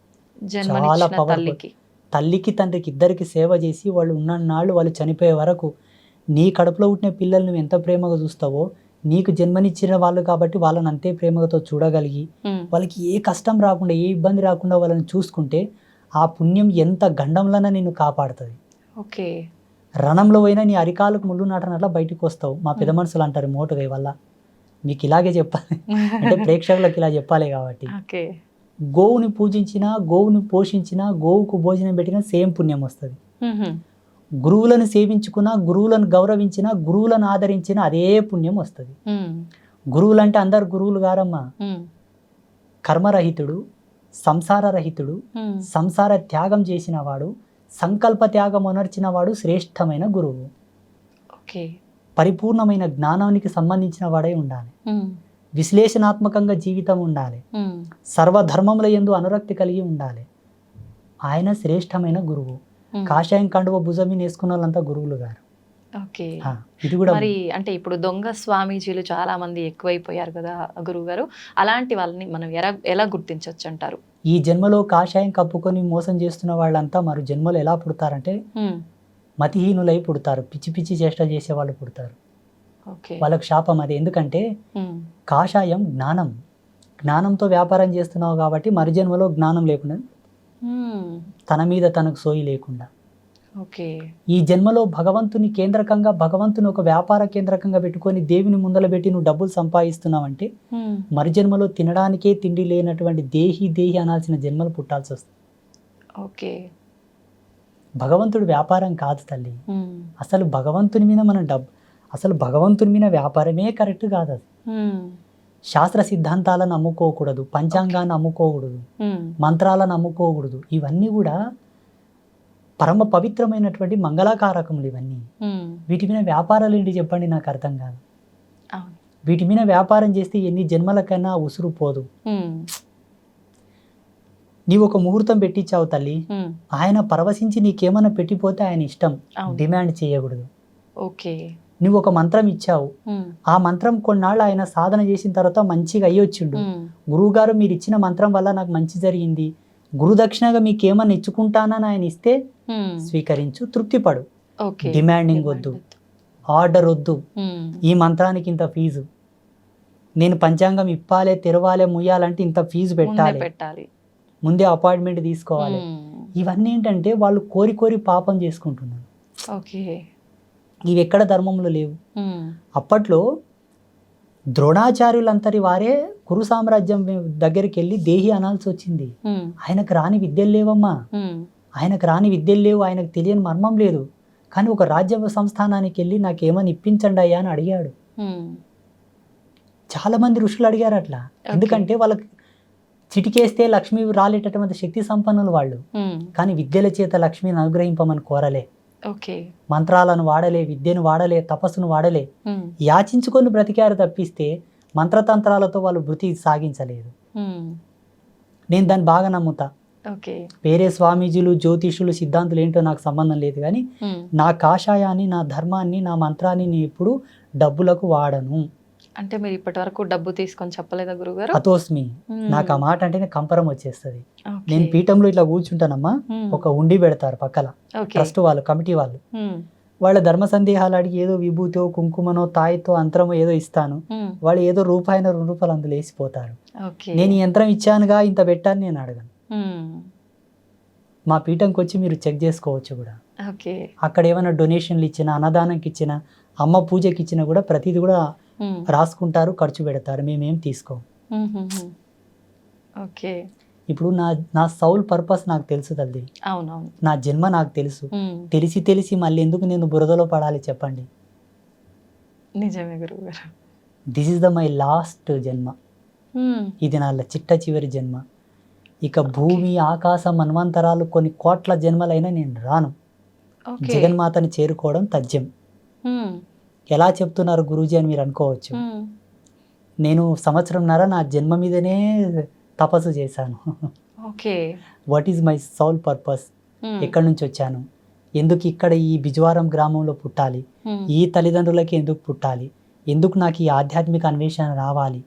చాలా పవర్ఫుల్. తల్లికి తండ్రికి ఇద్దరికి సేవ చేసి వాళ్ళు ఉన్ననాళ్ళు వాళ్ళు చనిపోయే వరకు నీ కడుపులో పుట్టిన పిల్లలు నువ్వు ఎంత ప్రేమగా చూస్తావో, నీకు జన్మనిచ్చిన వాళ్ళు కాబట్టి వాళ్ళని అంతే ప్రేమతో చూడగలిగి వాళ్ళకి ఏ కష్టం రాకుండా ఏ ఇబ్బంది రాకుండా వాళ్ళని చూసుకుంటే ఆ పుణ్యం ఎంత గండంలోనే నిన్ను కాపాడుతుంది. ఓకే, రణంలో పోయినా నీ అరికాలకు ముళ్ళు నాటనట్లా బయటకు వస్తావు. మా పెద్ద మనుషులు అంటారు మోటుగా వల్ల. మీకు ఇలాగే చెప్పాలి అంటే ప్రేక్షకులకు ఇలా చెప్పాలి కాబట్టి. గోవుని పూజించినా, గోవుని పోషించినా, గోవుకు భోజనం పెట్టినా సేమ్ పుణ్యం వస్తుంది. గురువులను సేవించుకున్నా, గురువులను గౌరవించినా, గురువులను ఆదరించినా అదే పుణ్యం వస్తుంది. గురువులు అంటే అందరు గురువులు గారమ్మా. కర్మరహితుడు, సంసార రహితుడు, సంసార త్యాగం చేసిన వాడు, సంకల్ప త్యాగం అనర్చిన వాడు శ్రేష్టమైన గురువు. పరిపూర్ణమైన జ్ఞానానికి సంబంధించిన వాడై ఉండాలి. విశ్లేషణాత్మకంగా జీవితం ఉండాలి. సర్వధర్మముల యందు అనురక్తి కలిగి ఉండాలి. ఆయన శ్రేష్టమైన గురువు. కాషాయం కండువ భుజమి నేసుకున్న వాళ్ళంతా గురువులు గారు. ఓకే, ఇది కూడా మరి అంటే ఇప్పుడు దొంగ స్వామీజీలు చాలా మంది ఎక్కువైపోయారు కదా గురువు గారు. అలాంటి వాళ్ళని మనం ఎలా గుర్తించవచ్చు అంటారు? ఈ జన్మలో కాషాయం కప్పుకొని మోసం చేస్తున్న వాళ్ళంతా మరో జన్మలో ఎలా పుడతారంటే మతిహీనులై పుడతారు, పిచ్చి పిచ్చి చేష్ట చేసే వాళ్ళు పుడతారు. వాళ్ళకు శాపం అది. ఎందుకంటే కాషాయం జ్ఞానం, జ్ఞానంతో వ్యాపారం చేస్తున్నావు కాబట్టి మరు జన్మలో జ్ఞానం లేకుండా, తన మీద తనకు సోయి లేకుండా, ఈ జన్మలో భగవంతుని కేంద్రకంగా, భగవంతుని ఒక వ్యాపార కేంద్రకంగా పెట్టుకొని దేవుని ముందల పెట్టి నువ్వు డబ్బులు సంపాదిస్తున్నావంటే మరు జన్మలో తినడానికే తిండి లేనటువంటి దేహి దేహి అనాల్సిన జన్మలు పుట్టాల్సి వస్తుంది. భగవంతుడు వ్యాపారం కాదు తల్లి. అసలు భగవంతుని మీద మనం అసలు భగవంతుని మీద వ్యాపారమే కరెక్ట్ కాదు. అది శాస్త్ర సిద్ధాంతాలను అమ్ముకోకూడదు, పంచాంగాన్ని అమ్ముకోకూడదు, మంత్రాలను అమ్ముకోకూడదు. ఇవన్నీ కూడా పరమ పవిత్రమైనటువంటి మంగళాకారకములు ఇవన్నీ. వీటి మీద వ్యాపారాలు ఏంటి చెప్పండి, నాకు అర్థం కాదు. వీటి మీద వ్యాపారం చేస్తే ఎన్ని జన్మలకైనా ఉసురు పోదు. నీవు ఒక ముహూర్తం పెట్టించావు తల్లి, ఆయన పరవశించి నీకేమన్నా పెట్టిపోతే ఆయన ఇష్టం, డిమాండ్ చేయకూడదు. నువ్వు ఒక మంత్రం ఇచ్చావు, ఆ మంత్రం కొన్నాళ్ళు ఆయన సాధన చేసిన తర్వాత మంచిగా అయ్యొచ్చిండు, గురువుగారు మీరు ఇచ్చిన మంత్రం వల్ల నాకు మంచి జరిగింది, గురుదక్షిణగా మీకేమన్నా ఇచ్చుకుంటానని ఆయన ఇస్తే స్వీకరించు, తృప్తిపడు. డిమాండింగ్ వద్దు, ఆర్డర్ వద్దు. ఈ మంత్రానికి ఇంత ఫీజు, నేను పంచాంగం ఇప్పాలే, తెరవాలే, ముయ్యాలంటే ఇంత ఫీజు పెట్టాలి, ముందే అపాయింట్మెంట్ తీసుకోవాలి. ఇవన్నీ ఏంటంటే వాళ్ళు కోరి కోరి పాపం చేసుకుంటున్నారు. ఇవి ఎక్కడ ధర్మంలో లేవు. అప్పట్లో ద్రోణాచార్యులంతటి వారే కురు సామ్రాజ్యం దగ్గరికి వెళ్ళి దేహి అనాల్సి వచ్చింది. ఆయనకు రాని విద్యలు లేవమ్మా, ఆయనకు రాని విద్యలు లేవు, ఆయనకు తెలియని మర్మం లేదు. కానీ ఒక రాజ్య సంస్థానానికి వెళ్ళి నాకేమని ఇప్పించండి అయ్యా అని అడిగాడు. చాలా మంది ఋషులు అడిగారు అట్లా. ఎందుకంటే వాళ్ళకి చిటికేస్తే లక్ష్మి రాలేటటువంటి శక్తి సంపన్నులు వాళ్ళు. కానీ విద్యల చేత లక్ష్మిని అనుగ్రహింపమని కోరలే, మంత్రాలను వాడలే, విద్యను వాడలే, తపస్సును వాడలే, యాచించుకొని బ్రతికారు తప్పిస్తే మంత్రతంత్రాలతో వాళ్ళు వృత్తి సాగించలేదు. నేను దాన్ని బాగా నమ్ముతా. వేరే స్వామీజీలు, జ్యోతిషులు, సిద్ధాంతులు ఏంటో నాకు సంబంధం లేదు, కానీ నా కాషాయాన్ని, నా ధర్మాన్ని, నా మంత్రాన్ని నేను ఎప్పుడు డబ్బులకు వాడను. అంటే మీరు ఇప్పటి వరకు డబ్బు తీసుకొని చెప్పలేదా గురుగారు? అతోస్మి, నాకు ఆ మాట అంటేనే కంపరం వచ్చేస్తుంది. నేను పీఠంలో ఇట్లా కూర్చుంటానమ్మా, ఒక ఉండి పెడతారు పక్కల, ట్రస్ట్ వాళ్ళు, కమిటీ వాళ్ళు, వాళ్ళ ధర్మ సందేహాలు అడిగి ఏదో విభూతో, కుంకుమనో, తాయితో, అంతరమో ఏదో ఇస్తాను, వాళ్ళు ఏదో రూపాయి 2 రూపాయలు అందులో వేసిపోతారు. నేను ఈ యంత్రం ఇచ్చానుగా ఇంత పెట్టాను నేను అడగను. మా పీఠంకి వచ్చి మీరు చెక్ చేసుకోవచ్చు కూడా. అక్కడ ఏమైనా డొనేషన్లు ఇచ్చినా, అన్నదానంకి ఇచ్చినా, అమ్మ పూజకి ఇచ్చినా కూడా ప్రతిదీ కూడా రాసుకుంటారు, ఖర్చు పెడతారు, మేమేం తీసుకోం. ఇప్పుడు నా సౌల్ పర్పస్ నాకు తెలుసు తల్లి, నా జన్మ నాకు తెలుసు. తెలిసి మళ్ళీ ఎందుకు నేను బురదలో పడాలి చెప్పండి? నిజమే గురుగారు. దిస్ ఇస్ మై లాస్ట్ జన్మ, ఇది నా చిట్ట చివరి జన్మ. ఇక భూమి, ఆకాశం, మన్వంతరాలు, కొన్ని కోట్ల జన్మలైనా నేను రాను. జగన్మాతని చేరుకోవడం తథ్యం. ఎలా చెప్తున్నారు గురూజీ అని మీరు అనుకోవచ్చు. నేను 1.5 సంవత్సరం నా జన్మ మీదనే తపస్సు చేశాను. What is my soul purpose? ఎక్కడి నుంచి వచ్చాను, ఎందుకు ఇక్కడ ఈ బిజవారం గ్రామంలో పుట్టాలి, ఈ తల్లిదండ్రులకి ఎందుకు పుట్టాలి, ఎందుకు నాకు ఈ ఆధ్యాత్మిక అన్వేషణ రావాలి,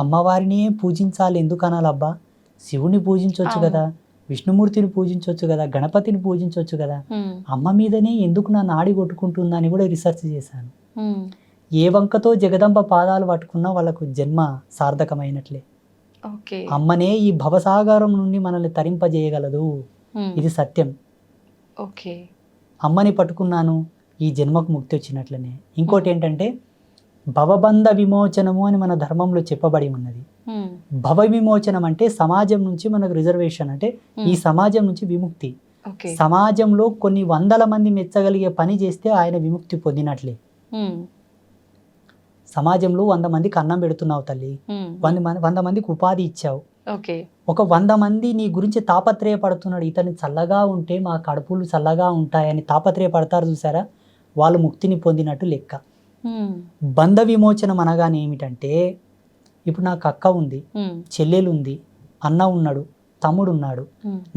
అమ్మవారిని పూజించాలి ఎందుకు అనాలబ్బా? శివుని పూజించవచ్చు కదా, విష్ణుమూర్తిని పూజించవచ్చు కదా, గణపతిని పూజించవచ్చు కదా, అమ్మ మీదనే ఎందుకు నా నాడి కొట్టుకుంటుందని కూడా రీసెర్చ్ చేశాను. ఏ వంకతో జగదంబ పాదాలు పట్టుకున్నా వాళ్ళకు జన్మ సార్థకమైనట్లే. అమ్మనే ఈ భవసాగరం నుండి మనల్ని తరింపజేయగలదు, ఇది సత్యం. అమ్మని పట్టుకున్నాను, ఈ జన్మకు ముక్తి వచ్చినట్లనే. ఇంకోటి ఏంటంటే భవబంధ విమోచనము అని మన ధర్మంలో చెప్పబడి ఉన్నది. భవ విమోచనం అంటే సమాజం నుంచి మనకు రిజర్వేషన్, అంటే ఈ సమాజం నుంచి విముక్తి. సమాజంలో కొన్ని 100 మంది మెచ్చగలిగే పని చేస్తే ఆయన విముక్తి పొందినట్లే. సమాజంలో 100 మందికి అన్నం పెడుతున్నావు తల్లి, 100 మందికి ఉపాధి ఇచ్చావు, ఒక 100 మంది నీ గురించి తాపత్రయపడుతున్నాడు, ఇతని చల్లగా ఉంటే మా కడుపులు చల్లగా ఉంటాయని తాపత్రయపడతారు చూసారా, వాళ్ళు ముక్తిని పొందినట్టు లెక్క. బంధ విమోచనం అనగానే ఏమిటంటే, ఇప్పుడు నాకు అక్క ఉంది, చెల్లెలు ఉంది, అన్న ఉన్నాడు, తమ్ముడు ఉన్నాడు,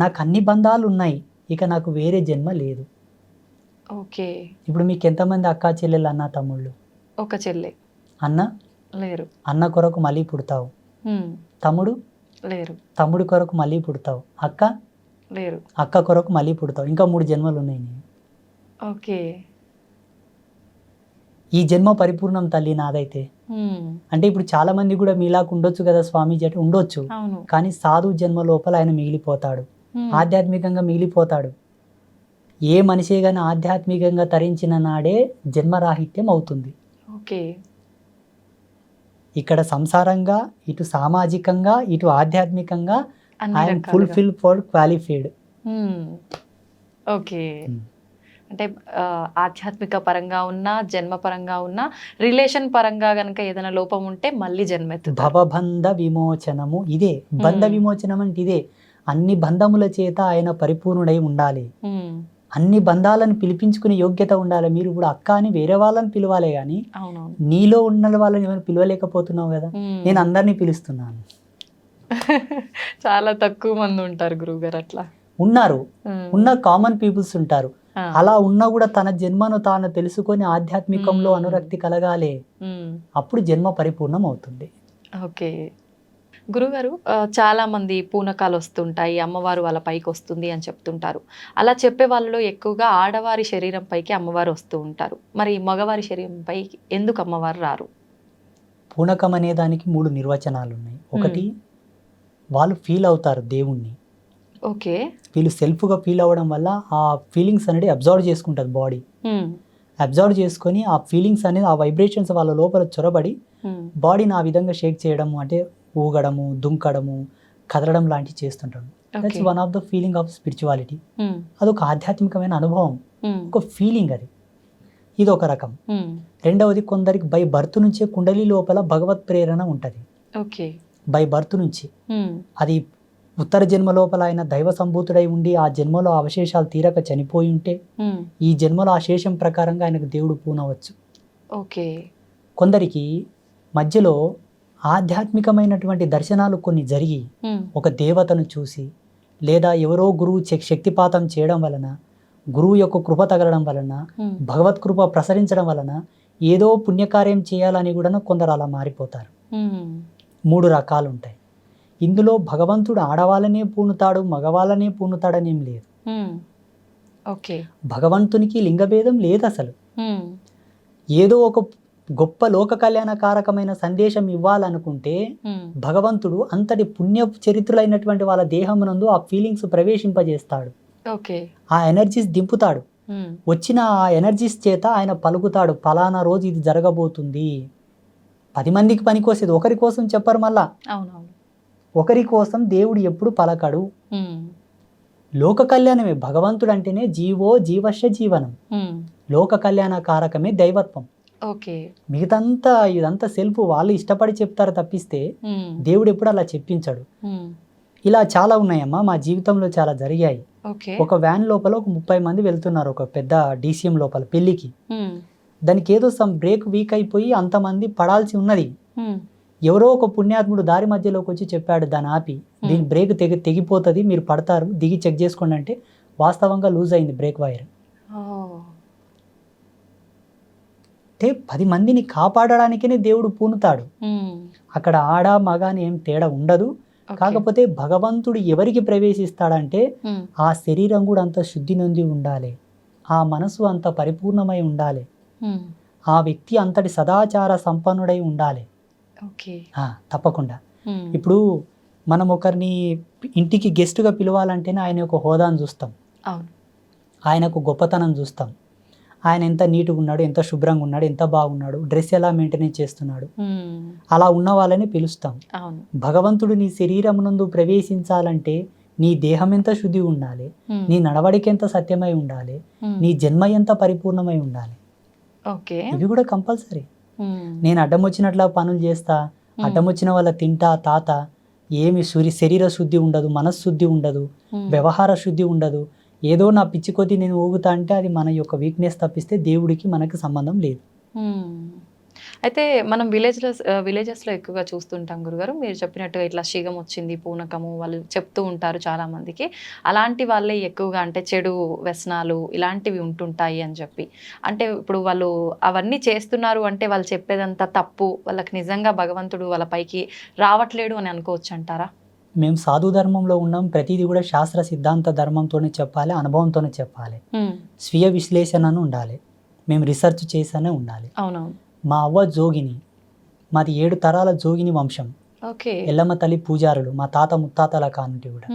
నాకు అన్ని బంధాలు ఉన్నాయి, ఇక నాకు వేరే జన్మ లేదు. ఇప్పుడు మీకు ఎంతమంది అక్క చెల్లెలు, అన్న తమ్ముళ్ళు? ఒక చెల్లె. అన్న లేరు. అన్న కొరకు మళ్ళీ పుడతావు, తమ్ముడు లేరు. తమ్ముడి కొరకు మళ్ళీ పుడతావు, లేరు. అక్క కొరకు మళ్ళీ పుడతావు, ఇంకా 3 జన్మలు ఉన్నాయి నీకు. ఓకే. ఈ జన్మ పరిపూర్ణం తల్లి నాదైతే. అంటే ఇప్పుడు చాలా మంది కూడా మీలాగా ఉండొచ్చు కదా స్వామీజీ అంటే ఉండొచ్చు, అవును. కానీ సాధు జన్మ లోపల ఆయన మిగిలిపోతాడు, ఆధ్యాత్మికంగా మిగిలిపోతాడు. ఏ మనిషి కానీ ఆధ్యాత్మికంగా తరించిన నాడే జన్మరాహిత్యం అవుతుంది. ఓకే. ఇక్కడ సంసారంగా, ఇటు సామాజికంగా, ఇటు ఆధ్యాత్మికంగా అన్ని ఐఎమ్ రకాలుగా. Fulfil for qualified. ఓకే. అంటే ఆధ్యాత్మిక పరంగా ఉన్నా, జన్మ పరంగా ఉన్నా, రిలేషన్ పరంగా గనక ఏదైనా లోపం ఉంటే మళ్ళీ జన్మెత్తుతారు. భవబంధ విమోచనము ఇదే. బంధ విమోచనం అంటే ఇదే. అన్ని బంధముల చేత ఆయన పరిపూర్ణుడై ఉండాలి. అన్ని బంధాలను పిలిపించుకునే యోగ్యత ఉండాలి. మీరు ఇప్పుడు అక్క అని వేరే వాళ్ళని పిలవాలే కానీ అవునవును. నీలో ఉన్న వాళ్ళని ఏమైనా పిలవలేకపోతున్నావు కదా. నేను అందరినీ పిలుస్తున్నాను. చాలా తక్కువ మంది ఉంటారు గురువుగారు అట్లా. ఉన్నారు, ఉన్న కామన్ పీపుల్స్ ఉంటారు. అలా ఉన్నా కూడా తన జన్మను తాను తెలుసుకొని ఆధ్యాత్మికంలో అనురక్తి కలగాలి, అప్పుడు జన్మ పరిపూర్ణం అవుతుంది. ఓకే. గురుగారు, చాలా మంది పూనకాలు వస్తుంటాయి, అమ్మవారు వాళ్ళ పైకి వస్తుంది అని చెప్తుంటారు. అలా చెప్పే వాళ్ళలో ఎక్కువగా ఆడవారి శరీరం పైకి అమ్మవారు వస్తూ ఉంటారు. మరి మగవారి శరీరం పైకి ఎందుకు అమ్మవారు రారు? పూనకం అనే దానికి 3 నిర్వచనాలు ఉన్నాయి. ఒకటి, వాళ్ళు ఫీల్ అవుతారు దేవుణ్ణి. ఓకే. వీళ్ళు సెల్ఫ్గా ఫీల్ అవ్వడం వల్ల ఆ ఫీలింగ్స్ అనేది అబ్జర్వ్ చేసుకుంటుంది బాడీ. అబ్జర్వ్ చేసుకొని ఆ ఫీలింగ్స్ అనేది, ఆ వైబ్రేషన్స్ వాళ్ళ లోపల చొరబడి బాడీని ఆ విధంగా షేక్ చేయడము, అంటే ఊగడము, దుంకడము, కదలడం లాంటివి చేస్తుంటాడు. That's one of the feeling of spirituality. అదొక ఆధ్యాత్మికమైన అనుభవం, ఒక ఫీలింగ్ అది. ఇది ఒక రకం. రెండవది, కొందరికి బై బర్త్ నుంచే కుండలి లోపల భగవత్ ప్రేరణ ఉంటుంది. ఓకే. బై బర్త్ నుంచి. అది ఉత్తర జన్మ లోపల ఆయన దైవ సంభూతుడై ఉండి ఆ జన్మలో అవశేషాలు తీరక చనిపోయి ఉంటే ఈ జన్మలో ఆ శేషం ప్రకారంగా ఆయనకు దేవుడు పూనవచ్చు. ఓకే. కొందరికి మధ్యలో ఆధ్యాత్మికమైనటువంటి దర్శనాలు కొన్ని జరిగి ఒక దేవతను చూసి, లేదా ఎవరో గురువు శక్తిపాతం చేయడం వలన, గురువు యొక్క కృప తగలడం వలన, భగవత్ కృప ప్రసరించడం వలన ఏదో పుణ్యకార్యం చేయాలని కూడా కొందరు అలా మారిపోతారు. 3 రకాలు ఉంటాయి. ఇందులో భగవంతుడు ఆడవాళ్ళనే పూనుతాడు, మగవాళ్ళనే పూనుతాడని ఏం లేదు. ఓకే. భగవంతునికి లింగభేదం లేదు అసలు. ఏదో ఒక గొప్ప లోక కళ్యాణకారకమైన సందేశం ఇవ్వాలనుకుంటే భగవంతుడు అంతటి పుణ్య చరిత్రులైనటువంటి వాళ్ళ దేహమునందు ఆ ఫీలింగ్స్ ప్రవేశింపజేస్తాడు. ఓకే. ఆ ఎనర్జీస్ దింపుతాడు. వచ్చిన ఆ ఎనర్జీస్ చేత ఆయన పలుకుతాడు, ఫలానా రోజు ఇది జరగబోతుంది. 10 మందికి పనికొసేది, ఒకరి కోసం చెప్పరు. మళ్ళా ఒకరి కోసం దేవుడు ఎప్పుడు పలకడు. లోక కళ్యాణమే భగవంతుడు అంటేనే జీవో జీవశ్య జీవనం. లోక కళ్యాణ కారకమే దైవత్వం. ఓకే. మిగతంతా ఇదంతా సెల్ఫ్, వాళ్ళు ఇష్టపడి చెప్తారు తప్పిస్తే దేవుడు ఎప్పుడు అలా చెప్పించాడు. ఇలా చాలా ఉన్నాయమ్మా, మా జీవితంలో చాలా జరిగాయి. ఒక వ్యాన్ లోపల ఒక 30 మంది వెళ్తున్నారు, ఒక పెద్ద DCM లోపల పెళ్లికి. దానికి ఏదో సమ్ బ్రేక్ వీక్ అయిపోయి అంతమంది పడాల్సి ఉన్నది. ఎవరో ఒక పుణ్యాత్ముడు దారి మధ్యలోకి వచ్చి చెప్పాడు, దాన్ని ఆపి, దీని బ్రేక్ తెగిపోతుంది, మీరు పడతారు, దిగి చెక్ చేసుకోండి అంటే వాస్తవంగా లూజ్ అయింది బ్రేక్ వైర్. అంటే 10 మందిని కాపాడడానికే దేవుడు పూనుతాడు. అక్కడ ఆడ మగ అని ఏం తేడా ఉండదు. కాకపోతే భగవంతుడు ఎవరికి ప్రవేశిస్తాడంటే ఆ శరీరం కూడా అంత శుద్ధి నొంది ఉండాలి, ఆ మనసు అంత పరిపూర్ణమై ఉండాలి, ఆ వ్యక్తి అంతటి సదాచార సంపన్నుడై ఉండాలి. తప్పకుండా. ఇప్పుడు మనం ఒకరిని ఇంటికి గెస్ట్గా పిలవాలంటేనే ఆయన యొక్క హోదాను చూస్తాం, ఆయనకు గొప్పతనం చూస్తాం, ఆయన ఎంత నీట్గా ఉన్నాడు, ఎంత శుభ్రంగా ఉన్నాడు, ఎంత బాగున్నాడు, డ్రెస్ ఎలా మెయింటైన్ చేస్తున్నాడు, అలా ఉన్న వాళ్ళని పిలుస్తాం. భగవంతుడు నీ శరీరమునందు ప్రవేశించాలంటే నీ దేహం ఎంత శుద్ధి ఉండాలి, నీ నడవడికి ఎంత సత్యమై ఉండాలి, నీ జన్మ ఎంత పరిపూర్ణమై ఉండాలి. ఇవి కూడా కంపల్సరీ. నేను అడ్డం వచ్చినట్లా పనులు చేస్తా, అడ్డం వచ్చిన వాళ్ళ తింటా తాత, ఏమి శరీర శుద్ధి ఉండదు, మనశ్శుద్ధి ఉండదు, వ్యవహార శుద్ధి ఉండదు, ఏదో నా పిచ్చి కొద్దీ నేను ఊగుతా అంటే అది మన యొక్క వీక్నెస్ తప్పిస్తే దేవుడికి మనకి సంబంధం లేదు. అయితే మనం విలేజెస్లో ఎక్కువగా చూస్తుంటాం గురుగారు, మీరు చెప్పినట్టుగా ఇట్లా శీఘం వచ్చింది, పూనకము వాళ్ళు చెప్తూ ఉంటారు చాలా మందికి. అలాంటి వాళ్ళే ఎక్కువగా అంటే చెడు వ్యసనాలు ఇలాంటివి ఉంటుంటాయి అని చెప్పి, అంటే ఇప్పుడు వాళ్ళు అవన్నీ చేస్తున్నారు అంటే వాళ్ళు చెప్పేదంతా తప్పు, వాళ్ళకి నిజంగా భగవంతుడు వాళ్ళ పైకి రావట్లేడు అని అనుకోవచ్చు అంటారా? మేము సాధు ధర్మంలో ఉన్నాం, ప్రతిదీ కూడా శాస్త్ర సిద్ధాంత ధర్మంతోనే చెప్పాలి, అనుభవంతోనే చెప్పాలి, స్వీయ విశ్లేషణను ఉండాలి, మేము రీసెర్చ్ చేసానే ఉండాలి. అవునవును. మా అవ్వ జోగిని, మాది 7 తరాల జోగిని వంశం, ఓకే. ఎల్లమ్మ తల్లి పూజారులు, మా తాత ముత్తాతల కానుంటి కూడా.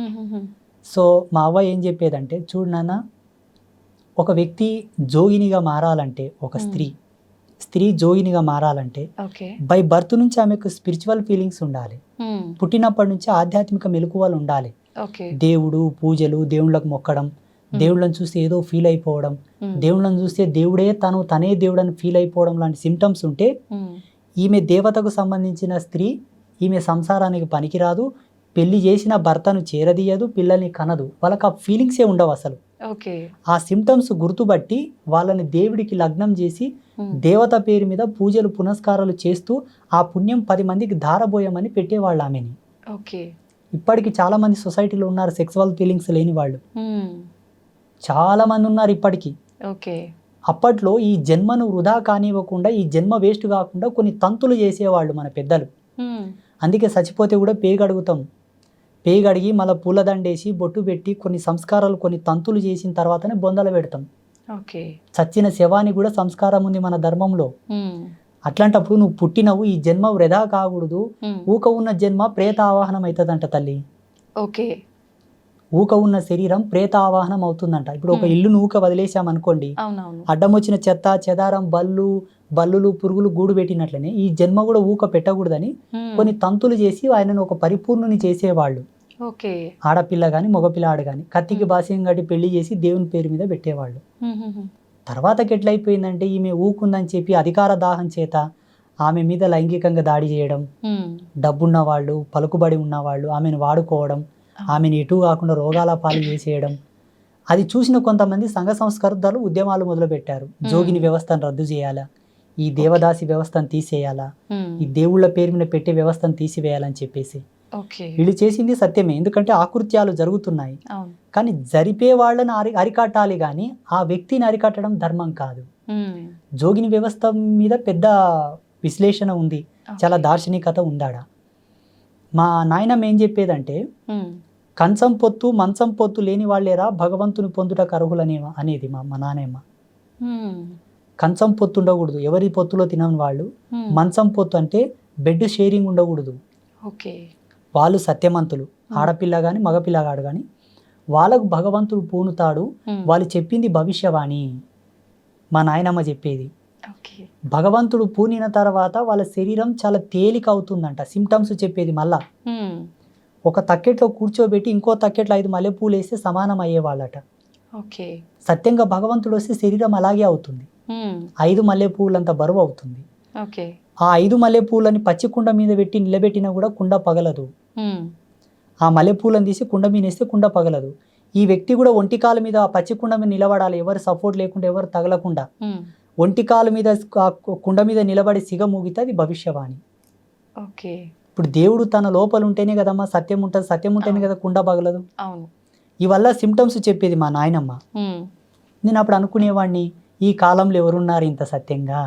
సో మా అవ్వ ఏం చెప్పేదంటే, చూడు నాన్న, ఒక వ్యక్తి జోగినిగా మారాలంటే, ఒక స్త్రీ జోగినిగా మారాలంటే బై బర్త్ నుంచి ఆమెకు స్పిరిచువల్ ఫీలింగ్స్ ఉండాలి, పుట్టినప్పటి నుంచి ఆధ్యాత్మిక మెలకువలు ఉండాలి. దేవుడు, పూజలు, దేవుళ్ళకు మొక్కడం, దేవుళ్ళని చూస్తే ఏదో ఫీల్ అయిపోవడం, దేవుళ్ళని చూస్తే దేవుడే తనే దేవుడని ఫీల్ అయిపోవడం లాంటి సిమ్టమ్స్ ఉంటే ఈమె దేవతకు సంబంధించిన స్త్రీ, ఈమె సంసారానికి పనికిరాదు, పెళ్లి చేసిన భర్తను చేరదీయదు, పిల్లల్ని కనదు, వాళ్ళకి ఆ ఫీలింగ్సే ఉండవు అసలు. ఆ సిమ్టమ్స్ గుర్తుబట్టి వాళ్ళని దేవుడికి లగ్నం చేసి దేవత పేరు మీద పూజలు పునస్కారాలు చేస్తూ ఆ పుణ్యం 10 మందికి ధారబోయమని పెట్టేవాళ్ళు ఆమెని. ఇప్పటికి చాలా మంది సొసైటీలో ఉన్నారు సెక్సువల్ ఫీలింగ్స్ లేని వాళ్ళు, చాలా మంది ఉన్నారు ఇప్పటికీ. అప్పట్లో ఈ జన్మను వృధా కానివ్వకుండా, ఈ జన్మ వేస్ట్ కాకుండా కొన్ని తంతులు చేసేవాళ్ళు మన పెద్దలు. అందుకే చచ్చిపోతే కూడా పేగడుగుతాం, పేగడిగి మళ్ళీ పూలదండేసి బొట్టు పెట్టి కొన్ని సంస్కారాలు, కొన్ని తంతులు చేసిన తర్వాతనే బొందలు పెడతాం. చచ్చిన శవాన్ని కూడా సంస్కారం ఉంది మన ధర్మంలో. అట్లాంటప్పుడు నువ్వు పుట్టినవు, ఈ జన్మ వృధా కాకూడదు, ఊక ఉన్న జన్మ ప్రేత ఆవాహనం అవుతుందంట తల్లి. ఊక ఉన్న శరీరం ప్రేత ఆవాహనం అవుతుందంట. ఇప్పుడు ఒక ఇల్లును ఊక వదిలేసామనుకోండి, అడ్డం వచ్చిన చెత్త చెదారం, బల్లులు, పురుగులు గూడు పెట్టినట్లనే ఈ జన్మ కూడా ఊక పెట్టకూడదని కొన్ని తంతులు చేసి ఆయనను ఒక పరిపూర్ణుని చేసేవాళ్ళు. ఆడపిల్ల కానీ మగపిల్లాడు కానీ కత్తికి బాస్యం కట్టి పెళ్లి చేసి దేవుని పేరు మీద పెట్టేవాళ్ళు. తర్వాతకి ఎట్లయిపోయిందంటే, ఈమె ఊకుందని చెప్పి అధికార దాహం చేత ఆమె మీద లైంగికంగా దాడి చేయడం, డబ్బున్న వాళ్ళు, పలుకుబడి ఉన్నవాళ్ళు ఆమెను వాడుకోవడం, ఆమెను ఎటు కాకుండా రోగాల పాలు చేసేయడం. అది చూసిన కొంతమంది సంఘ సంస్కర్తలు ఉద్యమాలు మొదలుపెట్టారు. జోగిని వ్యవస్థను రద్దు చేయాలా, ఈ దేవదాసి వ్యవస్థను తీసేయాలా, ఈ దేవుళ్ళ పేరు మీద పెట్టే వ్యవస్థను తీసివేయాలని చెప్పేసి. వీళ్ళు చేసింది సత్యమే, ఎందుకంటే ఆకృత్యాలు జరుగుతున్నాయి, కానీ జరిపే వాళ్ళని అరికట్టాలి కానీ ఆ వ్యక్తిని అరికట్టడం ధర్మం కాదు. జోగిని వ్యవస్థ మీద పెద్ద విశ్లేషణ ఉంది, చాలా దార్శనికత ఉందాడ. మా నాయనమ్మ ఏం చెప్పేదంటే, కంచం పొత్తు మంచం పొత్తు లేని వాళ్ళేరా భగవంతుని పొందుటకు అర్హులనే అనేది మా నాయనమ్మ. కంచం పొత్తు ఉండకూడదు, ఎవరి పొత్తులో తినని వాళ్ళు. మంచం పొత్తు అంటే బెడ్ షేరింగ్ ఉండకూడదు. వాళ్ళు సత్యమంతులు, ఆడపిల్ల కానీ మగపిల్లగాడు కానీ వాళ్ళకు భగవంతుడు పూనుతాడు, వాళ్ళు చెప్పింది భవిష్యవాణి. మా నాయనమ్మ చెప్పేది, భగవంతుడు పూనిన తర్వాత వాళ్ళ శరీరం చాలా తేలిక అవుతుందంట. సిమ్టమ్స్ చెప్పేది మళ్ళా, ఒక తక్కెట్లో కూర్చోబెట్టి ఇంకో తక్కెట్లో 5 మల్లెపూలు వేస్తే సమానం అయ్యేవాళ్ళట. సత్యంగా భగవంతుడు వస్తే శరీరం అలాగే అవుతుంది, 5 మల్లెపూలంత బరువు అవుతుంది. ఆ 5 మల్లెపూలని పచ్చి కుండ మీద పెట్టి నిలబెట్టినా కూడా కుండ పగలదు. ఆ మల్లెపూలను తీసి కుండ మీద వేస్తే కుండ పగలదు. ఈ వ్యక్తి కూడా ఒంటికాల మీద ఆ పచ్చి కుండ మీద నిలబడాలి, ఎవరు సపోర్ట్ లేకుండా, ఎవరు తగలకుండా. ఒంటికాల మీద కుండ మీద నిలబడి సిగ మూగితే అది భవిష్యవాణి. ఇప్పుడు దేవుడు తన లోపల ఉంటేనే కదమ్మా సత్యం ఉంటుంది, సత్యం ఉంటేనే కదా కుండ పగలదు. ఇవల్ల సిమ్టమ్స్ చెప్పేది మా నాయనమ్మ. నేను అప్పుడు అనుకునేవాడిని, ఈ కాలంలో ఎవరున్నారు ఇంత సత్యంగా?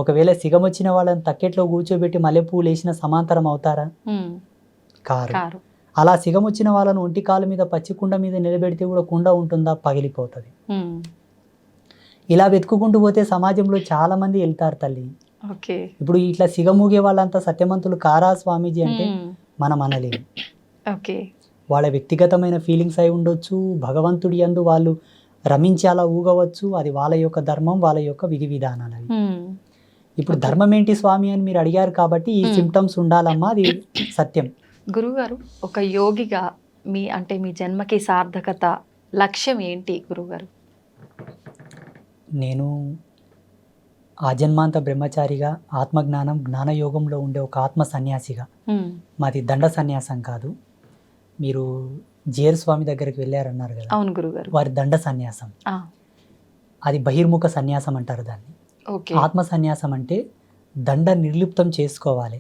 ఒకవేళ సిగం వచ్చిన వాళ్ళని తక్కెట్లో కూర్చోబెట్టి మల్లెపూలు వేసిన సమాంతరం అవుతారా? కారు. అలా సిగం వచ్చిన వాళ్ళను ఒంటి కాలు మీద పచ్చి కుండ మీద నిలబెడితే కూడా కుండ ఉంటుందా? పగిలిపోతుంది. ఇలా వెతుక్కుంటూ పోతే సమాజంలో చాలా మంది వెళ్తారు తల్లి. ఇప్పుడు ఇట్లా సిగమూగే వాళ్ళంతా సత్యమంతులు కారా స్వామీజీ అంటే మనం అనలేము. వాళ్ళ వ్యక్తిగతమైన ఫీలింగ్స్ అయి ఉండొచ్చు, భగవంతుడి యందు వాళ్ళు రమించేలా ఊగవచ్చు, అది వాళ్ళ యొక్క ధర్మం, వాళ్ళ యొక్క విధి విధానాలు అవి. ఇప్పుడు ధర్మం ఏంటి స్వామి అని మీరు అడిగారు కాబట్టి ఈ సిమ్టమ్స్ ఉండాలమ్మా, అది సత్యం. గురుగారు, ఒక యోగిగా మీ జన్మకి సార్థకత, లక్ష్యం ఏంటి గురుగారు? నేను ఆజన్మాంత బ్రహ్మచారిగా, ఆత్మజ్ఞానం జ్ఞానయోగంలో ఉండే ఒక ఆత్మ సన్యాసిగా. మాది దండ సన్యాసం కాదు. మీరు జిఆర్ స్వామి దగ్గరికి వెళ్ళారన్నారు కదా. అవును గురుగారు. వారి దండ సన్యాసం, అది బహిర్ముఖ సన్యాసం అంటారు దాన్ని. ఆత్మ సన్యాసం అంటే దండ నిర్లిప్తం చేసుకోవాలి,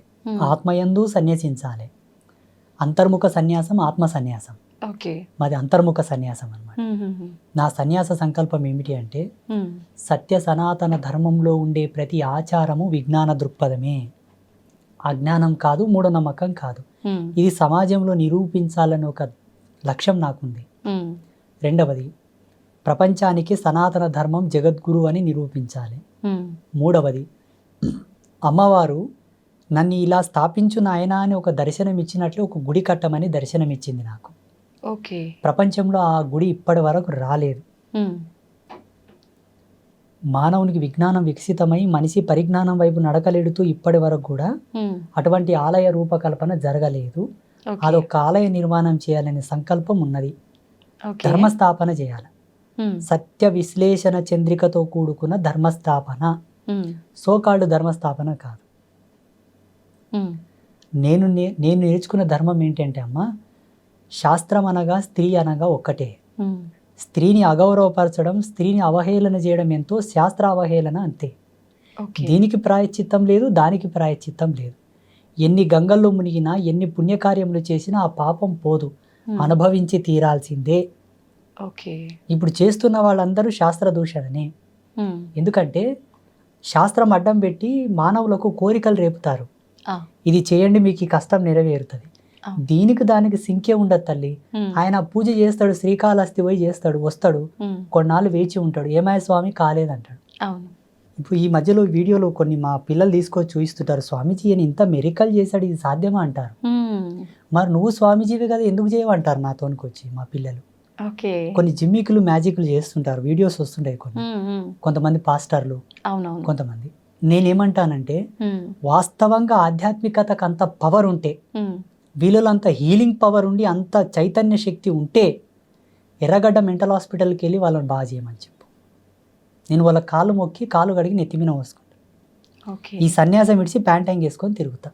ఆత్మయందు సన్యాసించాలి. అంతర్ముఖ సన్యాసం ఆత్మ సన్యాసం, మాది అంతర్ముఖ సన్యాసం అన్నమాట. నా సన్యాస సంకల్పం ఏమిటి అంటే, సత్య సనాతన ధర్మంలో ఉండే ప్రతి ఆచారము విజ్ఞాన దృక్పథమే. అజ్ఞానం కాదు, మూఢనమ్మకం కాదు. ఇది సమాజంలో నిరూపించాలని ఒక లక్ష్యం నాకుంది. రెండవది, ప్రపంచానికి సనాతన ధర్మం జగద్గురు అని నిరూపించాలి. మూడవది, అమ్మవారు నన్ను ఇలా స్థాపించు నాయన అని ఒక దర్శనం ఇచ్చినట్లు ఒక గుడి కట్టమని దర్శనం ఇచ్చింది నాకు. ఓకే. ప్రపంచంలో ఆ గుడి ఇప్పటి వరకు రాలేదు. మానవునికి విజ్ఞానం వికసితమై మనిషి పరిజ్ఞానం వైపు నడకలేడుతూ ఇప్పటి వరకు కూడా అటువంటి ఆలయ రూపకల్పన జరగలేదు. అదొక ఆలయ నిర్మాణం చేయాలనే సంకల్పం ఉన్నది. ధర్మస్థాపన చేయాలి. సత్య విశ్లేషణ చంద్రికతో కూడుకున్న ధర్మస్థాపన, సోకాళ్ళు ధర్మస్థాపన కాదు. నేను నేర్చుకున్న ధర్మం ఏంటంటే అమ్మ, శాస్త్రం అనగా స్త్రీ అనగా ఒక్కటే. స్త్రీని అగౌరవపరచడం, స్త్రీని అవహేళన చేయడం ఎంతో శాస్త్ర అవహేళన అంతే. దీనికి ప్రాయశ్చిత్తం లేదు, దానికి ప్రాయశ్చిత్తం లేదు. ఎన్ని గంగల్లో మునిగినా, ఎన్ని పుణ్యకార్యములు చేసినా ఆ పాపం పోదు, అనుభవించి తీరాల్సిందే. ఇప్పుడు చేస్తున్న వాళ్ళందరూ శాస్త్ర దూషణనే. ఎందుకంటే శాస్త్రం అడ్డం పెట్టి మానవులకు కోరికలు రేపుతారు. ఇది చేయండి మీకు ఈ కష్టం నెరవేరుతుంది. దీనికి దానికి సింకే ఉండదు తల్లి. ఆయన పూజ చేస్తాడు, శ్రీకాళహస్తి పోయి చేస్తాడు, వస్తాడు, కొన్నాళ్ళు వేచి ఉంటాడు, ఏమయ్య స్వామి కాలేదంటాడు. ఇప్పుడు ఈ మధ్యలో వీడియోలో కొన్ని మా పిల్లలు తీసుకొచ్చి చూపిస్తుంటారు, స్వామీజీ అని ఇంత మెరికల్ చేశాడు, ఇది సాధ్యమా అంటారు. మరి నువ్వు స్వామీజీవి కదా ఎందుకు చేయమంటారు నాతోనికొచ్చి మా పిల్లలు. కొన్ని జిమ్మికులు మ్యాజిక్లు చేస్తుంటారు, వీడియోస్ వస్తుంటాయి కొన్ని, కొంతమంది పాస్టర్లు, కొంతమంది. నేనేమంటానంటే వాస్తవంగా ఆధ్యాత్మికతకు అంత పవర్ ఉంటే, వీళ్ళలో అంత హీలింగ్ పవర్ ఉండి, అంత చైతన్య శక్తి ఉంటే ఎర్రగడ్డ మెంటల్ హాస్పిటల్కి వెళ్ళి వాళ్ళని బాగా చేయమని చెప్పు. నేను వాళ్ళ కాళ్ళు మొక్కి కాలు కడిగి నెత్తిమీన పోసుకుంటా. ఈ సన్యాసం ఇడిచి ప్యాంటైంగ్ వేసుకొని తిరుగుతా.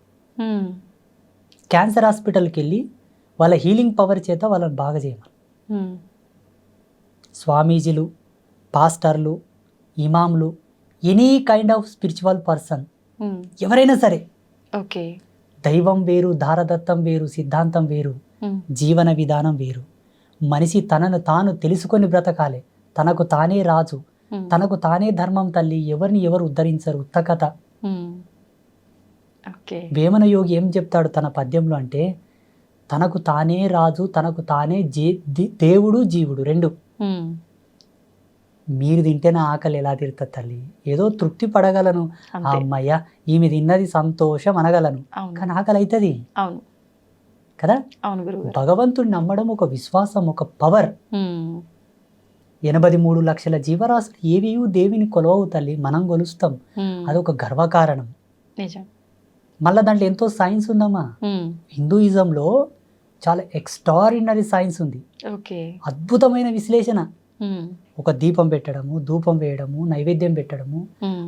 క్యాన్సర్ హాస్పిటల్కి వెళ్ళి వాళ్ళ హీలింగ్ పవర్ చేత వాళ్ళని బాగా చేయమని. స్వామీజీలు, పాస్టర్లు, ఇమాంలు, any kind of spiritual person ఎవరైనా సరే, దైవం వేరు, దారదత్తం వేరు, సిద్ధాంతం వేరు, జీవన విధానం వేరు. మనిషి తనను తాను తెలుసుకొని బ్రతకాలి. తనకు తానే రాజు, తనకు తానే ధర్మం తల్లి. ఎవరిని ఎవరు ఉద్ధరించరు. ఉత్తకథ. వేమన యోగి ఏం చెప్తాడు తన పద్యంలో అంటే, తనకు తానే రాజు, తనకు తానే దేవుడు, జీవుడు రెండు. మీరు తింటే నా ఆకలి ఎలా తీరుతుంది తల్లి? ఏదో తృప్తి పడగలను, అమ్మయ్య ఈమె తిన్నది సంతోషం అనగలను, కానీ ఆకలి అవుతుంది కదా. భగవంతుడిని నమ్మడం ఒక విశ్వాసం, ఒక పవర్. 83 లక్షల జీవరాశులు ఏవి దేవిని కొలవవు తల్లి, మనం కొలుస్తాం. అదొక గర్వకారణం. మళ్ళీ దాంట్లో ఎంతో సైన్స్ ఉందమ్మా. హిందూయిజంలో చాలా ఎక్స్ట్రాడినరీ సైన్స్ ఉంది, అద్భుతమైన విశ్లేషణ. ఒక దీపం పెట్టడము, ధూపం వేయడము, నైవేద్యం పెట్టడము,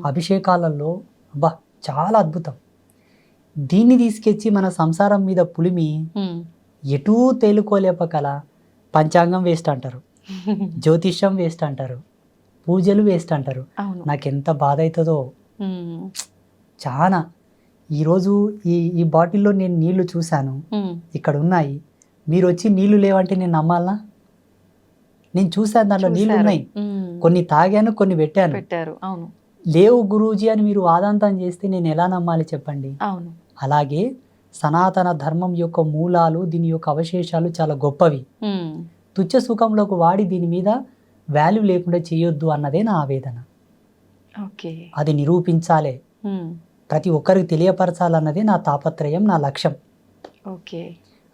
అభిషేకాలలో అబ్బా చాలా అద్భుతం. దీన్ని తీసుకొచ్చి మన సంసారం మీద పులిమి ఎటూ తేలుకోలేపకల పంచాంగం వేస్ట్ అంటారు, జ్యోతిష్యం వేస్ట్ అంటారు, పూజలు వేస్ట్ అంటారు. నాకెంత బాధ అవుతుందో చాలా. ఈరోజు ఈ బాటిల్లో నేను నీళ్లు చూశాను, ఇక్కడ ఉన్నాయి. మీరు వచ్చి నీళ్లు లేవంటే నేను నమ్మాలనా? నేను చూశాను, దాంట్లో నీళ్లు ఉన్నాయి, కొన్ని తాగాను, కొన్ని పెట్టారు. లేవు గురూజీ అని మీరు వాదాంతం చేస్తే నేను ఎలా నమ్మాలి చెప్పండి? అలాగే సనాతన ధర్మం యొక్క మూలాలు, దీని యొక్క అవశేషాలు చాలా గొప్పవి. తుచ్చ సుఖంలోకి వాడి దీని మీద వాల్యూ లేకుండా చేయొద్దు అన్నదే నా ఆవేదన. అది నిరూపించాలే, ప్రతి ఒక్కరికి తెలియపరచాలన్నదే నా తాపత్రయం, నా లక్ష్యం.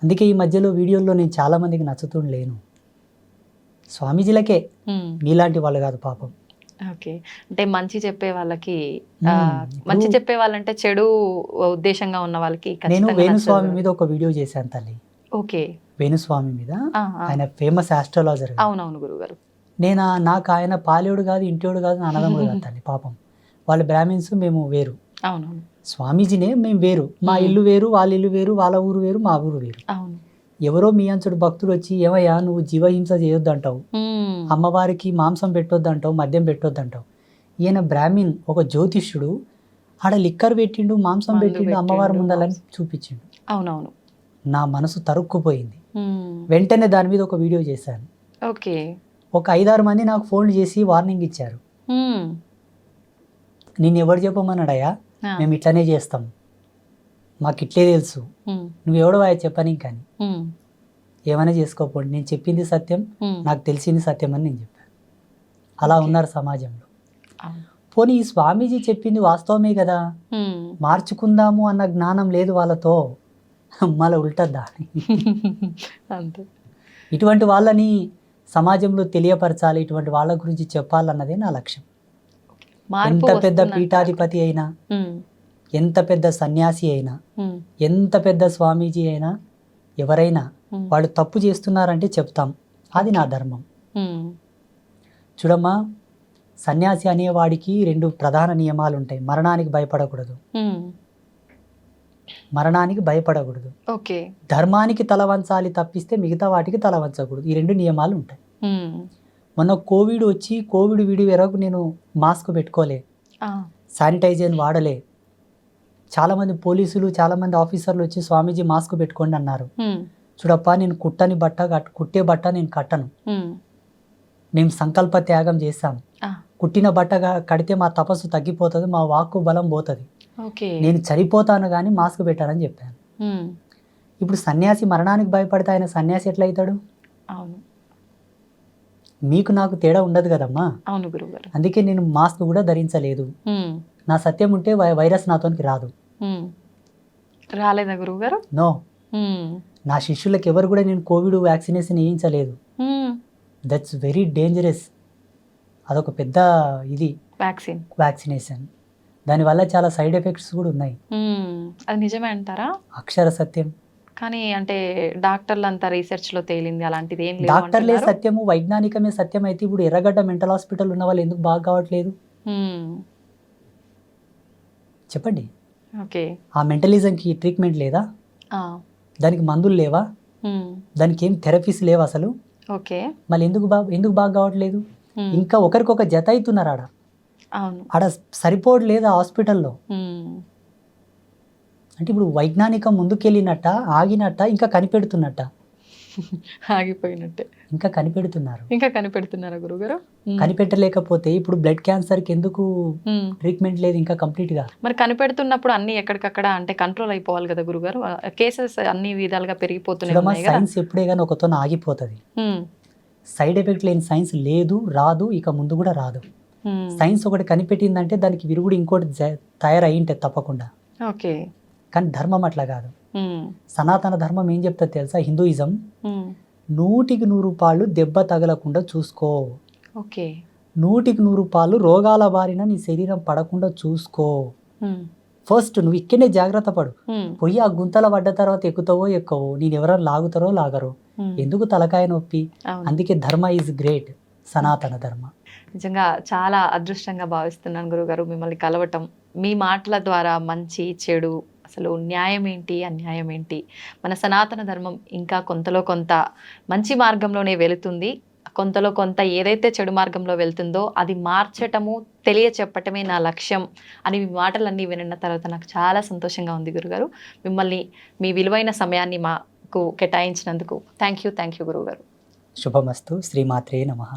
అందుకే ఈ మధ్యలో వీడియోల్లో నేను చాలా మందికి నచ్చుతుండలేను. స్వామీజీలకే, మీలాంటి వాళ్ళు కాదు పాపం. అంటే మంచి చెప్పే వాళ్ళకి, మంచి చెప్పే వాళ్ళంటే చెడు ఉద్దేశంగా ఉన్న వాళ్ళకి. నేను వేణుస్వామి మీద ఒక వీడియో చేశాను తల్లి. వేణుస్వామి మీద, ఆయన ఫేమస్ ఆస్ట్రాలజర్. అవునవును గురుగారు. నేను నాకు ఆయన పాలేవుడు కాదు, ఇంటివాడు కాదు, అన్నదమ్ముడు కాదు తల్లి. పాపం వాళ్ళు బ్రాహ్మిన్స్, మేము వేరు. అవునవును. స్వామీజీనే మేము వేరు, మా ఇల్లు వేరు, వాళ్ళ ఇల్లు వేరు, వాళ్ళ ఊరు వేరు, మా ఊరు వేరు. ఎవరో మీ అంచుడు భక్తులు వచ్చి, ఏమయ్యా నువ్వు జీవహింస చేయొద్దు అంటావు, అమ్మవారికి మాంసం పెట్టొద్దు అంటావు, మద్యం పెట్టొద్దు అంటావు. ఈయన బ్రాహ్మిన్, ఒక జ్యోతిష్యుడు, ఆడ లిక్కర్ పెట్టిండు, మాంసం పెట్టిండు, అమ్మవారి ముందలని చూపించిండు. అవునవును. నా మనసు తరుక్కుపోయింది. వెంటనే దాని మీద ఒక వీడియో చేశాను. ఒక 5-6 మంది నాకు ఫోన్ చేసి వార్నింగ్ ఇచ్చారు. నిన్ను ఎవరు చెప్పమన్నాడయ్యా, మేము ఇట్లనే చేస్తాం, మాకు ఇట్లే తెలుసు, ఉమ్, నువ్వెవడో వాయ చెప్పని కానీ ఉమ్, ఏమైనా చేసుకోపోండి, నేను చెప్పింది సత్యం, ఉమ్. నాకు తెలిసింది సత్యం అని నేను చెప్పాను. అలా Okay. ఉన్నారు సమాజంలో. అవును. పోనీ ఈ స్వామీజీ చెప్పింది వాస్తవమే కదా, ఉమ్. మార్చుకుందాము అన్న జ్ఞానం లేదు వాళ్ళతో, మళ్ళీ ఉల్టద్దా అని. అంతే. ఇటువంటి వాళ్ళని సమాజంలో తెలియపరచాలి, ఇటువంటి వాళ్ళ గురించి చెప్పాలన్నదే నా లక్ష్యం. మార్పు ఎంత పెద్ద వస్తుందంటారా? పీఠాధిపతి అయినా, ఉమ్, ఎంత పెద్ద సన్యాసి అయినా, ఉమ్, ఎంత పెద్ద స్వామీజీ అయినా, ఎవరైనా ఉమ్, వాళ్ళు తప్పు చేస్తున్నారంటే చెప్తాం, అది నా ధర్మం. ఉమ్, చూడమ్మా, సన్యాసి అనేవాడికి 2 ప్రధాన నియమాలు ఉంటాయి. మరణానికి భయపడకూడదు, ఉమ్. మరణానికి భయపడకూడదు, ఓకే. ధర్మానికి తల వంచాలి తప్పిస్తే మిగతా వాటికి తల వంచకూడదు. ఈ 2 నియమాలు ఉంటాయి. ఉమ్. మొన్న కోవిడ్ వచ్చి కోవిడ్ వీడి వరకు నేను మాస్క్ పెట్టుకోలే, ఆ, శానిటైజర్ వాడలే. చాలామంది పోలీసులు, చాలామంది ఆఫీసర్లు వచ్చి స్వామీజీ మాస్క్ పెట్టుకోండి అన్నారు. ఉమ్, చూడప్పా, నేను కుట్టని బట్ట కుట్టే బట్ట నేను కట్టను. ఉమ్. మేము సంకల్ప త్యాగం చేశాం. ఆ, కుట్టిన బట్టగా కడితే మా తపస్సు తగ్గిపోతుంది, మా వాక్కు బలం పోతుంది. ఓకే. నేను చనిపోతాను కానీ మాస్క్ పెట్టానని చెప్పాను. ఉమ్, ఇప్పుడు సన్యాసి మరణానికి భయపడితే ఆయన సన్యాసి ఎట్లా అవుతాడు? అవును, మీకు నాకు తేడా ఉండదు కదమ్మా. అవును గురువుగారు. అందుకే నేను మాస్క్ కూడా ధరించలేదు. ఉమ్, నా సత్యం ఉంటే వైరస్ నాతోనికి రాదు. ఉమ్. రాలేదా గురువుగారు? నో, ఉమ్, నా శిష్యులకు ఎవరు కూడా నేను కోవిడ్ వ్యాక్సినేషన్ వేయించలేదు. ఉమ్. That's very dangerous. అదొక పెద్ద ఇది వ్యాక్సిన్. వ్యాక్సినేషన్. దానివల్ల చాలా సైడ్ ఎఫెక్ట్స్ కూడా ఉన్నాయి. ఉమ్, అది నిజమే అంటారా? అక్షర సత్యం. కానీ అంటే డాక్టర్లు అంతా రీసెర్చ్ లో తేలింది అలాంటిది ఏం లేదు డాక్టర్లే అంటున్నారు. సత్యము, వైజ్ఞానికమే సత్యం అయితే ఇప్పుడు ఎర్రగడ్డ మెంటల్ హాస్పిటల్ ఉన్న వాళ్ళు ఎందుకు బాగా కావట్లేదు ఉమ్, చెప్పండి? ఓకే. ఆ మెంటలిజంకి ట్రీట్మెంట్ లేదా? ఆ, దానికి మందులు లేవా? ఉమ్, దానికి ఏం థెరపీస్ లేవు అసలు. ఓకే. మళ్ళీ ఎందుకు బాగా కావట్లేదు? ఉమ్, ఇంకా ఒకరికొక జత అవుతున్నారు ఆడ. అవును. ఆడ సరిపోడు లేదు ఆ హాస్పిటల్లో. ఉమ్, అంటే ఇప్పుడు వైజ్ఞానికం ముందుకెళ్ళినట్ట, ఆగినట్ట, ఇంకా కనిపెడుతున్నట్ట? ఆగిపోయినట్టే. ఇంకా కనిపెడుతున్నారు. ఇంకా కనిపెడుతున్నారా గురుగారు? కనిపెట్టలేకపోతే ఇప్పుడు బ్లడ్ క్యాన్సర్కి ఎందుకు ఉమ్. ట్రీట్మెంట్ లేదు ఇంకా కంప్లీట్గా? మరి కనిపెడుతున్నప్పుడు అన్ని ఎక్కడికక్కడ అంటే కంట్రోల్ అయిపోవాలి కదా గురుగారు. కేసెస్ అన్ని విధాలుగా పెరిగిపోతున్నాయి చూడమ్మా, ఉన్నాయి కదా. సైన్స్ ఎప్పుడే కానీ ఒకతో ఆగిపోతుంది. ఉమ్, సైడ్ ఎఫెక్ట్ లేని సైన్స్ లేదు, రాదు, ఇక ముందు కూడా రాదు. ఉమ్, సైన్స్ ఒకటి కనిపెట్టిందంటే దానికి విరుగుడు ఇంకోటి తయారయ్యింటే తప్పకుండా. ఓకే. కానీ ధర్మం అట్లా కాదు. ఉమ్, సనాతన ధర్మం ఏం చెప్తుంది తెలుసా? హిందూయిజం ఉమ్, 100కి 100 రూపాయలు దెబ్బ తగలకుండా చూసుకో, ఓకే. 100కి 100 రూపాయలు రోగాల బారిన నీ శరీరం పడకుండా చూసుకో. ఉమ్, ఫస్ట్ నువ్వు ఇక్కడనే జాగ్రత్త పడు. ఉమ్, పోయి ఆ గుంతల పడ్డ తర్వాత ఎక్కుతావో ఎక్కవో, నేను ఎవరైనా లాగుతారో లాగరో, ఉమ్. ఎందుకు తలకాయ నొప్పి? అవును. అందుకే ధర్మ ఈజ్ గ్రేట్, సనాతన ధర్మ. నిజంగా చాలా అదృష్టంగా భావిస్తున్నాను గురుగారు మిమ్మల్ని కలవటం. మీ మాటల ద్వారా మంచి చెడు, అసలు న్యాయం ఏంటి, అన్యాయం ఏంటి, మన సనాతన ధర్మం ఇంకా కొంతలో కొంత మంచి మార్గంలోనే వెళుతుంది, కొంతలో కొంత ఏదైతే చెడు మార్గంలో వెళ్తుందో అది మార్చటము, తెలియచెప్పటమే నా లక్ష్యం అని మీ మాటలన్నీ విన్న తర్వాత నాకు చాలా సంతోషంగా ఉంది గురుగారు. మిమ్మల్ని మీ విలువైన సమయాన్ని మాకు కేటాయించినందుకు థ్యాంక్ యూ గురుగారు. శుభమస్తు. శ్రీమాత్రే నమః.